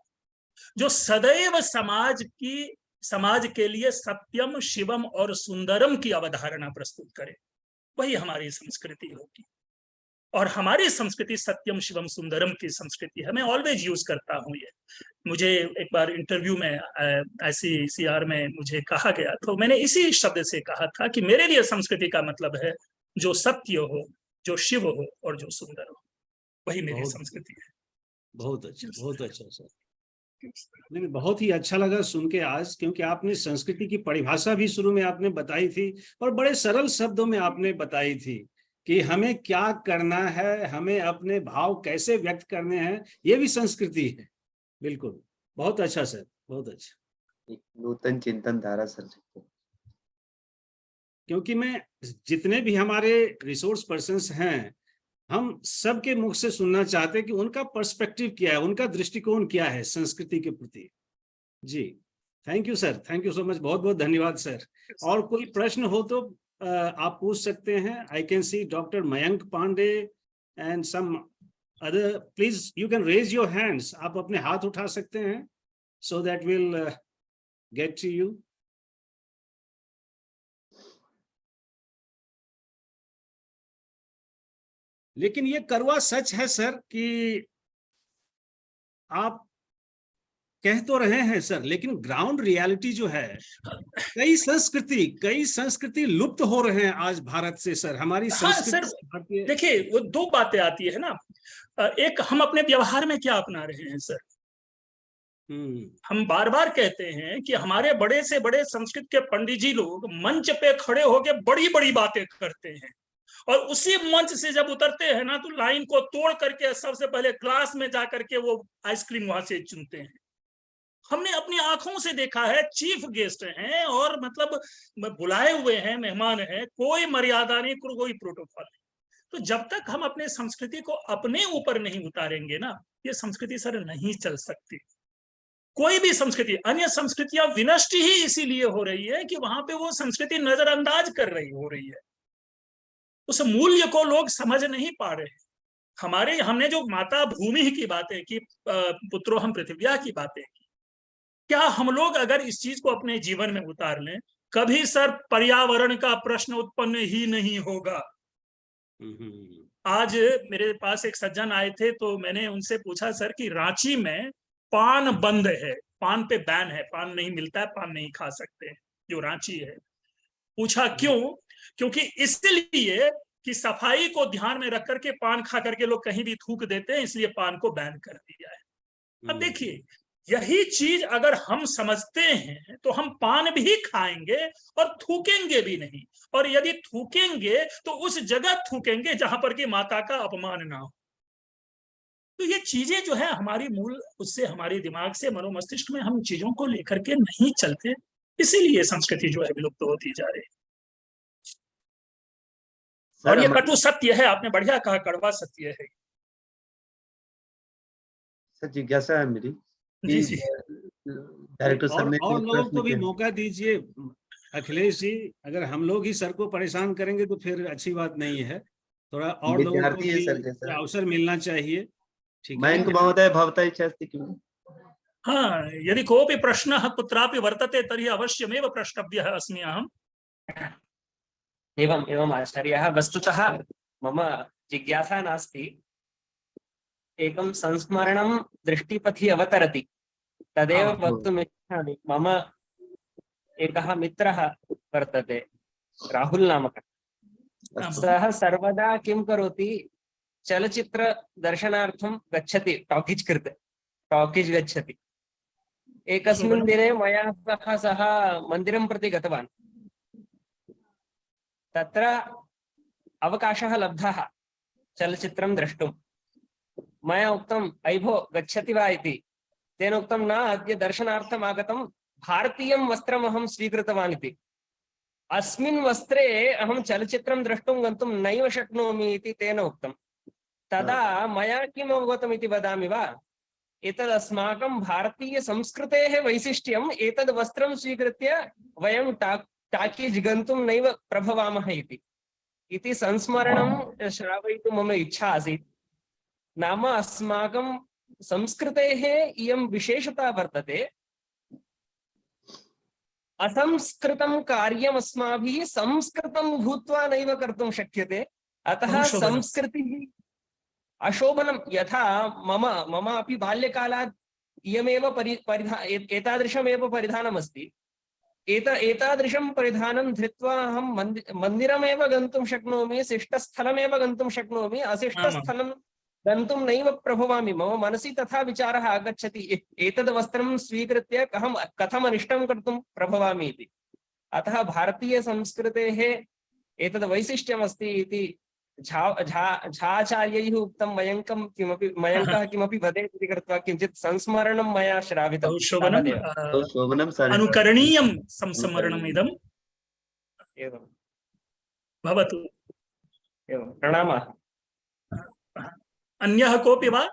जो सदैव समाज के लिए सत्यम, शिवम और सुंदरम की अवधारणा प्रस्तुत करे, वही हमारी संस्कृति होगी। और हमारी संस्कृति सत्यम शिवम सुंदरम की संस्कृति है। मैं ऑलवेज यूज करता हूँ ये। मुझे एक बार इंटरव्यू में ICCR में मुझे कहा गया, तो मैंने इसी शब्द से कहा था कि मेरे लिए संस्कृति का मतलब है जो सत्य हो, जो शिव हो और जो सुंदर हो, वही मेरी संस्कृति है। बहुत अच्छा सर। नहीं, बहुत ही अच्छा लगा सुन के आज, क्योंकि आपने संस्कृति की परिभाषा भी शुरू में आपने बताई थी और बड़े सरल शब्दों में आपने बताई थी कि हमें क्या करना है, हमें अपने भाव कैसे व्यक्त करने हैं, ये भी संस्कृति है। बिल्कुल, बहुत अच्छा सर, बहुत अच्छा। एक नूतन चिंतन धारा सर। क्योंकि मैं जितने भी हमारे रिसोर्स पर्सन्स हैं, हम सबके मुख से सुनना चाहते हैं कि उनका पर्सपेक्टिव क्या है, उनका दृष्टिकोण क्या है संस्कृति के प्रति। जी, thank you sir, thank you so much, बहुत बहुत धन्यवाद सर। और कोई प्रश्न हो तो आप पूछ सकते हैं। I can see doctor Mayank Pandey and some other, please you can raise your hands, आप अपने हाथ उठा सकते हैं, so that will get to you. लेकिन ये कड़वा सच है सर कि आप कह तो रहे हैं सर, लेकिन ग्राउंड रियलिटी जो है, कई संस्कृति लुप्त हो रहे हैं आज भारत से सर। हमारी संस्कृति सर, देखिए वो दो बातें आती है ना। एक, हम अपने व्यवहार में क्या अपना रहे हैं सर। हम बार बार कहते हैं कि हमारे बड़े से बड़े संस्कृत के पंडित जी लोग मंच पे खड़े होकर बड़ी बड़ी बातें करते हैं, और उसी मंच से जब उतरते हैं ना, तो लाइन को तोड़ करके सबसे पहले क्लास में जाकर के वो आइसक्रीम वहां से चुनते हैं। हमने अपनी आंखों से देखा है, चीफ गेस्ट हैं और मतलब बुलाए हुए हैं, मेहमान हैं, कोई मर्यादा नहीं, कोई प्रोटोकॉल नहीं। तो जब तक हम अपने संस्कृति को अपने ऊपर नहीं उतारेंगे ना, ये संस्कृति सर नहीं चल सकती। कोई भी संस्कृति, अन्य संस्कृतियां विनष्ट ही इसीलिए हो रही है कि वहां पे वो संस्कृति नजरअंदाज कर रही हो रही है, उस मूल्य को लोग समझ नहीं पा रहे। हमने जो माता भूमि की बातें की, पुत्रो हम पृथ्व्या की बातें की, क्या हम लोग अगर इस चीज को अपने जीवन में उतार लें, कभी सर पर्यावरण का प्रश्न उत्पन्न ही नहीं होगा। आज मेरे पास एक सज्जन आए थे, तो मैंने उनसे पूछा, सर कि रांची में पान बंद है, पान पे बैन है, पान नहीं मिलता है, पान नहीं खा सकते जो रांची है। पूछा क्यों? क्योंकि इसलिए कि सफाई को ध्यान में रख करके पान खा करके लोग कहीं भी थूक देते हैं, इसलिए पान को बैन कर दिया है। अब देखिए, यही चीज अगर हम समझते हैं तो हम पान भी खाएंगे और थूकेंगे भी नहीं, और यदि थूकेंगे तो उस जगह थूकेंगे जहां पर कि माता का अपमान ना हो। तो ये चीजें जो है हमारी मूल, उससे हमारे दिमाग से, मनोमस्तिष्क में हम चीजों को लेकर के नहीं चलते, इसीलिए संस्कृति जो है विलुप्त होती जा रही है। और ये कटु सत्य है, आपने बढ़िया कहा, कड़वा सत्य है। सर जिज्ञासा है मेरी, जी जी। डायरेक्टर सर ने और लोगों को भी मौका दीजिए। अखिलेश जी, अगर हम लोग ही सर को परेशान करेंगे तो फिर अच्छी बात नहीं है, थोड़ा और लोगों को भी अवसर मिलना चाहिए। ठीक है, मयंक महोदय भवता इच्छा अस्ति किम? हाँ, यदि कोऽपि प्रश्नः कुत्रापि वर्तते तर्हि अवश्यमेव प्रष्टव्यः अस्मि अहम्। एवम् आचार्यः, वस्तुतः मम जिज्ञासा नास्ति, एकं संस्मरणं दृष्टिपथि अवतरति, तदेव वक्तुम् इच्छामि। मम एकः मित्रः वर्तते, राहुल नामकः। सः सर्वदा किं करोति, चलचित्र दर्शनार्थं गच्छति, टॉकीज गच्छति। एकस्मिन् दिने मया सह मन्दिरं प्रति गतवान्। तत्र अवकाशः लब्धः चलचित्रं द्रष्टुं। मया उक्तम्, अयि भो गच्छति वा इति। तेन उक्तं, न, अद्य दर्शनार्थम् आगतं, भारतीयं वस्त्रम् अहं स्वीकृतवान् इति। अस्मिन् वस्त्रे अहं चलचित्रं द्रष्टुं गन्तुं नैव शक्नोमि इति तेन उक्तं। तदा मया किम् अवगतम् इति वदामि वा? एतद् अस्माकं भारतीय संस्कृतेः वैशिष्ट्यम्, एतद् वस्त्रं स्वीकृत्य वयं टाकीज गन्तुं नैव प्रभवामः इति संस्मरणं श्रावयितुं मम इच्छा आसीत्। नाम अस्माकं संस्कृतेः इयं विशेषता वर्तते, असंस्कृतं कार्यम् अस्माभिः संस्कृतं भूत्वा नैव कर्तुं शक्यते। अतः संस्कृतिः अशोभनं यथा मम मम अपि बाल्यकालात् इयमेव एतादृशमेव परिधानमस्ति। एतादृशं परिधानं धृत्वा अहं मन्दिरमेव गन्तुं शक्नोमि, शिष्टस्थलमेव गन्तुं शक्नोमि, अशिष्टस्थलं गन्तुं नैव प्रभवामि। मम मनसि तथा विचारः आगच्छति, एतद् वस्त्रं स्वीकृत्य अहं कथम् अनिष्टं कर्तुं प्रभवामि इति। अतः भारतीय संस्कृतेः एतद् वैशिष्ट्यमस्ति इति झाचार्यैः उक्तं मयङ्कः किमपि वदेत् इति कृत्वा किञ्चित् संस्मरणं मया श्रावितं। बहु शोभनम्, बहु शोभनं सर। अनुकरणीयं संस्मरणम् इदम्। एवं भवतु। एवं प्रणामः। अन्यः कोऽपि वा?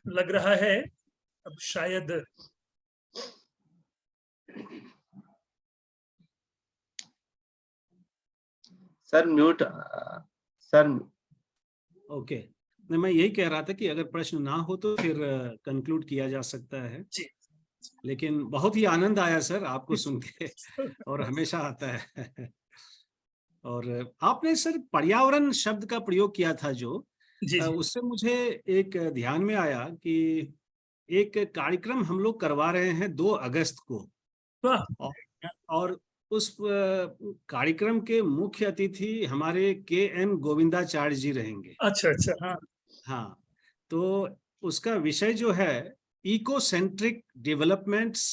लग रहा है अब शायद सर म्यूट सर। ओके, नहीं मैं यही कह रहा था कि अगर प्रश्न ना हो तो फिर कंक्लूड किया जा सकता है जी। लेकिन बहुत ही आनंद आया सर आपको सुन के और हमेशा आता है। और आपने सर पर्यावरण शब्द का प्रयोग किया था जो जी, जी। उससे मुझे एक ध्यान में आया कि एक कार्यक्रम हम लोग करवा रहे हैं 2 अगस्त को वाह। और उस कार्यक्रम के मुख्य अतिथि हमारे के.एन. गोविंदाचार्य जी रहेंगे। अच्छा अच्छा। हाँ हाँ, तो उसका विषय जो है eco centric developments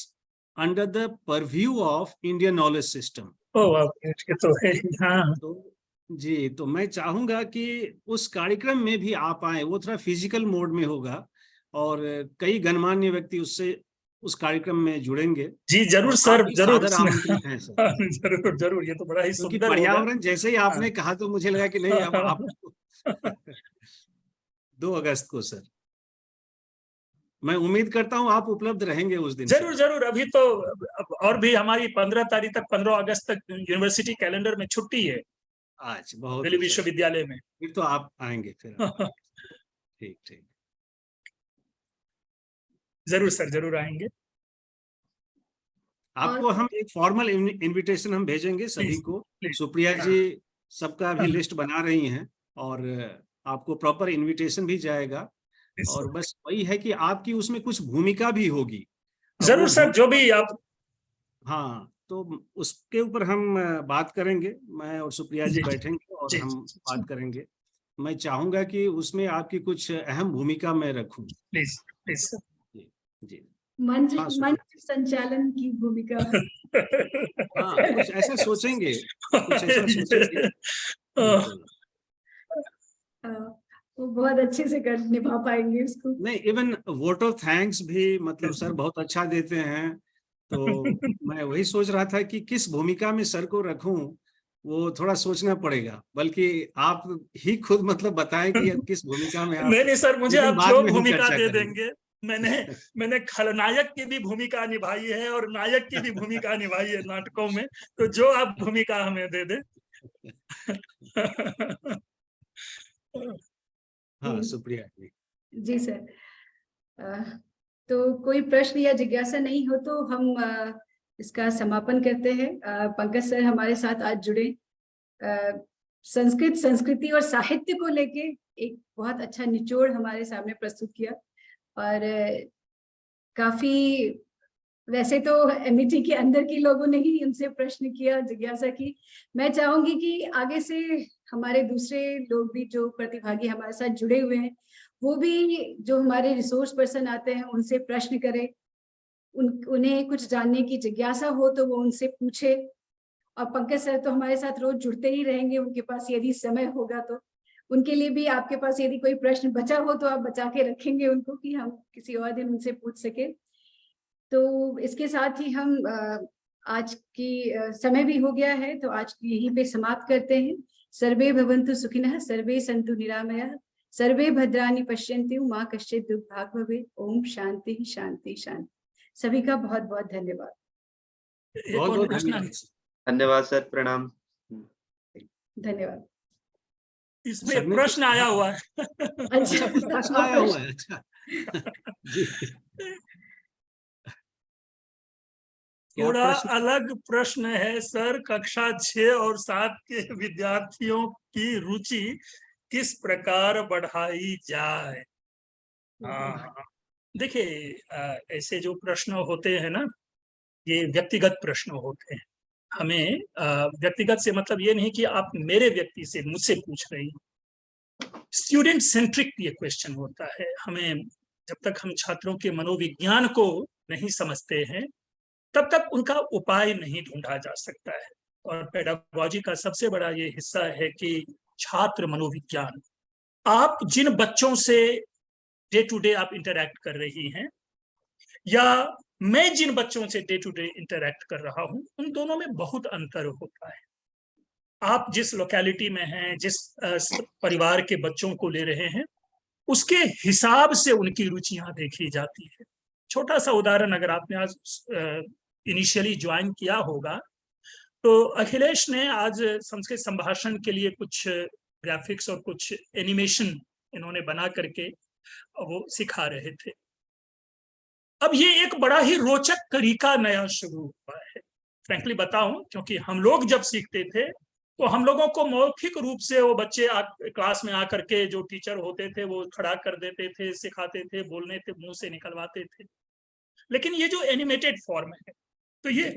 under the purview of Indian knowledge system. ओ ये तो है। हाँ तो जी, तो मैं चाहूंगा कि उस कार्यक्रम में भी आप आए। वो थोड़ा फिजिकल मोड में होगा और कई गणमान्य व्यक्ति उससे उस कार्यक्रम में जुड़ेंगे। जी जरूर और सर, आप भी जरूर सादर आमंत्रित हैं सर। जरूर जरूर, ये तो बड़ा ही क्योंकि सुंदर होगा। पर्यावरण जैसे ही आपने कहा तो मुझे लगा कि नहीं अब आप 2 अगस्त को सर, मैं उम्मीद करता हूं आप उपलब्ध रहेंगे उस दिन। जरूर जरूर। अभी तो और भी हमारी 15 तारीख तक, 15 अगस्त तक यूनिवर्सिटी कैलेंडर में छुट्टी है आज बहुत दिल्ली अच्छा। विश्वविद्यालय में। फिर तो आप आएंगे फिर। ठीक ठीक, जरूर सर, जरूर आएंगे। आपको हम एक फॉर्मल इनविटेशन हम भेजेंगे सभी प्लीज, को। प्लीज। सुप्रिया जी सबका भी लिस्ट बना रही हैं और आपको प्रॉपर इनविटेशन भी जाएगा। और बस वही है कि आपकी उसमें कुछ भूमिका भी होगी। अब जरूर वो सर, जो भी आप। हाँ, तो उसके ऊपर हम बात करेंगे। मैं और सुप्रिया जी जी, बैठेंगे और जी, हम जी, बात करेंगे। मैं चाहूंगा कि उसमें आपकी कुछ अहम भूमिका मैं रखूं। Please please sir. जी जी। मंच हाँ, मंच संचालन की भूमिका। हाँ, कुछ ऐसा सोचेंगे, कुछ ऐसा सोचेंगे। बिल्कुल। वो बहुत अच्छे से कर निभा पाएंगे उसको। नहीं, इवन वोट ऑफ थैंक्स भी मतलब सर बहुत अच्छा देते हैं। तो मैं वही सोच रहा था कि किस भूमिका में सर को रखूं, वो थोड़ा सोचना पड़ेगा। बल्कि आप ही खुद मतलब बताएं कि किस भूमिका में आप। नहीं सर, मुझे लेकिन आप बाद जो में हम भूमिका चर्चा दे करेंगे। देंगे। मैंने खलनायक की भी भूमिका निभाई है और नायक की भी भूमिका निभाई है नाटकों में। तो जो आप भूमिका हमें दे दे। हाँ, सुप्रिया जी। जी सर। तो कोई प्रश्न या जिज्ञासा नहीं हो तो हम इसका समापन करते हैं। पंकज सर हमारे साथ आज जुड़े, संस्कृत, संस्कृति और साहित्य को लेके एक बहुत अच्छा निचोड़ हमारे सामने प्रस्तुत किया। और काफी, वैसे तो एमईटी के अंदर के लोगों ने ही उनसे प्रश्न किया, जिज्ञासा की। मैं चाहूंगी कि आगे से हमारे दूसरे लोग भी जो प्रतिभागी हमारे साथ जुड़े हुए हैं, वो भी जो हमारे रिसोर्स पर्सन आते हैं उनसे प्रश्न करें। उन्हें कुछ जानने की जिज्ञासा हो तो वो उनसे पूछे। और पंकज सर तो हमारे साथ रोज जुड़ते ही रहेंगे, उनके पास यदि समय होगा तो उनके लिए भी आपके पास यदि कोई प्रश्न बचा हो तो आप बचा के रखेंगे उनको, कि हम किसी और दिन उनसे पूछ सके। तो इसके साथ ही हम आज की समय भी हो गया है, तो आज यहीं पे समाप्त करते हैं। सर्वे भवन्तु सुखिनः, सर्वे सन्तु निरामयाः, सर्वे भद्राणि पश्यन्तु मा कश्चित् दुर्भाग् भवेत्। ओम शांति शांति शांति। सभी का बहुत बहुत धन्यवाद। बहुत बहुत प्रश्न धन्यवाद। धन्यवाद सर, प्रणाम। धन्यवाद। इसमें सर ने प्रश्न कुछ आया कहा? हुआ है। अच्छा, कुछ प्रश्न आया हुआ है, अच्छा। जी, क्या थोड़ा प्रश्न? अलग प्रश्न है सर। कक्षा 6 और 7 के विद्यार्थियों की रुचि किस प्रकार बढ़ाई जाए? हाँ, देखिए, ऐसे जो प्रश्न होते हैं ना, ये व्यक्तिगत प्रश्न होते हैं। हमें व्यक्तिगत से मतलब ये नहीं कि आप मेरे व्यक्ति से मुझसे पूछ रही हैं। स्टूडेंट सेंट्रिक ये क्वेश्चन होता है। हमें जब तक हम छात्रों के मनोविज्ञान को नहीं समझते हैं, तब तक उनका उपाय नहीं ढूंढा जा सकता है। और पेडागोजी का सबसे बड़ा ये हिस्सा है कि छात्र मनोविज्ञान, आप जिन बच्चों से डे टू डे आप इंटरैक्ट कर रही हैं, या मैं जिन बच्चों से डे टू डे इंटरैक्ट कर रहा हूं, उन दोनों में बहुत अंतर होता है। आप जिस लोकेलिटी में हैं, जिस परिवार के बच्चों को ले रहे हैं, उसके हिसाब से उनकी रुचियां देखी जाती है। छोटा सा उदाहरण, अगर आपने आज इनिशियली ज्वाइन किया होगा, तो अखिलेश ने आज संस्कृत संभाषण के लिए कुछ ग्राफिक्स और कुछ एनिमेशन इन्होंने बना करके वो सिखा रहे थे। अब ये एक बड़ा ही रोचक तरीका नया शुरू हुआ है। फ्रैंकली बताऊं, क्योंकि हम लोग जब सीखते थे तो हम लोगों को मौखिक रूप से वो बच्चे क्लास में आकर के जो टीचर होते थे वो खड़ा कर देते थे, सिखाते थे, बोलने थे, मुंह से निकलवाते थे। लेकिन ये जो एनिमेटेड फॉर्म है, तो ये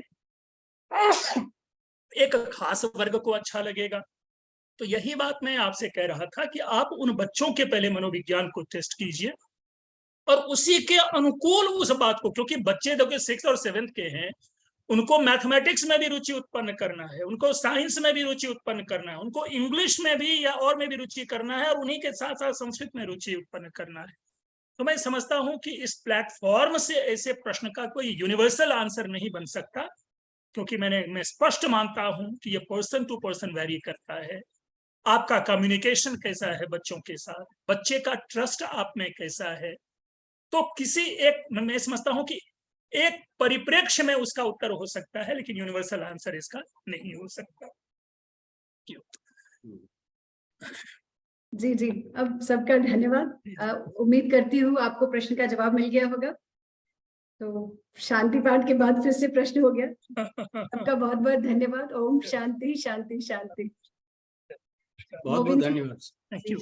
एक खास वर्ग को अच्छा लगेगा। तो यही बात मैं आपसे कह रहा था कि आप उन बच्चों के पहले मनोविज्ञान को टेस्ट कीजिए और उसी के अनुकूल उस बात को, क्योंकि बच्चे जो कि 6th और 7th के हैं, उनको मैथमेटिक्स में भी रुचि उत्पन्न करना है, उनको साइंस में भी रुचि उत्पन्न करना है, उनको इंग्लिश में भी या और में भी रुचि करना है, और उन्हीं के साथ साथ संस्कृत में रुचि उत्पन्न करना है। तो मैं समझता हूं कि इस प्लेटफॉर्म से ऐसे प्रश्न का कोई यूनिवर्सल आंसर नहीं बन सकता, क्योंकि मैं स्पष्ट मानता हूं कि ये पर्सन टू पर्सन वेरी करता है। आपका कम्युनिकेशन कैसा है बच्चों के साथ, बच्चे का ट्रस्ट आप में कैसा है। तो किसी एक, मैं समझता हूं कि एक परिप्रेक्ष्य में उसका उत्तर हो सकता है, लेकिन यूनिवर्सल आंसर इसका नहीं हो सकता। जी जी, अब सबका धन्यवाद। उम्मीद करती हूँ आपको प्रश्न का जवाब मिल गया होगा। तो शांति पाठ के बाद फिर से प्रश्न हो गया। सबका बहुत बहुत धन्यवाद। ओम शांति शांति शांति। बहुत बहुत धन्यवाद। Thank you.